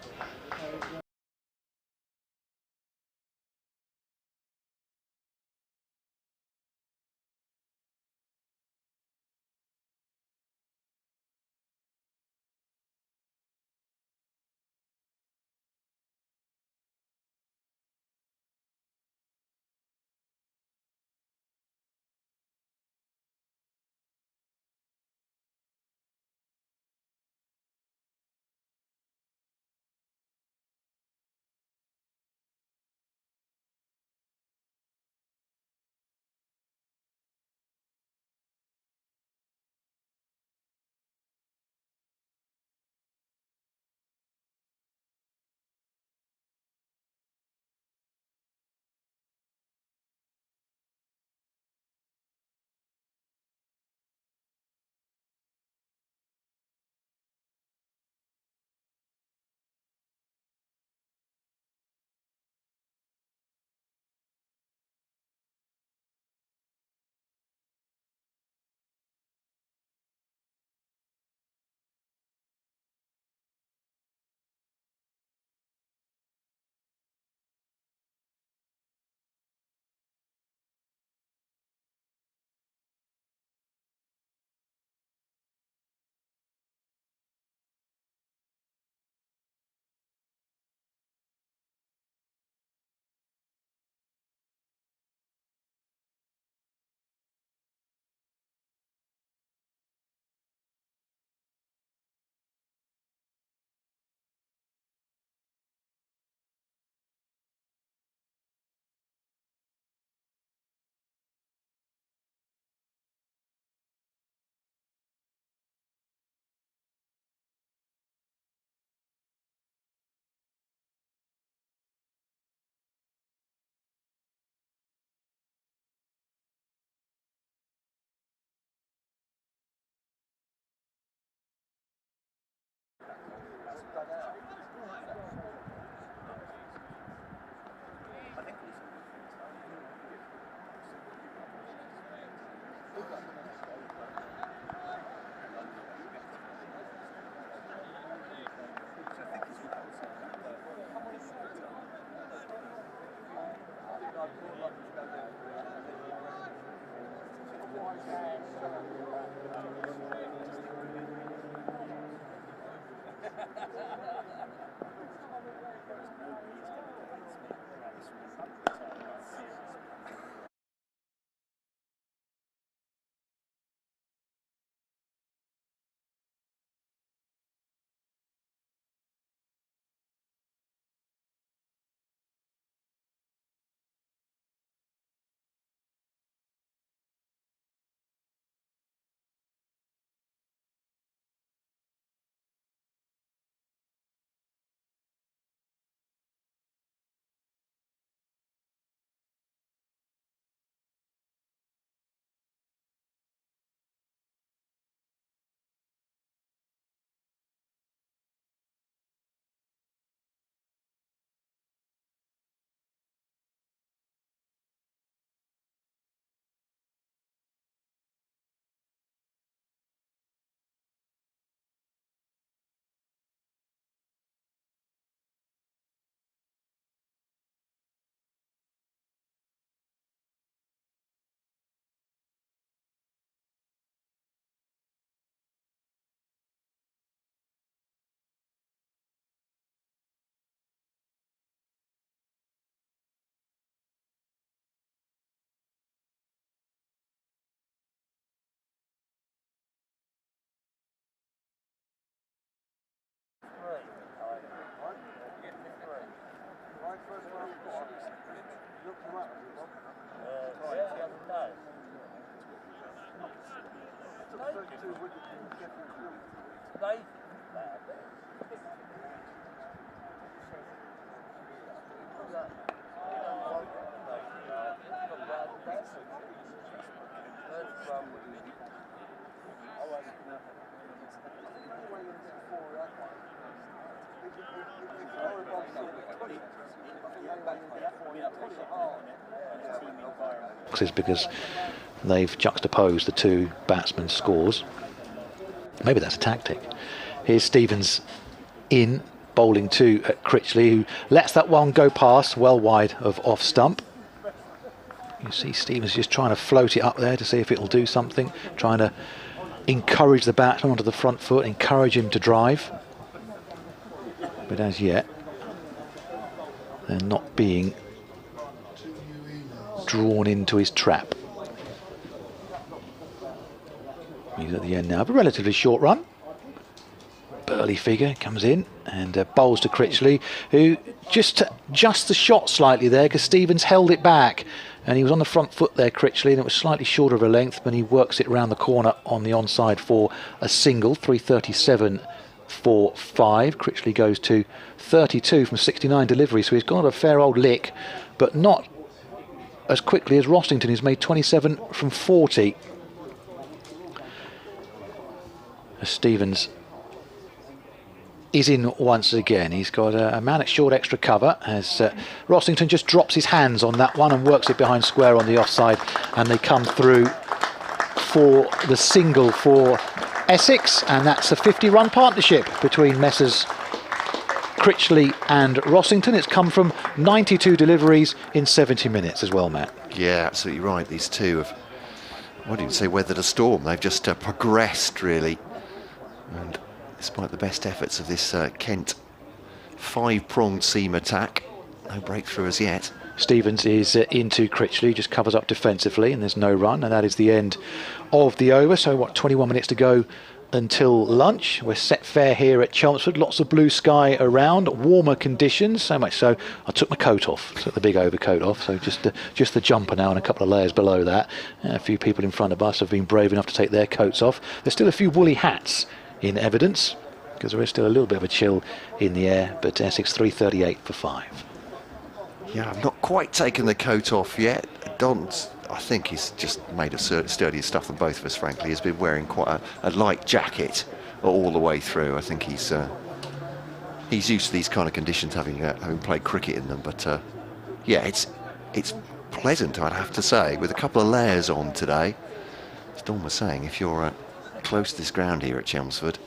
Speaker 4: Is because they've juxtaposed the two batsmen's scores. Maybe that's a tactic. Here's Stevens in, bowling to Critchley, who lets that one go past, well wide of off stump. You see Stevens just trying to float it up there to see if it'll do something, trying to encourage the batsman onto the front foot, encourage him to drive. But as yet, they're not being drawn into his trap. He's at the end now of a relatively short run. Burly figure comes in and bowls to Critchley, who just the shot slightly there because Stevens held it back and he was on the front foot there, Critchley, and it was slightly shorter of a length, but he works it round the corner on the onside for a single. 337 for 5. Critchley goes to 32 from 69 deliveries, so he's got a fair old lick, but not as quickly as Rossington, who's made 27 from 40. As Stevens is in once again. He's got a man at short extra cover as Rossington just drops his hands on that one and works it behind square on the offside, and they come through for the single for Essex, and that's a 50-run partnership between Messrs Critchley and Rossington. It's come from 92 deliveries in 70 minutes as well, Matt.
Speaker 5: Yeah, absolutely right. These two have, I wouldn't even say weathered a storm. They've just progressed, really. And despite the best efforts of this Kent 5-pronged seam attack, no breakthrough as yet.
Speaker 4: Stevens is into Critchley, just covers up defensively, and there's no run, and that is the end of the over. So, 21 minutes to go until lunch. We're set fair here at Chelmsford. Lots of blue sky around, warmer conditions, so much so I took my coat off, took the big overcoat off, so just the jumper now and a couple of layers below that. A few people in front of us have been brave enough to take their coats off. There's still a few woolly hats in evidence because there is still a little bit of a chill in the air, but Essex 338 for 5.
Speaker 5: Yeah, I've not quite taken the coat off yet. Don's, I think he's just made of sturdier stuff than both of us, frankly. He's been wearing quite a light jacket all the way through. I think he's used to these kind of conditions, having played cricket in them. But yeah, it's pleasant, I'd have to say, with a couple of layers on today. As Don was saying, if you're close to this ground here at Chelmsford,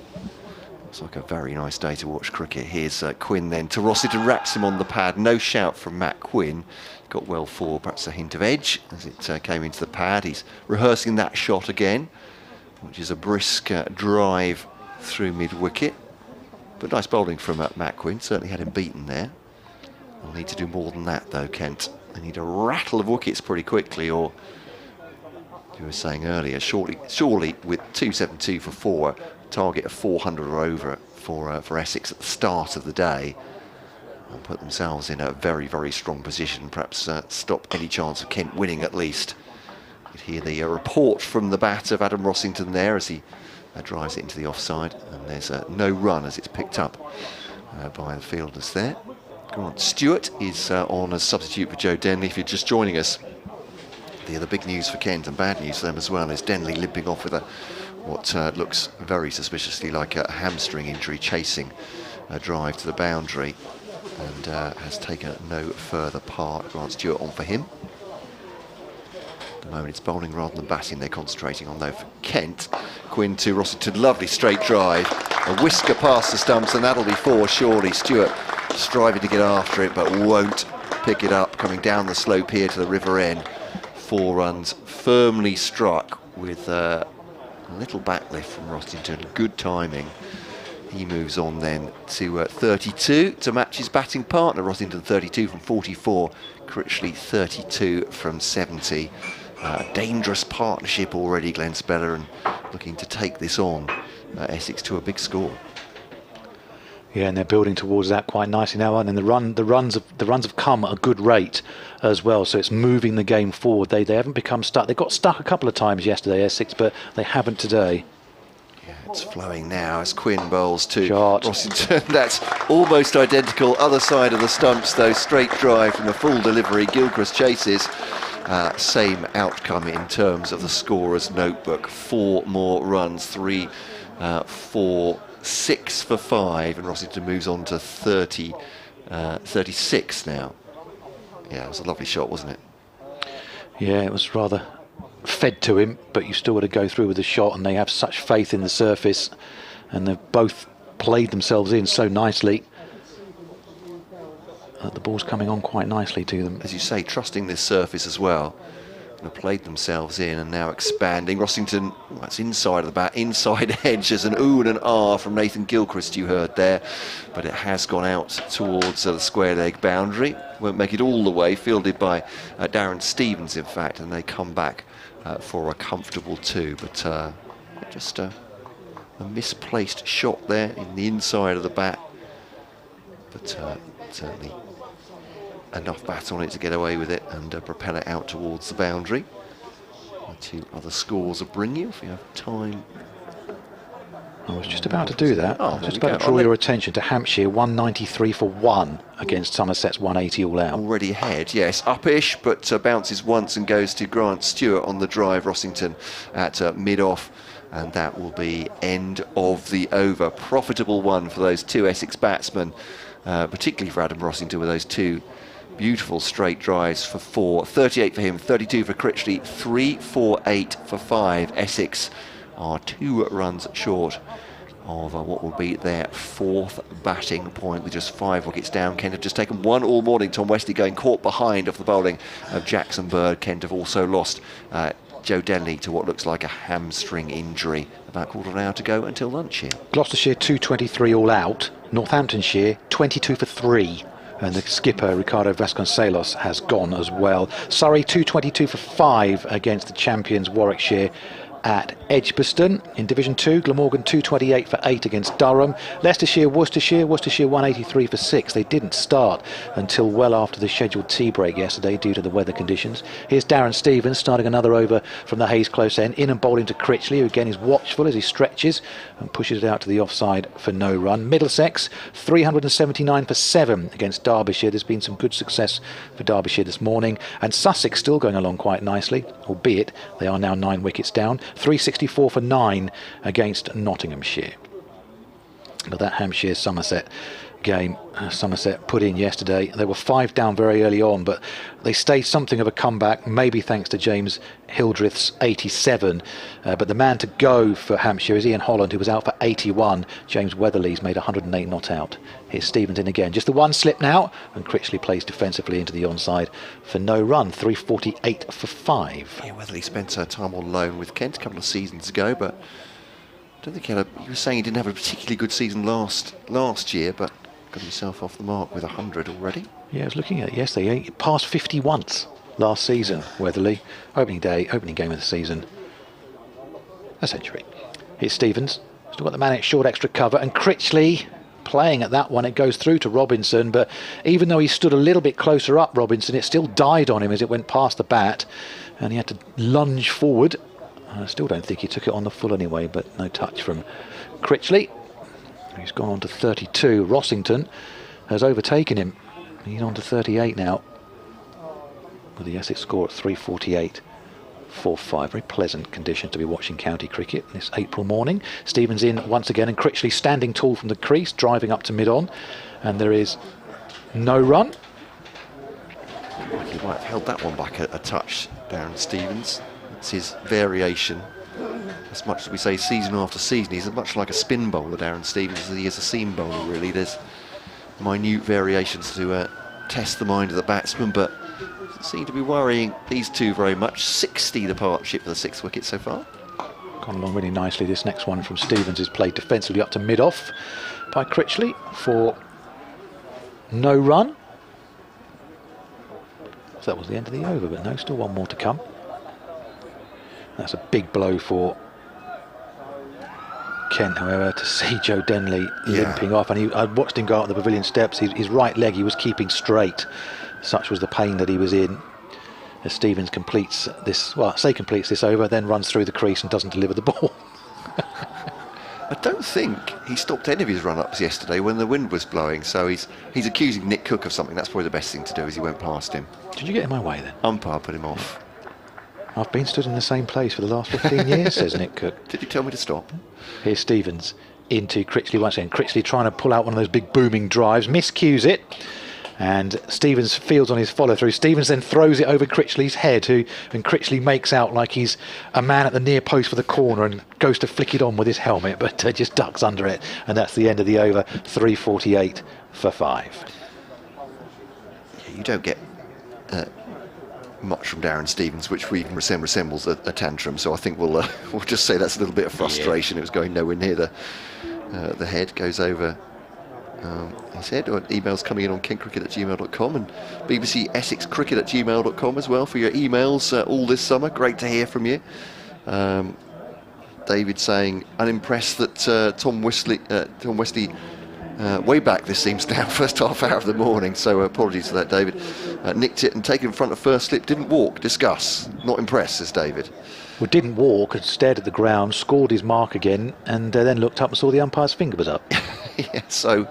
Speaker 5: it's like a very nice day to watch cricket. Here's Quinn then to Rossington, wraps him on the pad. No shout from Matt Quinn. Got well forward, perhaps a hint of edge as it came into the pad. He's rehearsing that shot again, which is a brisk drive through mid-wicket. But nice bowling from Matt Quinn, certainly had him beaten there. They'll need to do more than that though, Kent. They need a rattle of wickets pretty quickly, or, you were saying earlier, surely with 272 for 4, target of 400 or over for Essex at the start of the day, and put themselves in a very, very strong position, perhaps stop any chance of Kent winning at least. You could hear the report from the bat of Adam Rossington there as he drives it into the offside, and there's no run as it's picked up by the fielders there. Grant Stewart is on as substitute for Joe Denley. If you're just joining us, the other big news for Kent and bad news for them as well is Denley limping off with what looks very suspiciously like a hamstring injury, chasing a drive to the boundary, and has taken no further part. Grant Stewart on for him. At the moment it's bowling rather than batting they're concentrating on though for Kent. Quinn to Rossington, lovely straight drive, a whisker past the stumps, and that'll be 4 surely. Stewart striving to get after it but won't pick it up, coming down the slope here to the river end. 4 runs firmly struck with a little backlift from Rossington, good timing. He moves on then to 32 to match his batting partner. Rossington 32 from 44, Critchley 32 from 70. Dangerous partnership already, Glenn Speller, and looking to take this on Essex to a big score.
Speaker 4: Yeah, and they're building towards that quite nicely now, and the runs have come at a good rate as well. So it's moving the game forward. They haven't become stuck. They got stuck a couple of times yesterday, Essex, but they haven't today.
Speaker 5: It's flowing now as Quinn bowls to
Speaker 4: Shot.
Speaker 5: Rossington. That's almost identical. Other side of the stumps, though. Straight drive from a full delivery. Gilchrist chases. Same outcome in terms of the scorer's notebook. 4 more runs. 3, 4, 6 for 5. And Rossington moves on to 36 now. Yeah, it was a lovely shot, wasn't it?
Speaker 4: Yeah, it was rather fed to him, but you still got to go through with the shot, and they have such faith in the surface, and they've both played themselves in so nicely that the ball's coming on quite nicely to them.
Speaker 5: As you say, trusting this surface as well. They've played themselves in and now expanding. Rossington, that's inside of the bat, inside edge. There's an ooh and an ah from Nathan Gilchrist you heard there, but it has gone out towards the square leg boundary. Won't make it all the way, fielded by Darren Stevens in fact, and they come back for a comfortable 2, but just a misplaced shot there in the inside of the bat, but certainly enough bat on it to get away with it and propel it out towards the boundary. The 2 other scores will bring you if you have time.
Speaker 4: I was just about to do that.
Speaker 5: Oh,
Speaker 4: I was just about to draw your attention to Hampshire 193 for 1 against Somerset's 180 all out.
Speaker 5: Already ahead, yes, upish, but bounces once and goes to Grant Stewart on the drive. Rossington at mid-off, and that will be end of the over. Profitable one for those 2 Essex batsmen, particularly for Adam Rossington with those 2 beautiful straight drives for 4. 38 for him, 32 for Critchley, 3, 4, 8 for 5. Essex are 2 runs short of what will be their 4th batting point with just 5 wickets down. Kent have just taken 1 all morning. Tom Westley going caught behind off the bowling of Jackson Bird. Kent have also lost Joe Denley to what looks like a hamstring injury. About quarter of an hour to go until lunch here.
Speaker 4: Gloucestershire 223 all out, Northamptonshire 22 for 3. And the skipper, Ricardo Vasconcelos, has gone as well. Surrey 222 for 5 against the champions Warwickshire at Edgbaston. In Division 2, Glamorgan 228 for 8 against Durham. Leicestershire, Worcestershire 183 for 6. They didn't start until well after the scheduled tea break yesterday due to the weather conditions. Here's Darren Stevens starting another over from the Hayes close end, in and bowling to Critchley, who again is watchful as he stretches and pushes it out to the offside for no run. Middlesex 379 for 7 against Derbyshire. There's been some good success for Derbyshire this morning, and Sussex still going along quite nicely, albeit they are now 9 wickets down. 364 for 9 against Nottinghamshire. But that Hampshire-Somerset game, Somerset put in yesterday. They were 5 down very early on, but they staged something of a comeback, maybe thanks to James Hildreth's 87. But the man to go for Hampshire is Ian Holland, who was out for 81. James Weatherly's made 108 not out. Here's Stevens in again. Just the 1 slip now, and Critchley plays defensively into the onside for no run. 348 for 5.
Speaker 5: Yeah, Weatherly spent time on loan with Kent a couple of seasons ago, but I don't think he were saying he didn't have a particularly good season last year, but got himself off the mark with 100 already.
Speaker 4: Yeah, I was looking at it yesterday. He passed 50 once last season, Weatherly. Opening game of the season. A century. Here's Stevens. Still got the man at short extra cover, and Critchley playing at that one. It goes through to Robinson, but even though he stood a little bit closer up, Robinson, it still died on him as it went past the bat, and he had to lunge forward. I still don't think he took it on the full anyway, but no touch from Critchley. He's gone on to 32. Rossington has overtaken him. He's on to 38 now, with the Essex score at 348 for 5. Very pleasant conditions to be watching county cricket this April morning. Stevens in once again, and Critchley standing tall from the crease, driving up to mid-on, and there is no run.
Speaker 5: He might have held that one back a touch, Darren Stevens. It's his variation. As much as we say season after season, he's much like a spin bowler, Darren Stevens, as he is a seam bowler, really. There's minute variations to test the mind of the batsman, but doesn't seem to be worrying these 2 very much. 60 the partnership for the 6th wicket so far.
Speaker 4: Gone along really nicely. This next one from Stevens is played defensively up to mid-off by Critchley for no run. So that was the end of the over, but no, still 1 more to come. That's a big blow for Kent, however, to see Joe Denley limping off. And I watched him go up the pavilion steps. His right leg he was keeping straight. Such was the pain that he was in. As Stevens completes this, completes this over, then runs through the crease and doesn't deliver the ball.
Speaker 5: I don't think he stopped any of his run-ups yesterday when the wind was blowing, so he's accusing Nick Cook of something. That's probably the best thing to do as he went past him.
Speaker 4: Did you get in my way then?
Speaker 5: Umpire put him off.
Speaker 4: I've been stood in the same place for the last 15 years, says Nick Cook.
Speaker 5: Did you tell me to stop?
Speaker 4: Here's Stevens into Critchley once again. Critchley trying to pull out one of those big booming drives, miscues it, and Stevens fields on his follow-through. Stevens then throws it over Critchley's head, and Critchley makes out like he's a man at the near post for the corner and goes to flick it on with his helmet, but just ducks under it, and that's the end of the over. 3:48 for 5.
Speaker 5: Yeah, you don't get much from Darren Stevens, which we resembles a tantrum. So I think we'll just say that's a little bit of frustration. It was going nowhere near the head. Goes over his head. Or emails coming in on kentcricket@gmail.com and BBC Essex Cricket@gmail.com as well for your emails all this summer. Great to hear from you. David saying unimpressed that Tom Wesley way back this seems now, first half hour of the morning, so apologies for that, David. Nicked it and taken in front of first slip, didn't walk, discuss. Not impressed, says David.
Speaker 4: Well, didn't walk, and stared at the ground, scored his mark again, and then looked up and saw the umpire's finger was up.
Speaker 5: Yeah, so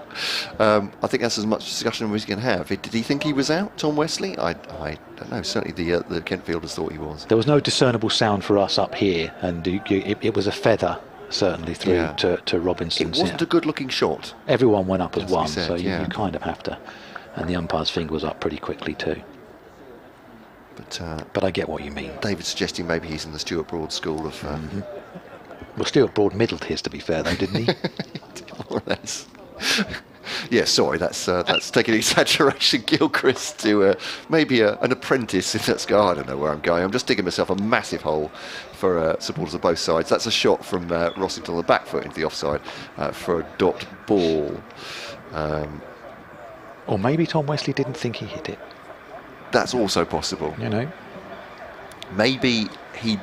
Speaker 5: I think that's as much discussion as we can have. Did he think he was out, Tom Wesley? I don't know. Certainly the Kent fielders thought he was.
Speaker 4: There was no discernible sound for us up here, and it was a feather, certainly, through to Robinson.
Speaker 5: It wasn't a good-looking shot.
Speaker 4: Everyone went up as one,
Speaker 5: said,
Speaker 4: so you kind of have to. And the umpire's finger was up pretty quickly too. But I get what you mean.
Speaker 5: David's suggesting maybe he's in the Stuart Broad school of...
Speaker 4: Well, Stuart Broad middled his, to be fair, though, didn't he?
Speaker 5: More or less. Yeah, sorry, that's taking exaggeration. Gilchrist to maybe an apprentice in that sky. I don't know where I'm going. I'm just digging myself a massive hole for supporters of both sides. That's a shot from Rossington on the back foot into the offside for a dot ball.
Speaker 4: Or maybe Tom Wesley didn't think he hit it.
Speaker 5: That's also possible.
Speaker 4: You know.
Speaker 5: Maybe he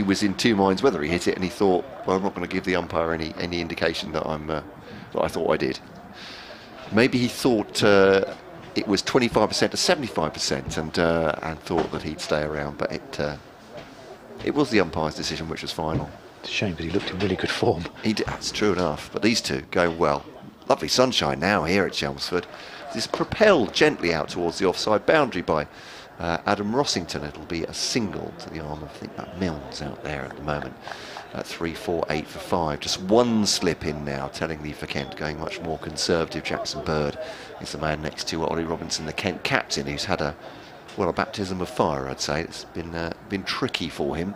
Speaker 5: was in two minds whether he hit it, and he thought, well, I'm not going to give the umpire any indication that that I thought I did. Maybe he thought it was 25% to 75%, and thought that he'd stay around, but it was the umpire's decision which was final.
Speaker 4: It's a shame because he looked in really good form.
Speaker 5: That's true enough, but these two going well. Lovely sunshine now here at Chelmsford. This is propelled gently out towards the offside boundary by Adam Rossington. It'll be a single to the arm of, I think, that Milnes out there at the moment. 3-4-8 for 5. Just one slip in now, Tellingly for Kent, going much more conservative. Jackson Bird is the man next to Ollie Robinson, the Kent captain, who's had a baptism of fire, I'd say. It's been tricky for him.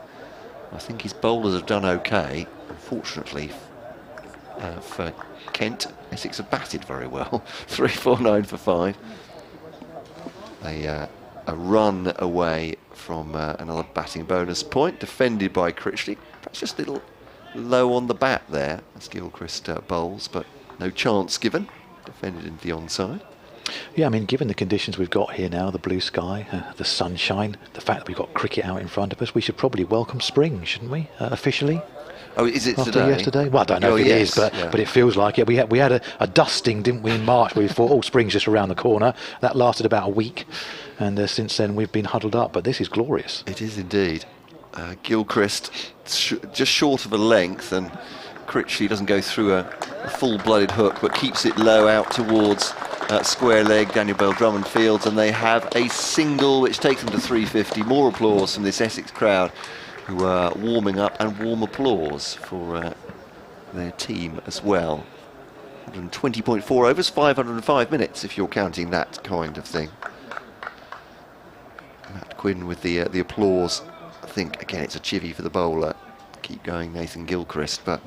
Speaker 5: I think his bowlers have done okay. Unfortunately for Kent, Essex have batted very well. 3-4-9 for 5. A run away from another batting bonus point, defended by Critchley. Perhaps just a little low on the bat there as Gilchrist bowls, but no chance given. Defended into the onside.
Speaker 4: Yeah, I mean, given the conditions we've got here now, the blue sky, the sunshine, the fact that we've got cricket out in front of us, we should probably welcome spring, shouldn't we, officially?
Speaker 5: Oh, is it
Speaker 4: after
Speaker 5: today?
Speaker 4: Yesterday? Well, I don't know if it is, but it feels like it. We had a dusting, didn't we, in March, where we thought, oh, spring's just around the corner. That lasted about a week, and since then we've been huddled up, but this is glorious.
Speaker 5: It is indeed. Gilchrist just short of a length, and Critchley doesn't go through a full-blooded hook, but keeps it low out towards square leg. Daniel Bell-Drummond fields, and they have a single which takes them to 350. More applause from this Essex crowd, who are warming up, and warm applause for their team as well. 120.4 overs, 505 minutes if you're counting that kind of thing. Matt Quinn with the applause. I think again it's a chivvy for the bowler. Keep going, Nathan Gilchrist, but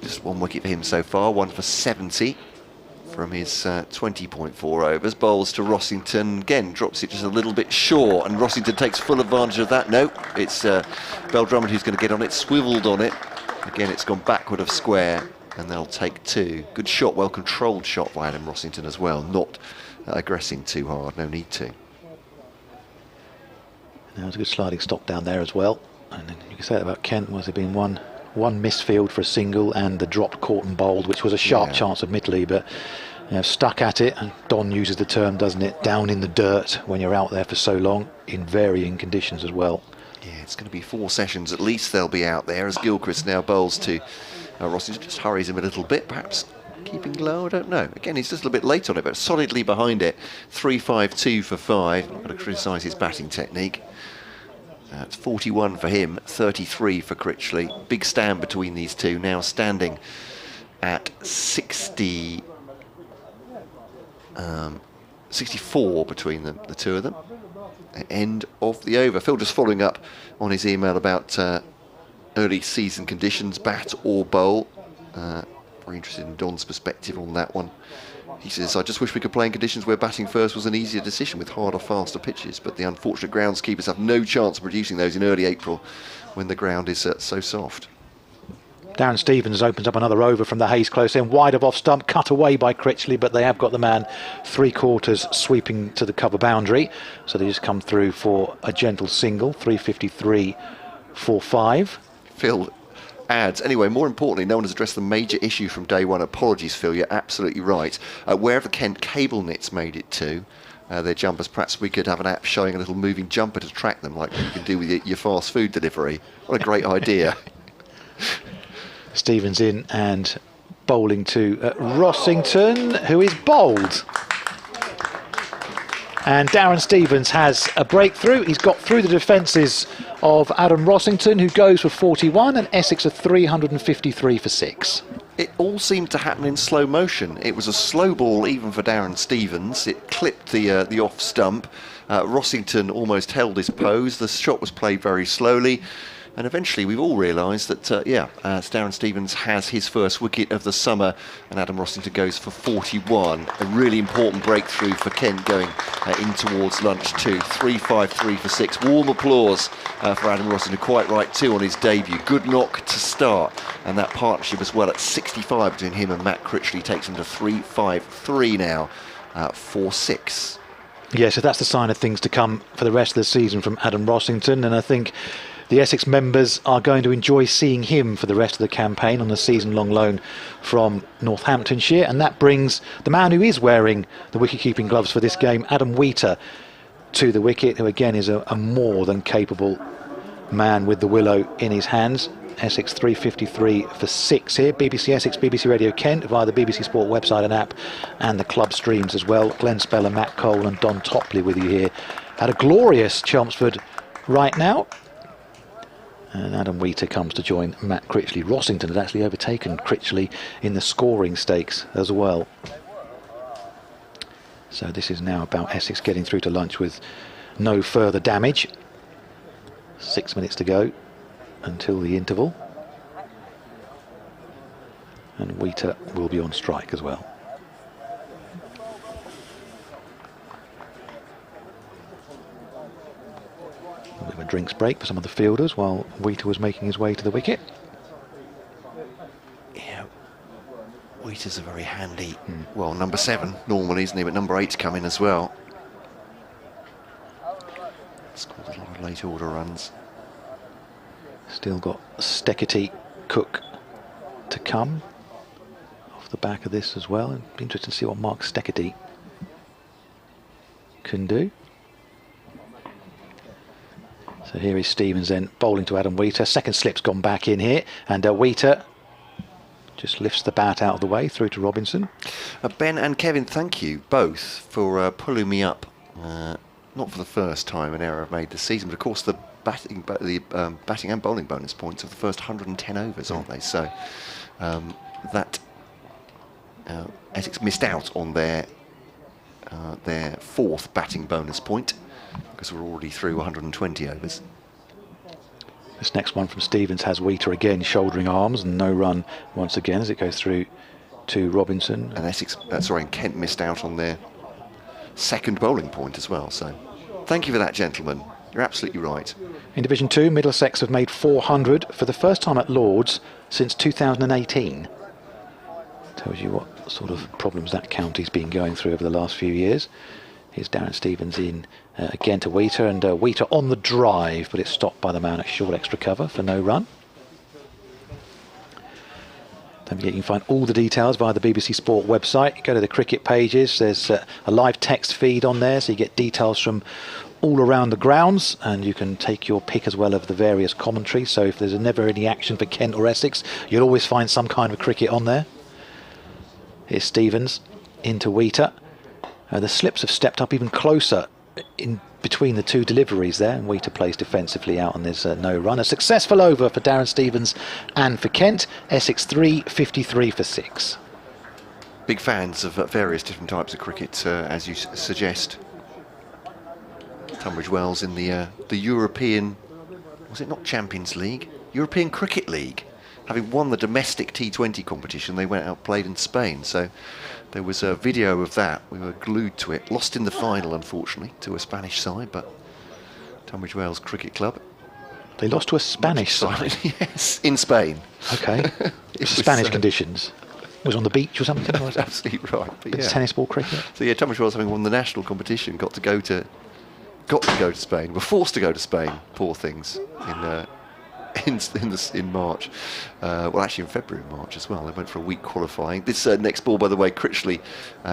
Speaker 5: just one wicket for him so far. 1 for 70 from his 20.4 overs. Bowls to Rossington, again drops it just a little bit short, and Rossington takes full advantage of that. No, it's Bell-Drummond who's going to get on it, swiveled on it. Again, it's gone backward of square, and they'll take 2. Good shot, well controlled shot by Adam Rossington as well, not aggressing too hard, no need to.
Speaker 4: There was a good sliding stop down there as well, and then you can say that about Kent. Was there been one misfield for a single, and the dropped caught and bowled, which was a sharp chance admittedly, but stuck at it, and Don uses the term, doesn't it, down in the dirt when you're out there for so long in varying conditions as well.
Speaker 5: Yeah, it's going to be 4 sessions at least they'll be out there as Gilchrist now bowls to Rossington, just hurries him a little bit, perhaps keeping low, I don't know. Again, he's just a little bit late on it, but solidly behind it. 3-5-2 for 5. I've got to criticise his batting technique. It's 41 for him, 33 for Critchley. Big stand between these two, now standing at 64 between the two of them. End of the over. Phil just following up on his email about early season conditions, bat or bowl. Very interested in Don's perspective on that one. He says, I just wish we could play in conditions where batting first was an easier decision with harder, faster pitches, but the unfortunate groundskeepers have no chance of producing those in early April when the ground is so soft.
Speaker 4: Darren Stevens opens up another over from the Hayes close in, wide of off stump, cut away by Critchley, but they have got the man 3/4 sweeping to the cover boundary, so they just come through for a gentle single. 353 for 5.
Speaker 5: Phil adds, anyway, more importantly, no one has addressed the major issue from day one. Apologies, Phil, you're absolutely right. Wherever Kent cable nets made it to, their jumpers, perhaps we could have an app showing a little moving jumper to track them, like you can do with your fast food delivery. What a great idea.
Speaker 4: Stevens in and bowling to Rossington, who is bowled. And Darren Stevens has a breakthrough. He's got through the defences of Adam Rossington, who goes for 41, and Essex are 353 for 6.
Speaker 5: It all seemed to happen in slow motion. It was a slow ball even for Darren Stevens. It clipped the off stump. Rossington almost held his pose. The shot was played very slowly. And eventually we've all realised that, Darren Stevens has his first wicket of the summer and Adam Rossington goes for 41. A really important breakthrough for Kent going in towards lunch too. 3-5-3 for 6. Warm applause for Adam Rossington, quite right too on his debut. Good knock to start. And that partnership as well at 65 between him and Matt Critchley takes him to 3-5-3 now for 6.
Speaker 4: Yeah, so that's the sign of things to come for the rest of the season from Adam Rossington, and I think the Essex members are going to enjoy seeing him for the rest of the campaign on a season-long loan from Northamptonshire. And that brings the man who is wearing the wicket-keeping gloves for this game, Adam Wheater, to the wicket, who again is a more than capable man with the willow in his hands. Essex 353 for 6 here. BBC Essex, BBC Radio Kent via the BBC Sport website and app, and the club streams as well. Glenn Speller, Matt Cole and Don Topley with you here at a glorious Chelmsford right now. And Adam Wheater comes to join Matt Critchley. Rossington has actually overtaken Critchley in the scoring stakes as well. So this is now about Essex getting through to lunch with no further damage. 6 minutes to go until the interval. And Wheater will be on strike as well. A bit of a drinks break for some of the fielders while Wheater was making his way to the wicket.
Speaker 5: Yeah, Wheater's a very handy, well, number 7 normally, isn't he? But number 8's come in as well. Scored a lot of late order runs.
Speaker 4: Still got Steckety, Cook to come off the back of this as well. It'd be interesting to see what Mark Steckety can do. So here is Stevens then bowling to Adam Wheater. Second slip's gone back in here, and Wheater just lifts the bat out of the way through to Robinson.
Speaker 5: Ben and Kevin, thank you both for pulling me up. Not for the first time an error I've made this season, but of course the batting and bowling bonus points of the first 110 overs, aren't they? So Essex missed out on their 4th batting bonus point because we're already through 120 overs.
Speaker 4: This next one from Stevens has Wheater again shouldering arms, and no run once again as it goes through to Robinson.
Speaker 5: And Kent missed out on their 2nd bowling point as well. So thank you for that, gentlemen. You're absolutely right.
Speaker 4: In Division 2, Middlesex have made 400 for the first time at Lords since 2018. Tells you what sort of problems that county's been going through over the last few years. Here's Darren Stevens in again to Wheater, and Wheater on the drive, but it's stopped by the man at short extra cover for no run. Don't forget you can find all the details via the BBC Sport website. Go to the cricket pages, there's a live text feed on there, so you get details from all around the grounds, and you can take your pick as well of the various commentaries. So if there's never any action for Kent or Essex, you'll always find some kind of cricket on there. Here's Stevens into Wheater. The slips have stepped up even closer in between the two deliveries there, and Wheater plays defensively out, and there's no run. A successful over for Darren Stevens and for Kent. Essex 3, 53 for 6.
Speaker 5: Big fans of various different types of cricket, as you suggest. Tunbridge Wells in the European, was it not Champions League? European Cricket League. Having won the domestic T20 competition, they went out and played in Spain. So there was a video of that. We were glued to it. Lost in the final, unfortunately, to a Spanish side, but Tunbridge Wells Cricket Club.
Speaker 4: They lost to a Spanish side?
Speaker 5: Yes, in Spain.
Speaker 4: Okay. Spanish conditions. Was on the beach or something?
Speaker 5: That's absolutely right. But
Speaker 4: it's tennis ball cricket.
Speaker 5: So yeah, Tunbridge Wells, having won the national competition, got to go to Spain. Were forced to go to Spain. Poor things. In March, well, actually in February and March as well. They went for a week qualifying. This next ball, by the way, Critchley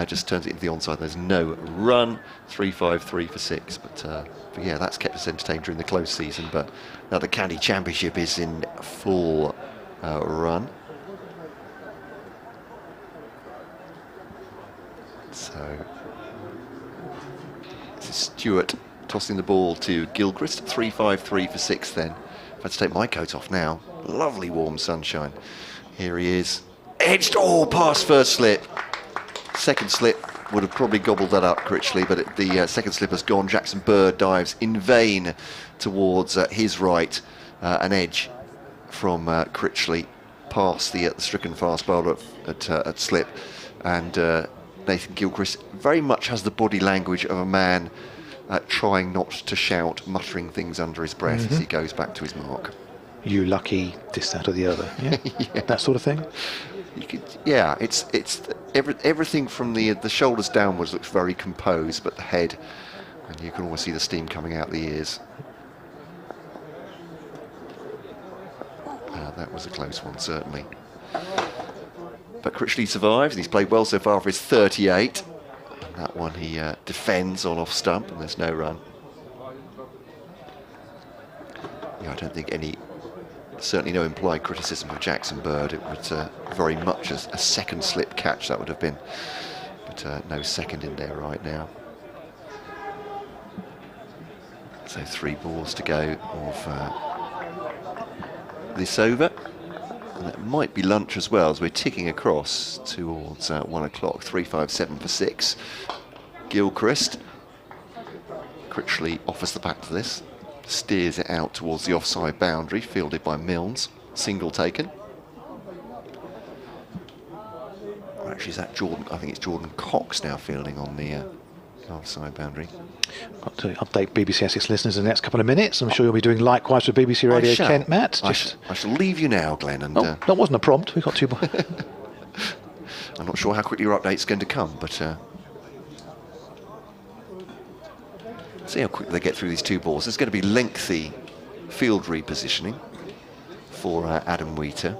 Speaker 5: just turns it into the onside. There's no run. 3-5-3 for 6. But yeah, that's kept us entertained during the close season. But now the county championship is in full run. So this is Stewart tossing the ball to Gilchrist. 3-5-3 for 6 then. I've had to take my coat off now. Lovely warm sunshine. Here he is. Edged, past first slip. Second slip would have probably gobbled that up, Critchley, but the second slip has gone. Jackson Bird dives in vain towards his right. An edge from Critchley past the stricken fast bowler at slip. And Nathan Gilchrist very much has the body language of a man trying not to shout, muttering things under his breath as he goes back to his mark.
Speaker 4: You lucky, this, that or the other. Yeah? Yeah. That sort of thing?
Speaker 5: Yeah, it's everything from the shoulders downwards looks very composed, but the head, and you can almost see the steam coming out the ears. That was a close one, certainly. But Critchley survives, and he's played well so far for his 38. That one he defends on off stump, and there's no run. Yeah, I don't think certainly no implied criticism of Jackson Bird. It was very much a second slip catch that would have been, but no second in there right now. So 3 balls to go of this over. And that might be lunch as well, as we're ticking across towards 1 o'clock. 3-5-7 for 6. Gilchrist. Critchley offers the bat to this. Steers it out towards the offside boundary, fielded by Milnes. Single taken. Or actually, is that Jordan? I think it's Jordan Cox now fielding on the offside boundary.
Speaker 4: Got to update BBC Essex listeners in the next couple of minutes. I'm sure you'll be doing likewise with BBC Radio Kent, Matt.
Speaker 5: I shall leave you now, Glenn. And
Speaker 4: that wasn't a prompt. We got 2 more.
Speaker 5: I'm not sure how quickly your update's going to come, but see how quickly they get through these 2 balls. There's going to be lengthy field repositioning for Adam Wheater.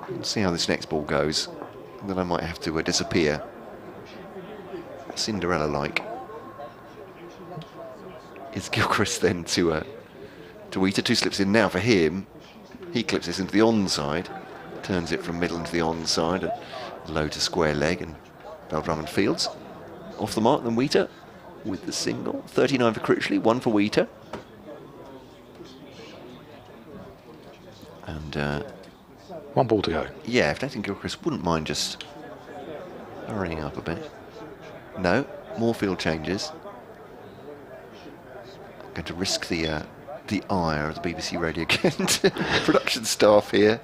Speaker 5: Let's see how this next ball goes. And then I might have to disappear. Cinderella-like. Is Gilchrist then to Wheater? 2 slips in now for him. He clips this into the onside, turns it from middle into the onside, and low to square leg, and Bell-Drummond fields. Off the mark, then Wheater with the single. 39 for Critchley, 1 for Wheater. And
Speaker 4: 1 ball to go.
Speaker 5: Yeah, if Nathan Gilchrist wouldn't mind just hurrying up a bit. No, more field changes. I'm going to risk the ire of the BBC Radio Kent production staff here.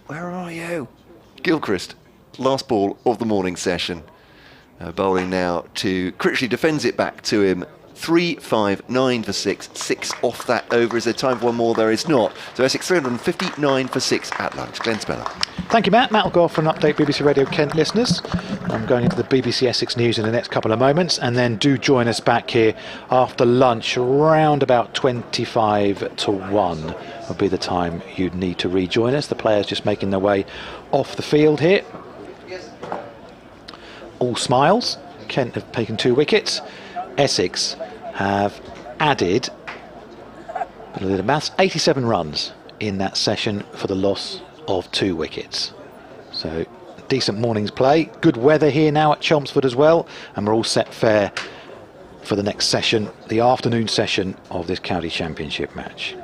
Speaker 5: Where are you? Gilchrist, last ball of the morning session. Bowling now to Critchley, defends it back to him. 3-5-9 for 6. 6 off that over. Is there time for one more? There is not. So Essex 359 for 6 at lunch. Glenn Speller.
Speaker 4: Thank you, Matt. Matt will go off for an update, BBC Radio Kent listeners. I'm going into the BBC Essex news in the next couple of moments, and then do join us back here after lunch, around about 25 to 1 will be the time you'd need to rejoin us. The players just making their way off the field here. All smiles. Kent have taken 2 wickets. Essex have added, a little maths, 87 runs in that session for the loss of 2 wickets. So decent morning's play. Good weather here now at Chelmsford as well, and we're all set fair for the next session, the afternoon session of this county championship match.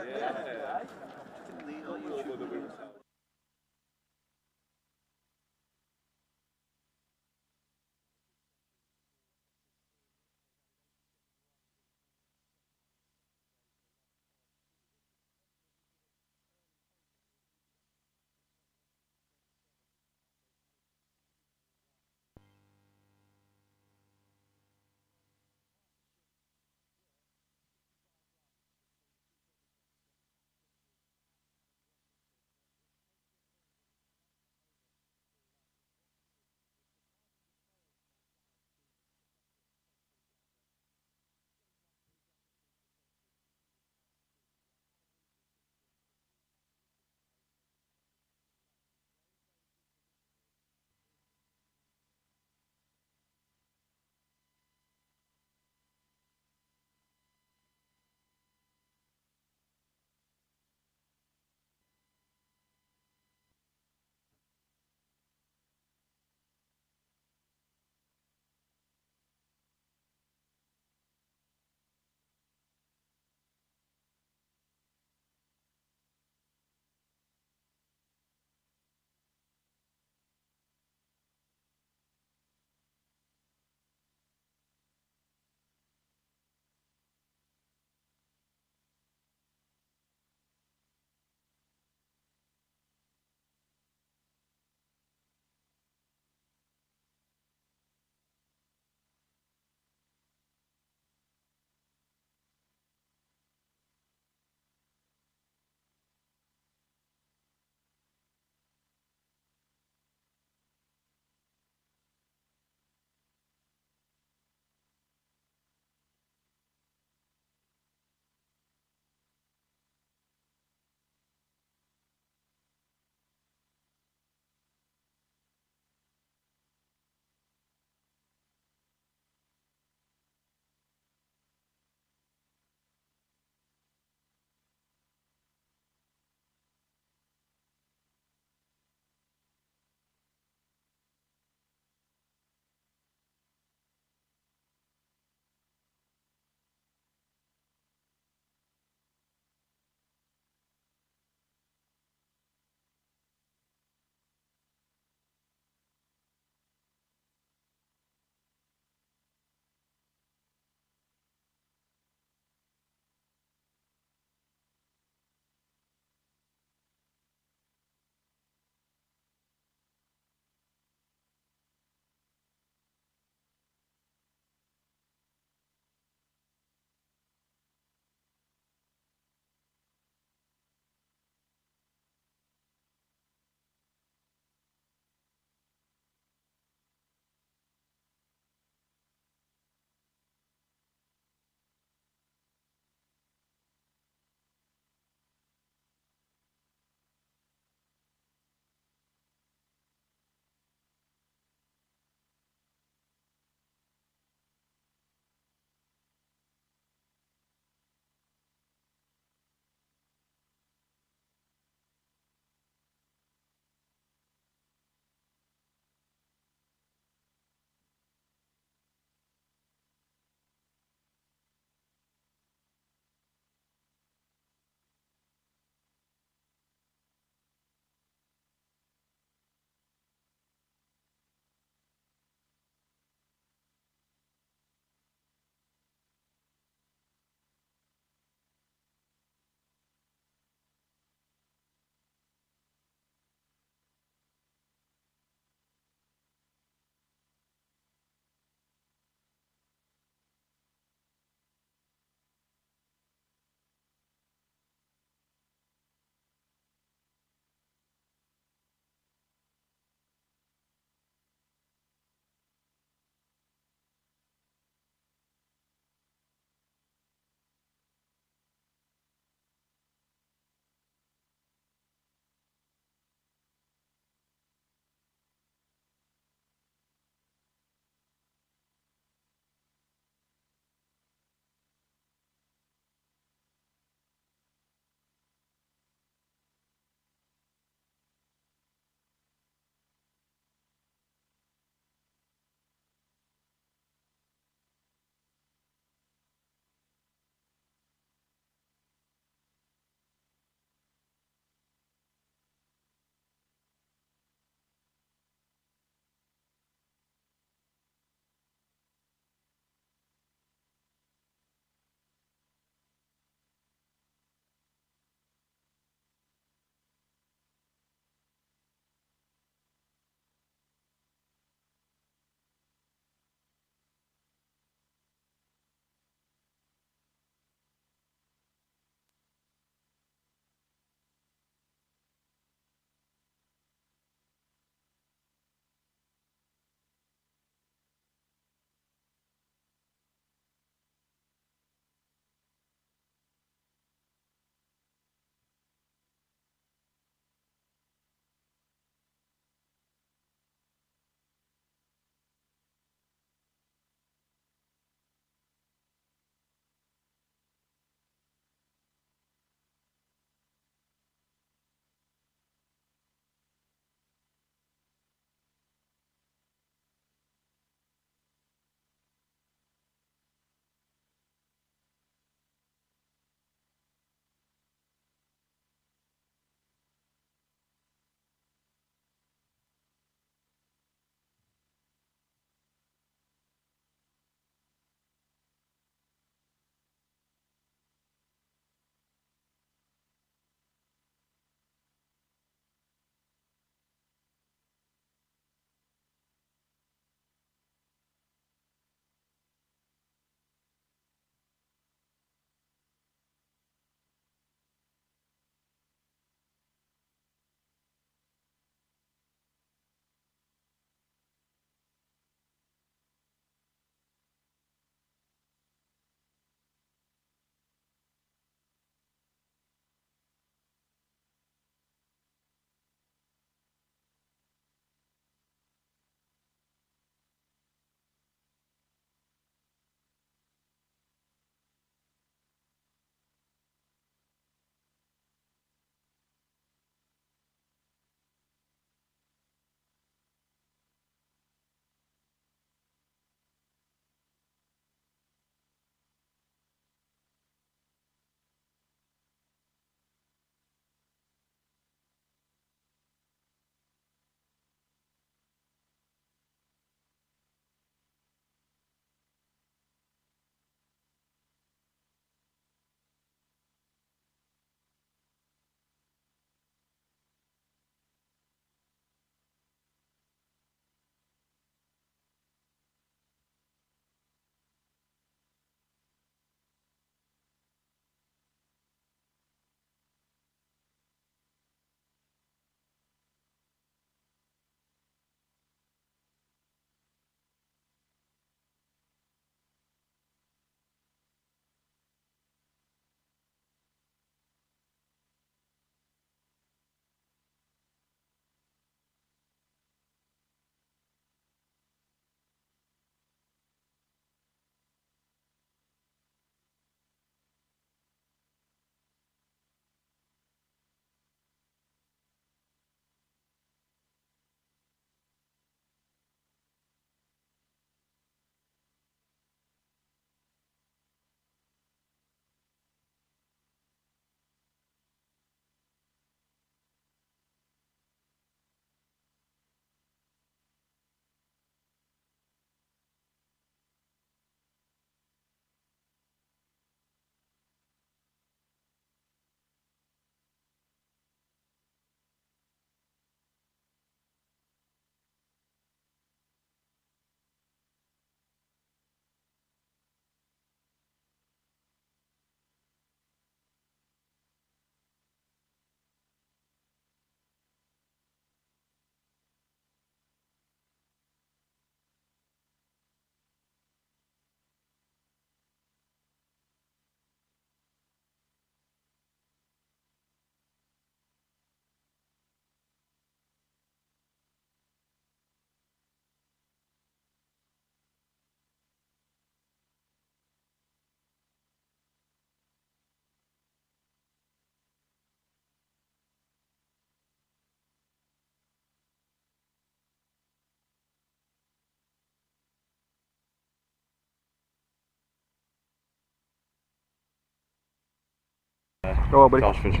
Speaker 7: Go on, buddy.
Speaker 4: Gosford.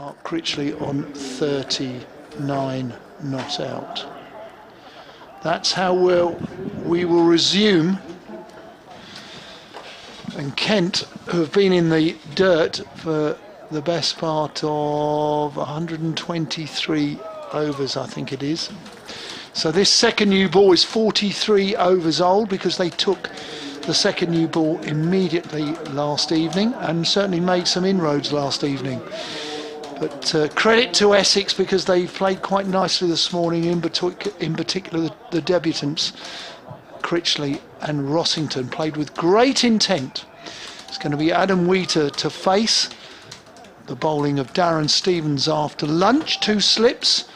Speaker 6: Mark Critchley on 39 not out. That's how well we will resume. And Kent, who have been in the dirt for the best part of 123 overs, I think it is. So this second new ball is 43 overs old, because they took the second new ball immediately last evening and certainly made some inroads last evening. But credit to Essex, because they played quite nicely this morning, in particular the debutants, Critchley and Rossington, played with great intent. It's going to be Adam Wheater to face the bowling of Darren Stevens after lunch. 2 slips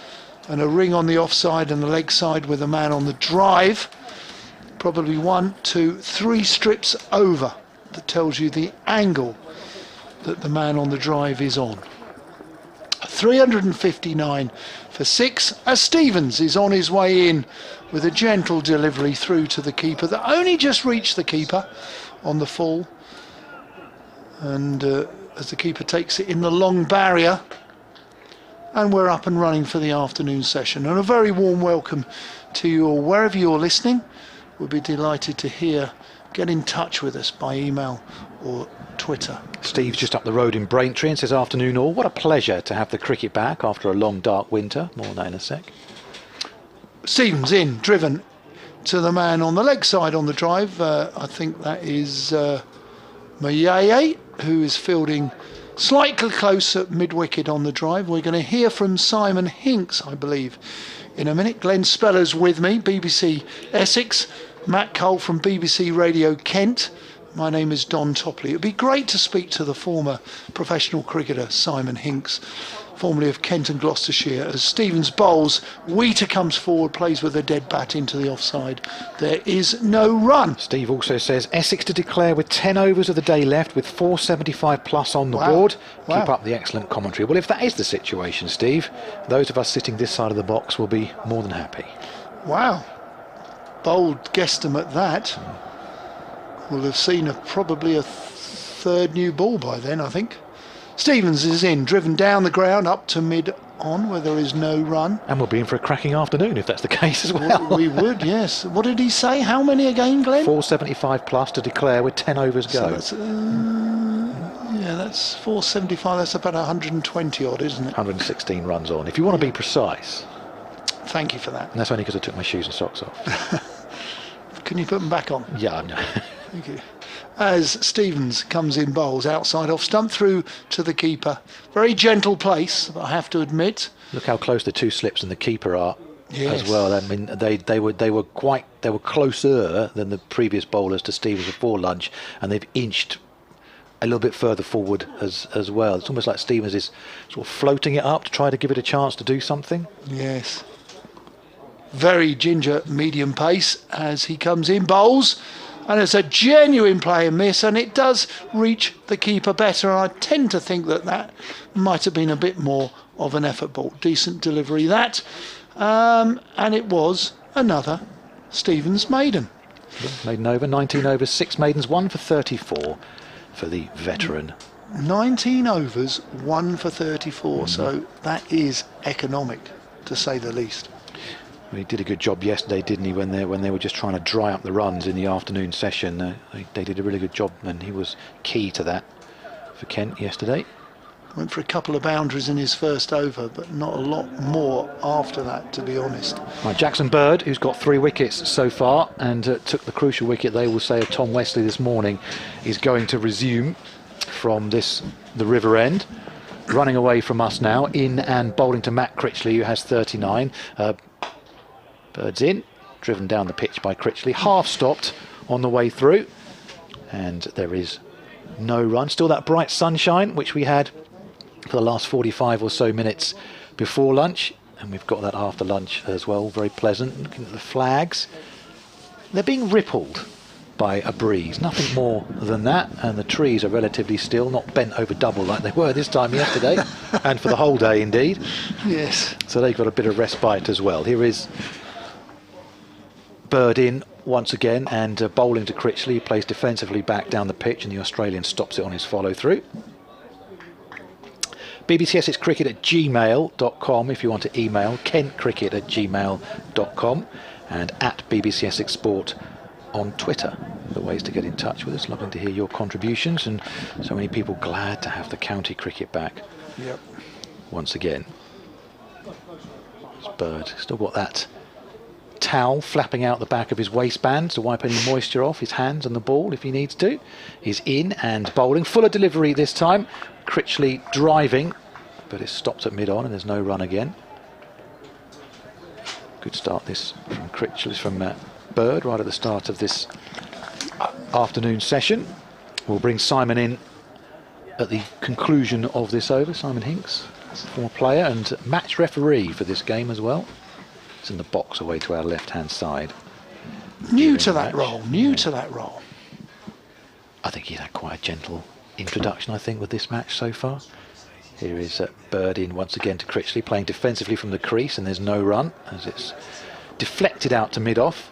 Speaker 6: and a ring on the offside and the leg side with a man on the drive. Probably 1, 2, 3 strips over. That tells you the angle that the man on the drive is on. 359 for 6, as Stevens is on his way in with a gentle delivery through to the keeper that only just reached the keeper on the full. And as the keeper takes it in the long barrier, and we're up and running for the afternoon session. And a very warm welcome to you all, wherever you're listening. We'll be delighted to get in touch with us by email or Twitter.
Speaker 4: Steve's just up the road in Braintree and says, afternoon all. What a pleasure to have the cricket back after a long dark winter. More on that in a sec.
Speaker 6: Stevens in, driven to the man on the leg side on the drive. I think that is Mayeye, who is fielding slightly close at mid-wicket on the drive. We're going to hear from Simon Hinks, I believe, in a minute. Glenn Speller's with me, BBC Essex. Matt Cole from BBC Radio Kent. My name is Don Topley. It would be great to speak to the former professional cricketer Simon Hinks, formerly of Kent and Gloucestershire. As Stevens bowls, Wheater comes forward, plays with a dead bat into the offside. There is no run.
Speaker 4: Steve also says Essex to declare with 10 overs of the day left, with 475 plus on the board. Keep up the excellent commentary. Well, if that is the situation, Steve, those of us sitting this side of the box will be more than happy.
Speaker 6: Wow. Bold guesstimate that. We'll have seen probably a third new ball by then, I think. Stevens is in, driven down the ground up to mid-on where there is no run.
Speaker 4: And we'll be in for a cracking afternoon if that's the case as well.
Speaker 6: We would, yes. What did he say? How many again, Glenn?
Speaker 4: 475 plus to declare with 10 overs go.
Speaker 6: So that's 475. That's about 120 odd, isn't it?
Speaker 4: 116 runs on, if you want to be precise.
Speaker 6: Thank you for that.
Speaker 4: And that's only because I took my shoes and socks off.
Speaker 6: Can you put them back on?
Speaker 4: Yeah, no.
Speaker 6: Thank you. As Stevens comes in, bowls outside off stump through to the keeper. Very gentle place, I have to admit.
Speaker 4: Look how close the 2 slips and the keeper are.
Speaker 6: Yes.
Speaker 4: As well. I mean, they were closer than the previous bowlers to Stevens before lunch, and they've inched a little bit further forward as well. It's almost like Stevens is sort of floating it up to try to give it a chance to do something.
Speaker 6: Yes. Very ginger medium pace as he comes in, bowls, and it's a genuine play and miss, and it does reach the keeper better. I tend to think that might have been a bit more of an effort ball. Decent delivery that, and it was another Stevens maiden.
Speaker 4: Maiden over, 19 overs, 6 maidens, 1 for 34 for the veteran.
Speaker 6: 19 overs, 1 for 34, so that is economic, to say the least.
Speaker 4: Well, he did a good job yesterday, didn't he, when they were just trying to dry up the runs in the afternoon session. They did a really good job, and he was key to that for Kent yesterday.
Speaker 6: Went for a couple of boundaries in his first over, but not a lot more after that, to be honest.
Speaker 4: Right, Jackson Bird, who's got 3 wickets so far and took the crucial wicket, they will say, of Tom Wesley this morning, is going to resume from the river end. Running away from us now, in and bowling to Matt Critchley, who has 39. Bird's in, driven down the pitch by Critchley, half stopped on the way through, and there is no run. Still that bright sunshine which we had for the last 45 or so minutes before lunch, and we've got that after lunch as well. Very pleasant. Looking at the flags, they're being rippled by a breeze, nothing more than that, and the trees are relatively still, not bent over double like they were this time yesterday and for the whole day indeed.
Speaker 6: Yes,
Speaker 4: so they've got a bit of respite as well. Here is Bird in once again, and bowling to Critchley. He plays defensively back down the pitch, and the Australian stops it on his follow through. bbcsexcricket@gmail.com if you want to email, kentcricket@gmail.com, and at BBC Essex Sport on Twitter. The ways to get in touch with us. Lovely to hear your contributions, and so many people glad to have the county cricket back.
Speaker 6: Yep.
Speaker 4: Once again. This Bird still got that towel flapping out the back of his waistband to wipe any moisture off his hands and the ball if he needs to. He's in and bowling. Fuller delivery this time. Critchley driving, but it's stopped at mid-on and there's no run again. Good start this from Critchley, from Bird right at the start of this afternoon session. We'll bring Simon in at the conclusion of this over. Simon Hinks, former player and match referee for this game as well. It's in the box away to our left-hand side.
Speaker 6: New to that role.
Speaker 4: I think he's had quite a gentle introduction, I think, with this match so far. Here is Bird in once again to Critchley, playing defensively from the crease, and there's no run as it's deflected out to mid-off.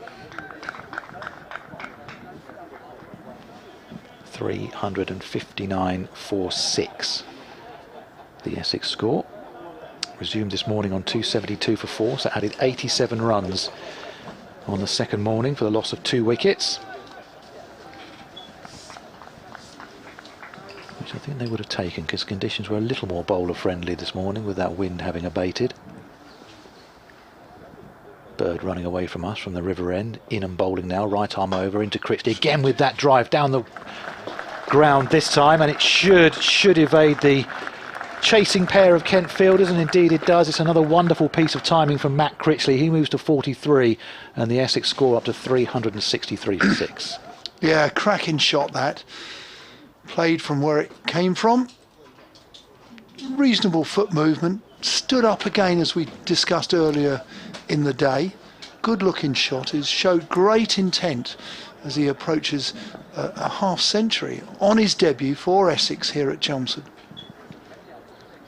Speaker 4: 359 for 6. The Essex score. Resumed this morning on 272 for 4, so added 87 runs on the second morning for the loss of 2 wickets. Which I think they would have taken because conditions were a little more bowler friendly this morning with that wind having abated. Bird running away from us from the river end, in and bowling now, right arm over into Critchley again with that drive down the ground this time, and it should evade the chasing pair of Kent fielders, and indeed it does. It's another wonderful piece of timing from Matt Critchley. He moves to 43 and the Essex score up to 363 for 6.
Speaker 6: Yeah, cracking shot that. Played from where it came from. Reasonable foot movement. Stood up again as we discussed earlier in the day. Good looking shot. He showed great intent as he approaches a half century on his debut for Essex here at Chelmsford.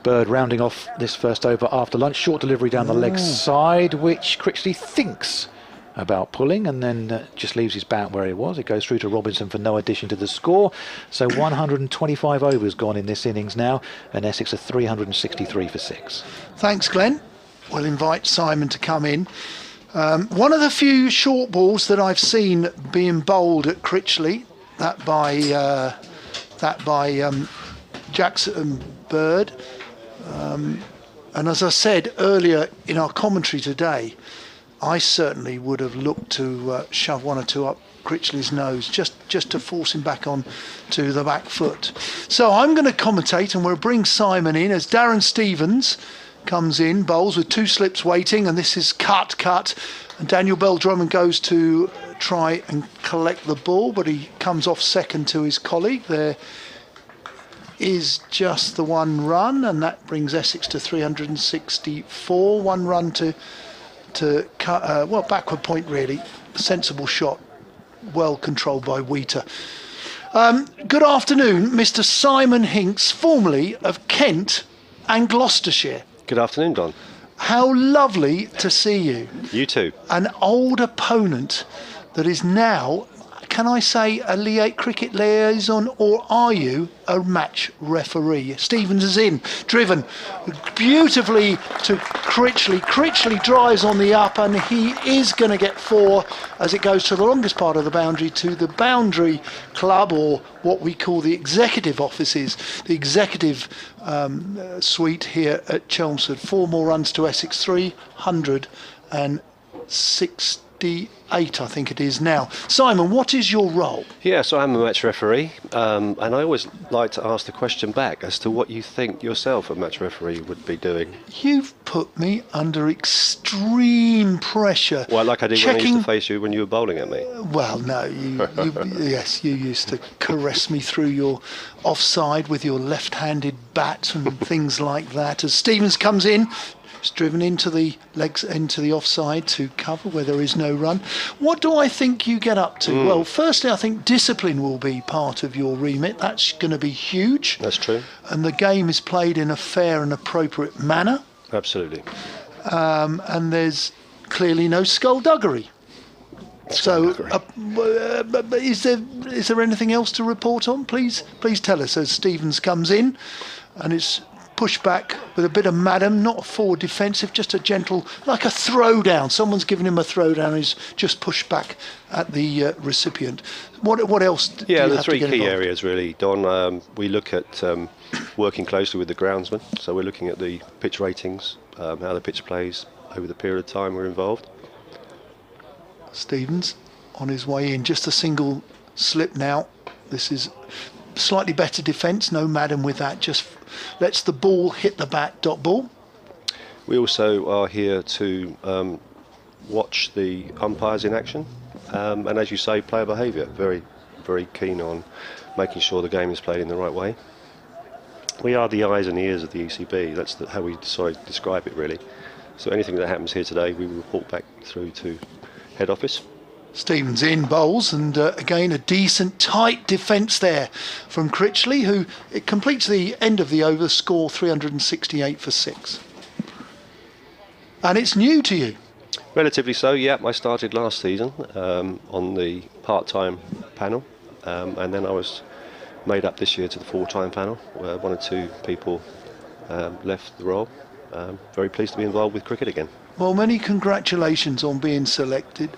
Speaker 4: Bird rounding off this first over after lunch. Short delivery down the leg side, which Critchley thinks about pulling, and then just leaves his bat where he was. It goes through to Robinson for no addition to the score. So 125 overs gone in this innings now, and Essex are 363 for 6.
Speaker 6: Thanks, Glenn. We'll invite Simon to come in. One of the few short balls that I've seen being bowled at Critchley, that by Jackson Bird. And as I said earlier in our commentary today, I certainly would have looked to shove one or two up Critchley's nose just to force him back on to the back foot. So I'm going to commentate, and we'll bring Simon in as Darren Stevens comes in, bowls with 2 slips waiting, and this is cut, and Daniel Bell-Drummond goes to try and collect the ball, but he comes off second to his colleague. There is just the 1 run, and that brings Essex to 364. 1 run to cut, backward point really. Sensible shot, well controlled by Wheater. Good afternoon, Mr. Simon Hinks, formerly of Kent and Gloucestershire.
Speaker 7: Good afternoon, Don.
Speaker 6: How lovely to see you.
Speaker 7: You too.
Speaker 6: An old opponent that is now, can I say, a cricket liaison, or are you a match referee? Stevens is in, driven beautifully to Critchley. Critchley drives on the up, and he is going to get 4 as it goes to the longest part of the boundary, to the boundary club, or what we call the executive offices, the executive suite here at Chelmsford. 4 more runs to Essex, 368, I think it is now. Simon, what is your role?
Speaker 7: Yeah, so I'm a match referee, and I always like to ask the question back as to what you think yourself a match referee would be doing.
Speaker 6: You've put me under extreme pressure.
Speaker 7: Well, like I did when I used to face you when you were bowling at me.
Speaker 6: Well, no, yes, you used to caress me through your offside with your left-handed bat and things like that. As Stevens comes in, it's driven into the legs, into the offside to cover where there is no run. What do I think you get up to? Well, firstly, I think discipline will be part of your remit. That's going to be huge.
Speaker 7: That's true.
Speaker 6: And the game is played in a fair and appropriate manner.
Speaker 7: Absolutely.
Speaker 6: And there's clearly no skullduggery. So, is there anything else to report on? Please tell us as Stevens comes in, and it's push back with a bit of madam, not a forward defensive, just a gentle, like a throw down. Someone's given him a throw down, he's just pushed back at the recipient. What else do you
Speaker 7: the
Speaker 6: have
Speaker 7: three
Speaker 6: to get
Speaker 7: key
Speaker 6: involved?
Speaker 7: areas really, Don. We look at working closely with the groundsman, so we're looking at the pitch ratings, how the pitch plays over the period of time we're involved.
Speaker 6: Stevens on his way in, just a single slip now. This is slightly better defence, no madam with that, just lets the ball hit the bat, dot ball.
Speaker 7: We also are here to watch the umpires in action, and as you say, player behaviour. Very, very keen on making sure the game is played in the right way. We are the eyes and ears of the ECB. That's how we describe it really. So anything that happens here today, we will report back through to head office.
Speaker 6: Stevens in, bowls, and again a decent tight defence there from Critchley, who it completes the end of the over, score 368 for 6. And it's new to you.
Speaker 7: Relatively so, yeah. I started last season on the part-time panel, and then I was made up this year to the full-time panel, where 1 or 2 people left the role. Very pleased to be involved with cricket again.
Speaker 6: Well, many congratulations on being selected.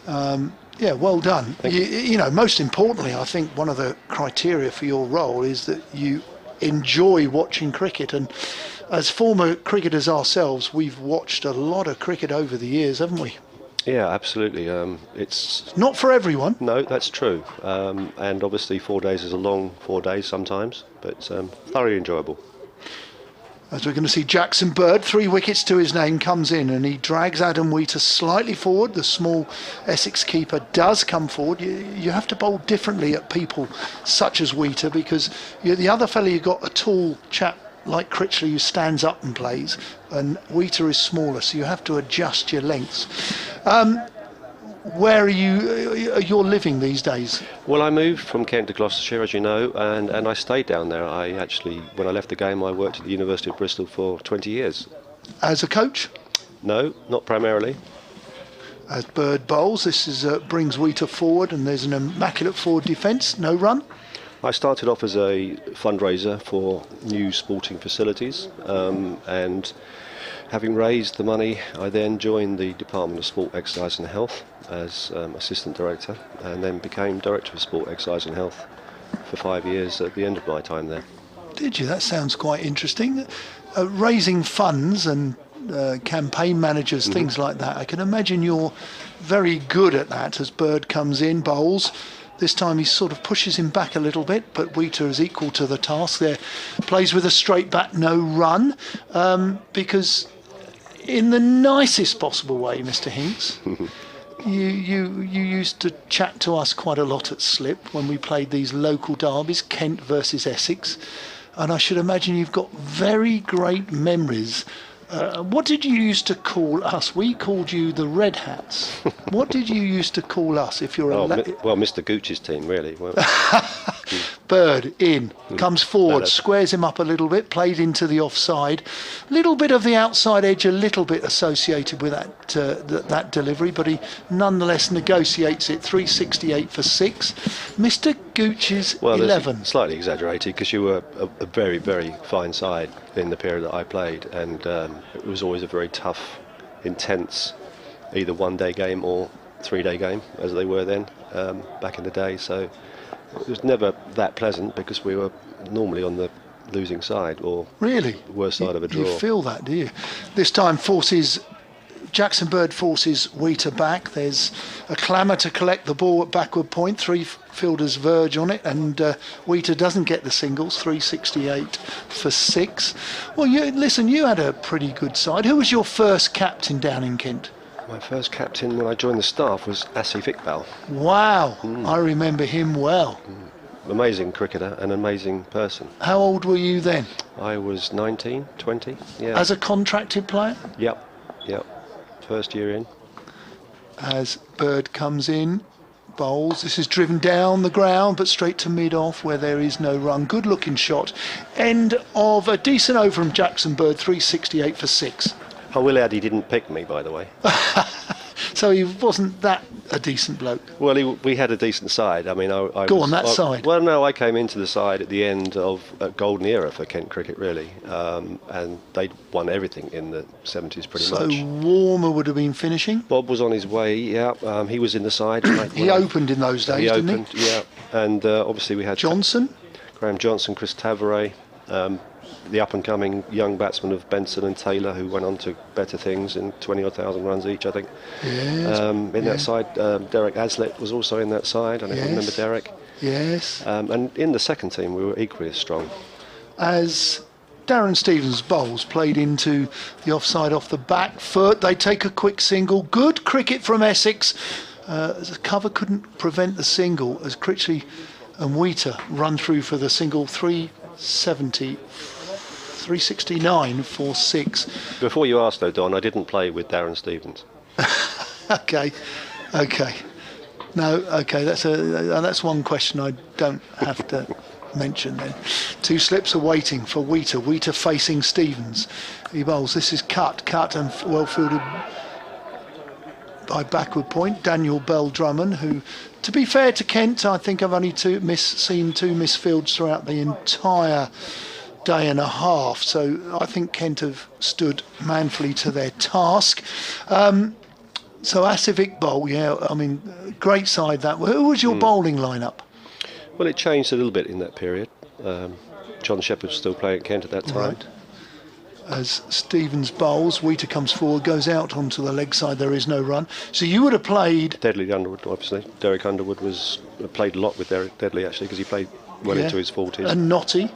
Speaker 6: Well done. You know, most importantly, I think one of the criteria for your role is that you enjoy watching cricket. And as former cricketers ourselves, we've watched a lot of cricket over the years, haven't we?
Speaker 7: Yeah, absolutely. It's
Speaker 6: not for everyone.
Speaker 7: No, that's true. And obviously 4 days is a long 4 days sometimes, but thoroughly enjoyable.
Speaker 6: As we're going to see, Jackson Bird, 3 wickets to his name, comes in and he drags Adam Wheater slightly forward. The small Essex keeper does come forward. You have to bowl differently at people such as Wheater, because the other fella, you've got a tall chap like Critchley who stands up and plays, and Wheater is smaller, so you have to adjust your lengths. Where are you're living these days?
Speaker 7: Well, I moved from Kent to Gloucestershire, as you know, and I stayed down there. I actually, when I left the game, I worked at the University of Bristol for 20 years.
Speaker 6: As a coach?
Speaker 7: No, not primarily.
Speaker 6: As Bird bowls, this is brings Wheater forward, and there's an immaculate forward defence, no run.
Speaker 7: I started off as a fundraiser for new sporting facilities, and having raised the money, I then joined the Department of Sport, Exercise and Health as Assistant Director, and then became Director of Sport, Exercise and Health for 5 years at the end of my time there.
Speaker 6: Did you? That sounds quite interesting. Raising funds and campaign managers, things like that. I can imagine you're very good at that as Bird comes in, bowls. This time he sort of pushes him back a little bit, but Wheater is equal to the task there. Plays with a straight bat, no run, because in the nicest possible way, Mr. Hinks, you used to chat to us quite a lot at Slip when we played these local derbies, Kent versus Essex, and I should imagine you've got very great memories. What did you used to call us? We called you the Red Hats. What did you used to call us if you're
Speaker 7: well, Mr. Gooch's team, really. Well,
Speaker 6: Bird in, comes forward, squares him up a little bit, played into the offside. Little bit of the outside edge, a little bit associated with that delivery, but he nonetheless negotiates it. 368 for 6. Mr. Gooch's 11.
Speaker 7: Slightly exaggerated, because you were a very, very fine side in the period that I played, and it was always a very tough, intense, either 1 day game or 3 day game, as they were then, back in the day. So it was never that pleasant, because we were normally on the losing side, or
Speaker 6: really
Speaker 7: worst side of a draw.
Speaker 6: You feel that, do you? This time Jackson Bird forces Wheater back. There's a clamour to collect the ball at backward point. 3 fielders verge on it, and Wheater doesn't get the singles. 368 for 6. Well, you had a pretty good side. Who was your first captain down in Kent?
Speaker 7: My first captain when I joined the staff was Asif Iqbal.
Speaker 6: Wow, I remember him well.
Speaker 7: Amazing cricketer, an amazing person.
Speaker 6: How old were you then?
Speaker 7: I was 19, 20, yeah.
Speaker 6: As a contracted player?
Speaker 7: Yep. First year in.
Speaker 6: As Bird comes in, bowls. This is driven down the ground, but straight to mid-off where there is no run. Good looking shot. End of a decent over from Jackson Bird, 368 for 6.
Speaker 7: I will add, he didn't pick me, by the way.
Speaker 6: So he wasn't that a decent bloke.
Speaker 7: Well, we had a decent side. I mean,
Speaker 6: side.
Speaker 7: Well, no, I came into the side at the end of a golden era for Kent cricket, really, and they'd won everything in the 70s pretty much.
Speaker 6: So Warmer would have been finishing.
Speaker 7: Bob was on his way. Yeah, he was in the side.
Speaker 6: He opened in those days, didn't he?
Speaker 7: Yeah, and obviously we had
Speaker 6: Johnson,
Speaker 7: Graham Johnson, Chris Tavares. The up-and-coming young batsmen of Benson and Taylor, who went on to better things in 20-odd thousand runs each, I think.
Speaker 6: Yes.
Speaker 7: In that side, Derek Aslett was also in that side. I don't remember Derek.
Speaker 6: Yes.
Speaker 7: And in the second team, we were equally as strong.
Speaker 6: As Darren Stevens' bowls played into the offside off the back foot, they take a quick single. Good cricket from Essex. The cover couldn't prevent the single as Critchley and Wheater run through for the single. 369 for 6.
Speaker 7: Before you asked, though, Don, I didn't play with Darren Stevens.
Speaker 6: Okay. No, okay, that's one question I don't have to mention then. 2 slips are waiting for Wheater. Wheater facing Stevens. He bowls. This is cut and well fielded by backward point. Daniel Bell Drummond, who, to be fair to Kent, I think I've only seen 2 misfields throughout the entire day and a half, so I think Kent have stood manfully to their task. So Asif Iqbal, great side that. Who was your bowling lineup?
Speaker 7: Well, it changed a little bit in that period. John Shepherd was still playing at Kent at that time.
Speaker 6: Right. As Stevens bowls, Wheater comes forward, goes out onto the leg side, there is no run. So you would have played...
Speaker 7: Deadly Underwood, obviously. Derek Underwood played a lot with Deadly, actually, because he played well into his 40s.
Speaker 6: And Notty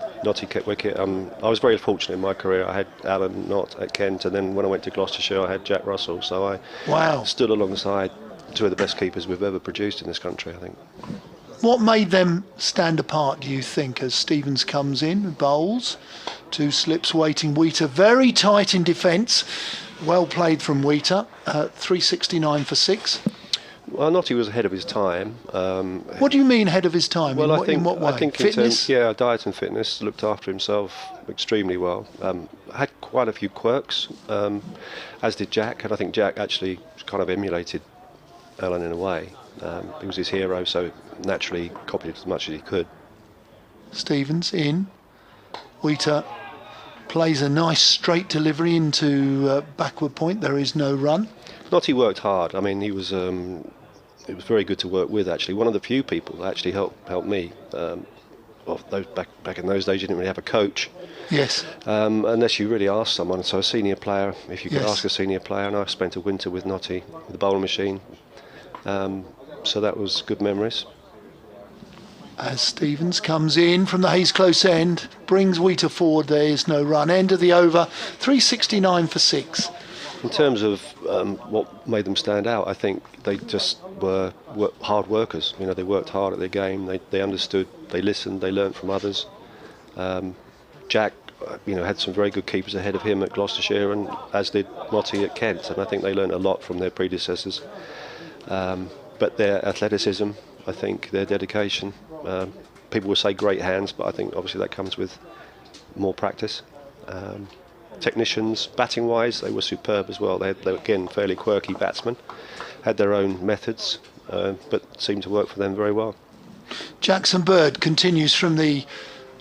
Speaker 7: kept wicket. I was very fortunate in my career. I had Alan Knott at Kent, and then when I went to Gloucestershire, I had Jack Russell. So I stood alongside 2 of the best keepers we've ever produced in this country, I think.
Speaker 6: What made them stand apart, do you think, as Stevens comes in, bowls, 2 slips waiting, Wheater very tight in defence, well played from Wheater, 369 for 6.
Speaker 7: Well, Notty was ahead of his time.
Speaker 6: What do you mean ahead of his time?
Speaker 7: Well,
Speaker 6: in what way?
Speaker 7: I think
Speaker 6: fitness?
Speaker 7: Diet and fitness, looked after himself extremely well. Had quite a few quirks, as did Jack, and I think Jack actually kind of emulated Alan in a way. He was his hero, so naturally copied as much as he could.
Speaker 6: Stevens in. Wheater plays a nice straight delivery into backward point. There is no run.
Speaker 7: Notty worked hard. I mean, it was very good to work with, actually. One of the few people that actually helped me. Back in those days, you didn't really have a coach.
Speaker 6: Yes.
Speaker 7: Unless you really asked someone. So a senior player, if you could ask a senior player, and I spent a winter with Notty, with the bowling machine. So that was good memories.
Speaker 6: As Stevens comes in from the Hayes Close end, brings Wheater forward, there is no run. End of the over, 369 for 6.
Speaker 7: In terms of what made them stand out, I think they just were hard workers. They worked hard at their game. They understood. They listened. They learnt from others. Jack, had some very good keepers ahead of him at Gloucestershire, and as did Notty at Kent. And I think they learnt a lot from their predecessors. But their athleticism, I think, their dedication. People will say great hands, but I think obviously that comes with more practice. Technicians, batting wise, they were superb as well. They were again fairly quirky batsmen, had their own methods, but seemed to work for them very well.
Speaker 6: Jackson Bird continues from the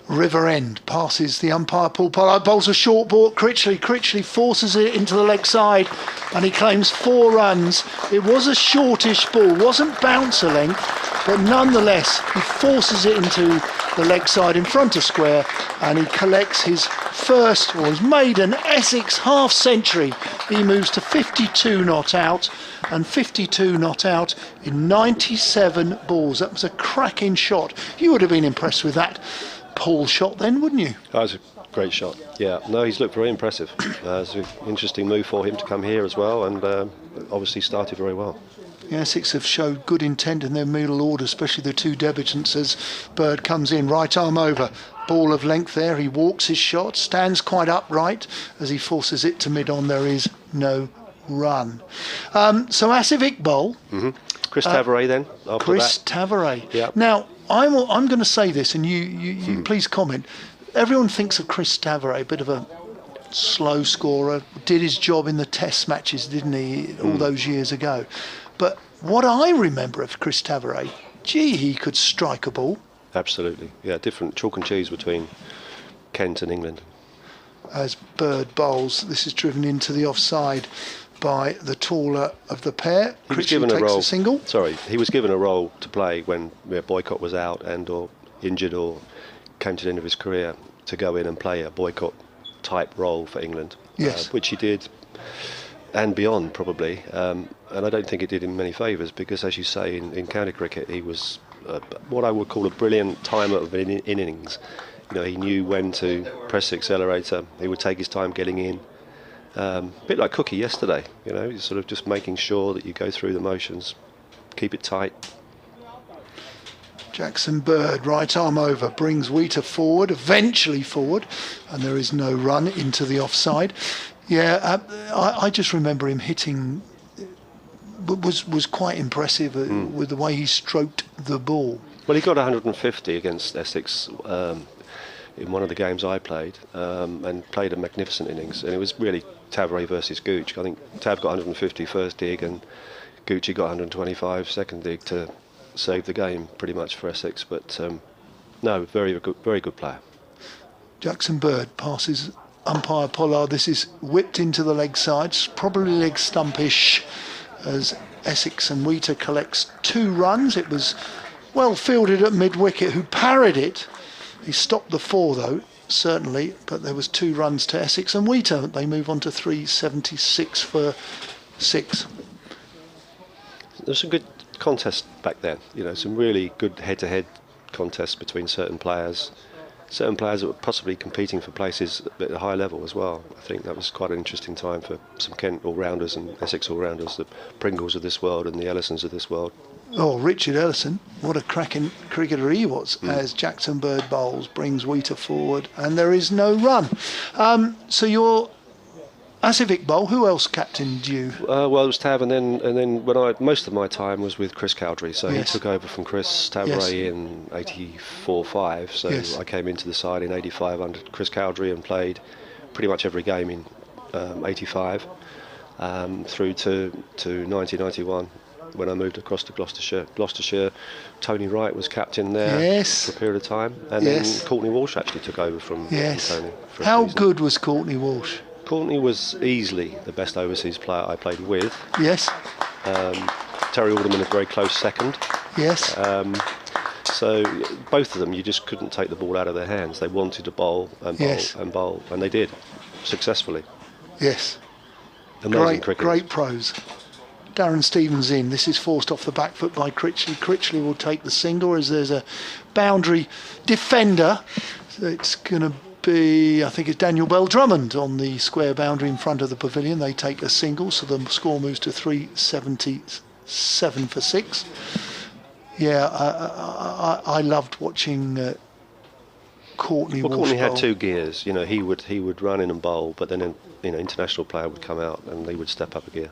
Speaker 6: River End, passes the umpire Paul Pollard, bowls a short ball. Critchley forces it into the leg side, and he claims 4 runs. It was a shortish ball, wasn't bouncer length, but nonetheless he forces it into the leg side in front of square, and he collects his first, or his maiden, Essex half century. He moves to 52 not out, and 52 not out in 97 balls. That was a cracking shot. You would have been impressed with that Paul shot then, wouldn't you?
Speaker 7: That was a great shot. Yeah, no, he's looked very impressive. It's an interesting move for him to come here as well, and obviously started very well.
Speaker 6: The Essex have showed good intent in their middle order, especially the 2 debutants as Bird comes in, right arm over, ball of length there, he walks his shot, stands quite upright as he forces it to mid-on. There is no run. So Asif Iqbal.
Speaker 7: Chris Tavares then, after
Speaker 6: Chris
Speaker 7: that.
Speaker 6: Tavares.
Speaker 7: Yeah.
Speaker 6: Now, I'm going to say this, and you please comment. Everyone thinks of Chris Tavares, a bit of a slow scorer, did his job in the test matches, didn't he, all those years ago. But what I remember of Chris Tavares, gee, he could strike a ball.
Speaker 7: Absolutely, yeah, different chalk and cheese between Kent and England.
Speaker 6: As Bird bowls, this is driven into the offside by the taller of the pair.
Speaker 7: He was
Speaker 6: Critchley
Speaker 7: given a
Speaker 6: takes
Speaker 7: role.
Speaker 6: the single.
Speaker 7: Sorry, he was given a role to play when Boycott was out and or injured or came to the end of his career, to go in and play a Boycott type role for England.
Speaker 6: Yes.
Speaker 7: Which he did, and beyond probably. And I don't think it did him many favours, because, as you say, in county cricket, he was what I would call a brilliant timer of innings. You know, he knew when to press the accelerator. He would take his time getting in. A bit like Cookie yesterday, you know, he's sort of just making sure that you go through the motions, keep it tight.
Speaker 6: Jackson Bird, right arm over, brings Wheater forward, eventually forward, and there is no run into the offside. Yeah, I just remember him hitting, was quite impressive with the way he stroked the ball.
Speaker 7: Well, he got 150 against Essex in one of the games I played, and played a magnificent innings, and it was really Tavares versus Gooch. I think Tav got 150 first dig and Gucci got 125 second dig to save the game pretty much for Essex, but no, very good player.
Speaker 6: Jackson Bird passes umpire Pollard. This is whipped into the leg side, probably leg stumpish, as Essex and Wheater collects 2 runs. It was well fielded at mid-wicket, who parried it. He stopped the 4 though, certainly, but there was 2 runs to Essex and Wheater. They move on to 376 for 6.
Speaker 7: There's some good contest back then, you know, some really good head-to-head contests between certain players that were possibly competing for places at a high level as well. I think that was quite an interesting time for some Kent all-rounders and Essex all-rounders, the Pringles of this world and the Ellisons of this world.
Speaker 6: Oh, Richard Ellison, what a cracking cricketer he was, as Jackson Bird bowls, brings Wheater forward, and there is no run. So your Asivic bowl, who else captained you?
Speaker 7: Well, it was Tav, and then when most of my time was with Chris Cowdery, so
Speaker 6: Yes.
Speaker 7: he took over from Chris Tavares in 84-5, so
Speaker 6: Yes.
Speaker 7: I came into the side in 85 under Chris Cowdery and played pretty much every game in 85 through to 1991 when I moved across to Gloucestershire. Tony Wright was captain there
Speaker 6: Yes.
Speaker 7: for a period of time, and
Speaker 6: Yes.
Speaker 7: then Courtney Walsh actually took over from Tony for a
Speaker 6: How
Speaker 7: season.
Speaker 6: good was Courtney Walsh?
Speaker 7: Courtney was easily the best overseas player I played with.
Speaker 6: Yes,
Speaker 7: Terry Alderman a very close second.
Speaker 6: yes.
Speaker 7: So both of them, you just couldn't take the ball out of their hands. They wanted to bowl and bowl
Speaker 6: Yes.
Speaker 7: and bowl, and they did successfully.
Speaker 6: Yes.
Speaker 7: Amazing cricket.
Speaker 6: Great pros. Darren Stevens in. This is forced off the back foot by Critchley. Critchley will take the single as there's a boundary defender. So it's going to be, I think it's Daniel Bell Drummond on the square boundary in front of the pavilion. They take a single, so the score moves to 377 for 6. Yeah, I loved watching Courtney Walsh.
Speaker 7: Courtney had
Speaker 6: bowl.
Speaker 7: 2 gears. You know, he would run in and bowl, but then international player would come out and he would step up a gear.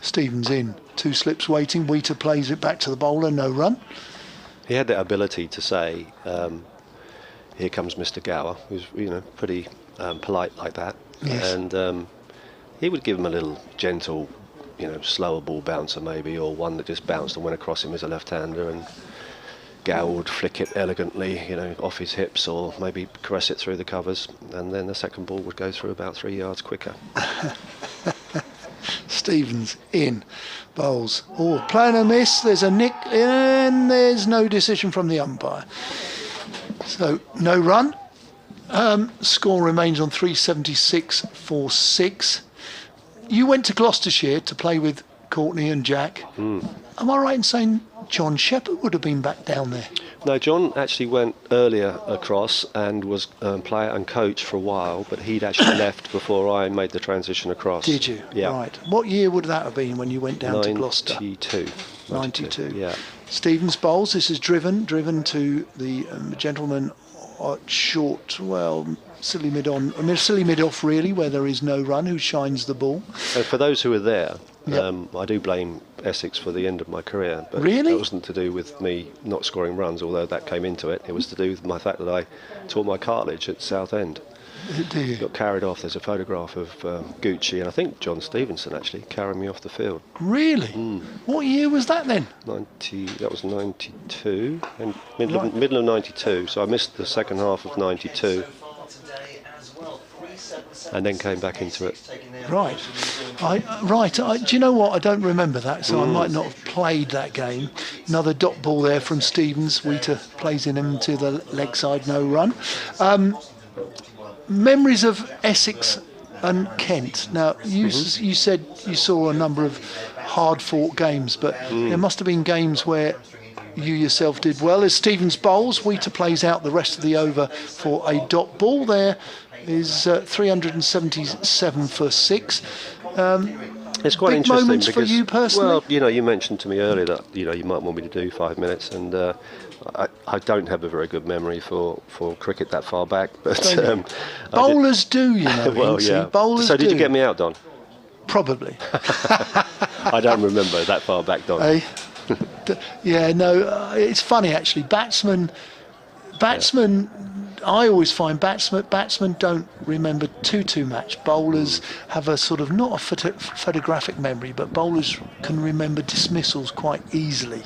Speaker 6: Stevens in. 2 slips waiting. Wheater plays it back to the bowler. No run.
Speaker 7: He had that ability to say, "Here comes Mr. Gower," who's pretty polite like that,
Speaker 6: Yes.
Speaker 7: and he would give him a little gentle, slower ball bouncer maybe, or one that just bounced and went across him as a left-hander, and Gower would flick it elegantly, off his hips, or maybe caress it through the covers, and then the second ball would go through about 3 yards quicker.
Speaker 6: Stevens in, bowls. Oh, playing a miss. There's a nick, and there's no decision from the umpire. So no run. Score remains on 376 for 6. You went to Gloucestershire to play with Courtney and Jack. Am I right in saying John Shepherd would have been back down there?
Speaker 7: No, John actually went earlier across and was player and coach for a while, but he'd actually left before I made the transition across.
Speaker 6: Did you?
Speaker 7: Yeah.
Speaker 6: Right. What year would that have been when you went down to Gloucester?
Speaker 7: 92. Yeah.
Speaker 6: Stevens bowls. This is driven to the gentleman short, silly mid off really, where there is no run, who shines the ball.
Speaker 7: And for those who were there,
Speaker 6: Yep.
Speaker 7: I do blame Essex for the end of my career, but
Speaker 6: Really?
Speaker 7: that wasn't to do with me not scoring runs, although that came into it. It was to do with my fact that I tore my cartilage at Southend.
Speaker 6: Do you?
Speaker 7: Got carried off. There's a photograph of Gucci and I think John Stevenson actually carrying me off the field.
Speaker 6: Really? What year was that then?
Speaker 7: That was 92, and middle of 92. So I missed the second half of 92, and then came back into it.
Speaker 6: Right. Do you know what? I don't remember that, so I might not have played that game. Another dot ball there from Stevens. Wheater plays in him to the leg side, no run. Memories of Essex and Kent. Now, you said you saw a number of hard-fought games, but there must have been games where you yourself did well. As Stevens bowls, Wheater plays out the rest of the over for a dot ball. There is 377 for 6.
Speaker 7: It's quite
Speaker 6: big
Speaker 7: interesting
Speaker 6: moments
Speaker 7: because,
Speaker 6: for you personally?
Speaker 7: well, you mentioned to me earlier that you might want me to do 5 minutes, and I don't have a very good memory for cricket that far back. But
Speaker 6: bowlers do, you know.
Speaker 7: well,
Speaker 6: Hinksy.
Speaker 7: yeah.
Speaker 6: Bowlers
Speaker 7: so did
Speaker 6: do.
Speaker 7: you get me out, Don?
Speaker 6: Probably.
Speaker 7: I don't remember that far back, Don.
Speaker 6: Hey? Yeah, no. It's funny actually. Batsmen. I always find batsmen don't remember too much. Bowlers have a sort of not a photographic memory, but bowlers can remember dismissals quite easily.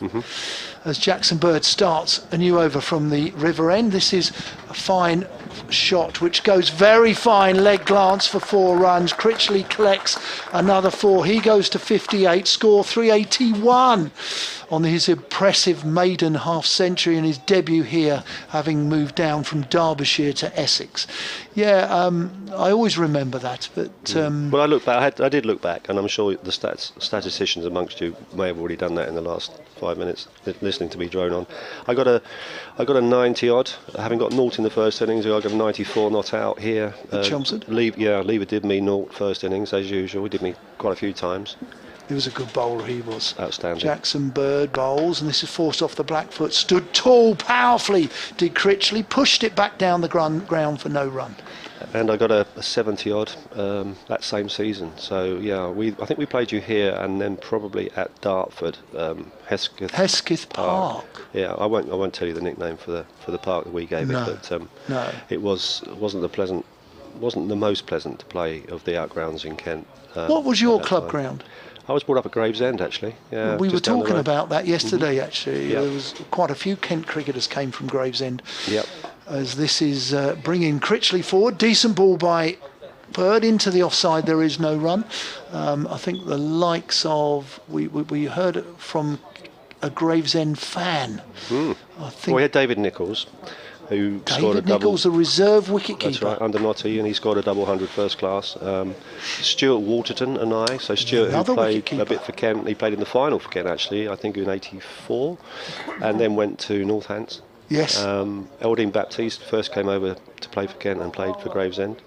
Speaker 6: As Jackson Bird starts a new over from the river end, this is a fine shot which goes very fine, leg glance for 4 runs. Critchley collects another 4. He goes to 58, score 381 on his impressive maiden half-century and his debut here, having moved down from Derbyshire to Essex. Yeah, I always remember that. But
Speaker 7: well, I look back. I did look back, and I'm sure the statisticians amongst you may have already done that in the last 5 minutes, listening to me drone on. I got a 90 odd, having got naught in the first innings. I got a 94 not out here.
Speaker 6: Chelmsford?
Speaker 7: Lever did me naught first innings as usual. He did me quite a few times.
Speaker 6: He was a good bowler, he was.
Speaker 7: Outstanding.
Speaker 6: Jackson Bird bowls, and this is forced off the black foot. Stood tall, powerfully, did Critchley. Pushed it back down the ground for no run.
Speaker 7: And I got a 70 odd that same season. So, yeah, I think we played you here and then probably at Dartford, Hesketh
Speaker 6: Park.
Speaker 7: Yeah, I won't tell you the nickname for the park that we gave it, but
Speaker 6: no.
Speaker 7: It wasn't the most pleasant to play of the outgrounds in Kent.
Speaker 6: What was your club ground?
Speaker 7: I was brought up at Gravesend, actually. Yeah,
Speaker 6: we were talking about that yesterday, actually.
Speaker 7: Yep.
Speaker 6: There was quite a few Kent cricketers came from Gravesend.
Speaker 7: Yep.
Speaker 6: As this is bringing Critchley forward. Decent ball by Bird into the offside. There is no run. I think the likes of... We heard it from a Gravesend fan. I think
Speaker 7: we had David Nichols, who scored a double.
Speaker 6: Nichols, a reserve wicketkeeper.
Speaker 7: That's right, under Notty, and he scored a double 100 first class. Stuart Waterton and I. So Stuart, who played a bit for Kent, he played in the final for Kent actually, I think in '84, and then went to Northants.
Speaker 6: Yes.
Speaker 7: Eldine Baptiste first came over to play for Kent and played for Gravesend.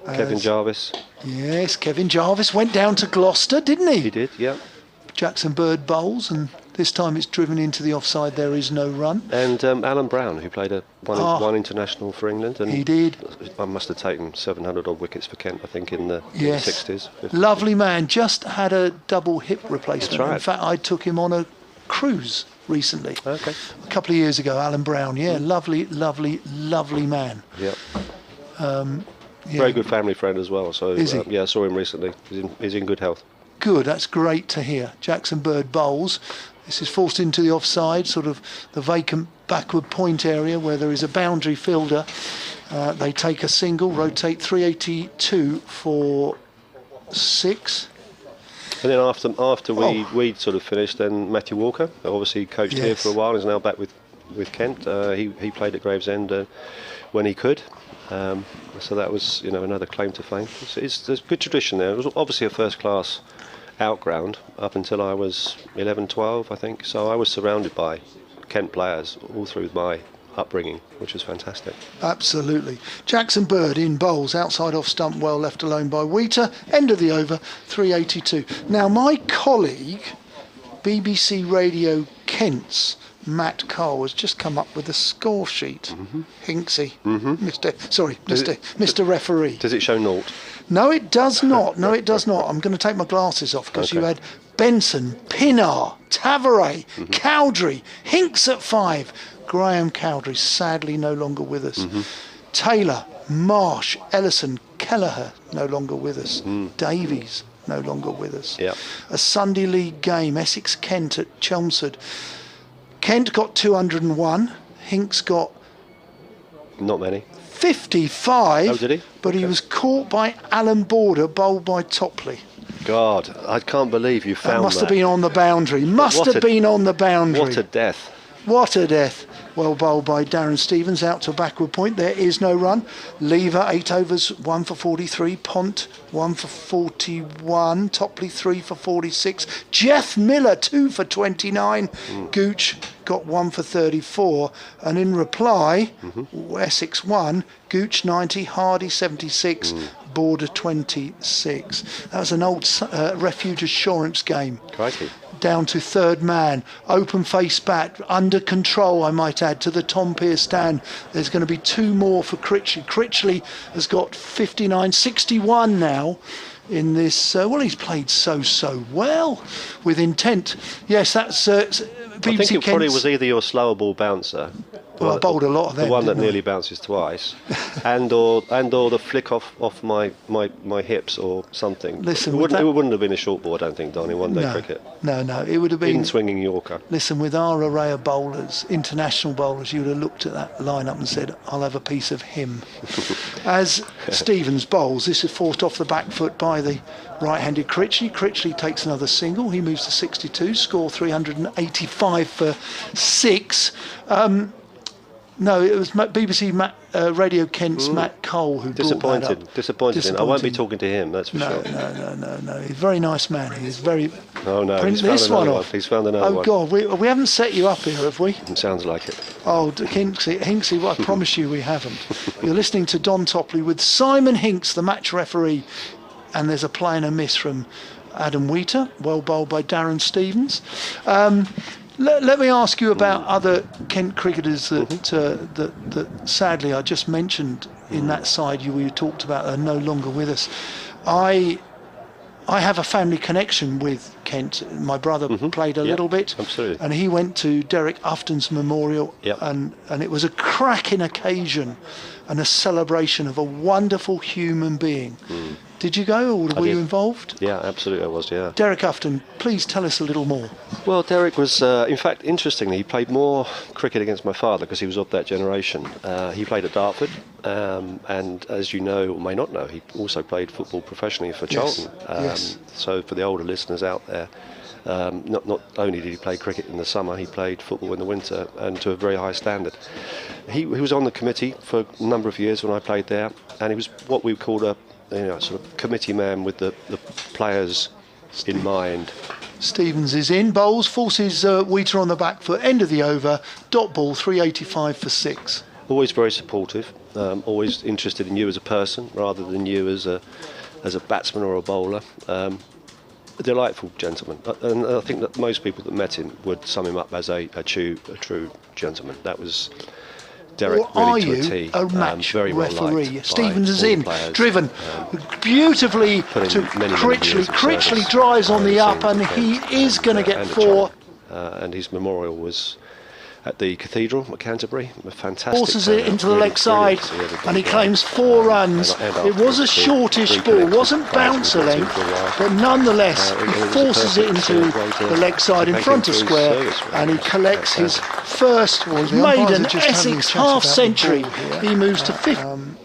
Speaker 7: Kevin Jarvis.
Speaker 6: Yes, Kevin Jarvis went down to Gloucester, didn't he?
Speaker 7: He did, yeah.
Speaker 6: Jackson Bird bowls, and this time it's driven into the offside. There is no run.
Speaker 7: And Alan Brown, who played one international for England. And
Speaker 6: he did.
Speaker 7: I must have taken 700 odd wickets for Kent, I think, in the 60s. 50s.
Speaker 6: Lovely man. Just had a double hip replacement.
Speaker 7: That's right.
Speaker 6: In fact, I took him on a cruise recently.
Speaker 7: Okay.
Speaker 6: A couple of years ago, Alan Brown. Yeah, lovely man.
Speaker 7: Yep. Very good family friend as well. So
Speaker 6: is he?
Speaker 7: yeah, I saw him recently. He's in good health.
Speaker 6: Good, that's great to hear. Jackson Bird bowls. This is forced into the offside, sort of the vacant backward point area where there is a boundary fielder. They take a single, rotate 382 for 6.
Speaker 7: And then after we'd sort of finished, then Matthew Walker, obviously coached here for a while, is now back with Kent. He played at Gravesend when he could. So that was another claim to fame. There's a good tradition there. It was obviously a first class outground up until I was 11, 12, I think. So I was surrounded by Kent players all through my upbringing, which was fantastic.
Speaker 6: Absolutely. Jackson Bird in bowls, outside off stump, well left alone by Wheater. End of the over, 382. Now my colleague, BBC Radio Kent's Matt Carl, has just come up with a score sheet. Hinksy, Mr. Referee.
Speaker 7: Does it show naught?
Speaker 6: No, it does not. No, it does not. I'm going to take my glasses off because you had Benson, Pinnar, Tavares, Cowdrey, Hinks at 5. Graham Cowdrey, sadly no longer with us. Taylor, Marsh, Ellison, Kelleher, no longer with us. Davies, no longer with us.
Speaker 7: Yep.
Speaker 6: A Sunday League game, Essex Kent at Chelmsford. Kent got 201. Hinks got
Speaker 7: Not many.
Speaker 6: 55.
Speaker 7: Oh, did he?
Speaker 6: But he was caught by Alan Border, bowled by Topley.
Speaker 7: God, I can't believe you found that.
Speaker 6: Must have been on the boundary. Must have been on the boundary.
Speaker 7: What a death.
Speaker 6: What a death. Well bowled by Darren Stevens, out to backward point. There is no run. Lever, 8 overs, 1 for 43. Pont, 1 for 41. Topley, 3 for 46. Jeff Miller, 2 for 29. Gooch got 1 for 34. And in reply, Essex 1, Gooch 90, Hardy 76. Border 26. That was an old refuge assurance game.
Speaker 7: Crikey.
Speaker 6: Down to third man, open face bat, under control, I might add, to the Tom Pearce stand. There's going to be 2 more for Critchley. Critchley has got 59, 61 now in this. Well, he's played so well with intent. Yes, that's BBC
Speaker 7: I think it probably
Speaker 6: Kent's.
Speaker 7: was either your slower ball bouncer.
Speaker 6: Well, I bowled a lot of them.
Speaker 7: The one that
Speaker 6: didn't I?
Speaker 7: nearly bounces twice, and or the flick off my hips or something.
Speaker 6: Listen,
Speaker 7: it
Speaker 6: with
Speaker 7: wouldn't have been a short ball, I don't think, Don, in one day cricket.
Speaker 6: No, it would have been
Speaker 7: In swinging Yorker.
Speaker 6: Listen, with our array of bowlers, international bowlers, you would have looked at that lineup and said, I'll have a piece of him. As Stevens bowls, this is forced off the back foot by the right-handed Critchley. Critchley takes another single. He moves to 62, score 385 for 6. No, it was BBC Radio Kent's Matt Cole who brought that up.
Speaker 7: Disappointed. I won't be talking to him, that's for sure.
Speaker 6: No. He's a very nice man. He's very...
Speaker 7: Oh, no,
Speaker 6: Print
Speaker 7: he's found
Speaker 6: this
Speaker 7: another
Speaker 6: one
Speaker 7: one.
Speaker 6: off.
Speaker 7: He's found another one.
Speaker 6: Oh, God, we haven't set you up here, have we?
Speaker 7: It sounds like it.
Speaker 6: Oh, Hinksy, well, I promise you we haven't. You're listening to Don Topley with Simon Hinks, the match referee, and there's a play and a miss from Adam Wheater, well bowled by Darren Stevens. Let me ask you about other Kent cricketers that sadly I just mentioned in that side we talked about are no longer with us. I have a family connection with Kent. My brother played a little bit,
Speaker 7: absolutely.
Speaker 6: And he went to Derek Ufton's memorial,
Speaker 7: Yep.
Speaker 6: and it was a cracking occasion and a celebration of a wonderful human being. Did you go, or were you involved?
Speaker 7: Yeah, absolutely I was, yeah.
Speaker 6: Derek Ufton, please tell us a little more.
Speaker 7: Well, Derek was, in fact, interestingly, he played more cricket against my father because he was of that generation. He played at Dartford, and as you know, or may not know, he also played football professionally for Charlton.
Speaker 6: Yes.
Speaker 7: So for the older listeners out there, not only did he play cricket in the summer, he played football in the winter, and to a very high standard. He was on the committee for a number of years when I played there, and he was what we called a sort of committee man with the players in mind.
Speaker 6: Stevens is in, bowls, forces Wheater on the back foot, end of the over, dot ball, 385 for 6.
Speaker 7: Always very supportive, always interested in you as a person rather than you as a batsman or a bowler. A delightful gentleman, and I think that most people that met him would sum him up as a true gentleman. That was Derek,
Speaker 6: or
Speaker 7: really
Speaker 6: are
Speaker 7: to a
Speaker 6: you
Speaker 7: T.
Speaker 6: a match
Speaker 7: very well
Speaker 6: referee?
Speaker 7: liked
Speaker 6: Stevens is
Speaker 7: by all
Speaker 6: in,
Speaker 7: the players.
Speaker 6: driven beautifully
Speaker 7: put
Speaker 6: to
Speaker 7: in many
Speaker 6: Critchley.
Speaker 7: years of
Speaker 6: Critchley
Speaker 7: service,
Speaker 6: drives on the up, and
Speaker 7: overseeing
Speaker 6: he is going to get
Speaker 7: and
Speaker 6: 4.
Speaker 7: and his memorial was at the Cathedral at Canterbury. A fantastic.
Speaker 6: Forces it into the leg side, and he claims 4 runs. It was a shortish ball, wasn't bouncer length, but nonetheless he forces it into the leg side in front of square, and he collects his first maiden Essex half century. He moves to 5th.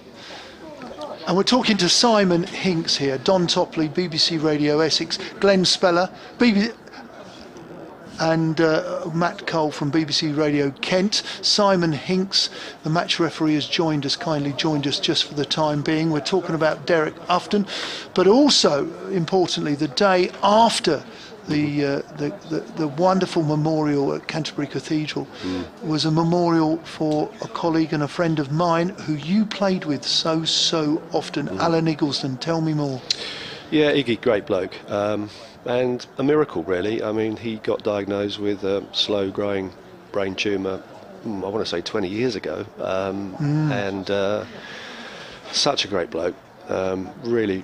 Speaker 6: And we're talking to Simon Hinks here, Don Topley, BBC Radio Essex, Glenn Speller, and Matt Cole from BBC Radio Kent. Simon Hinks, the match referee, has kindly joined us just for the time being. We're talking about Derek Ufton, but also, importantly, the day after the wonderful memorial at Canterbury Cathedral was a memorial for a colleague and a friend of mine who you played with so often, Alan Eggleston. Tell me more.
Speaker 7: Yeah, Iggy, great bloke. And a miracle, really. I mean, he got diagnosed with a slow-growing brain tumour, I want to say 20 years ago. And such a great bloke. Really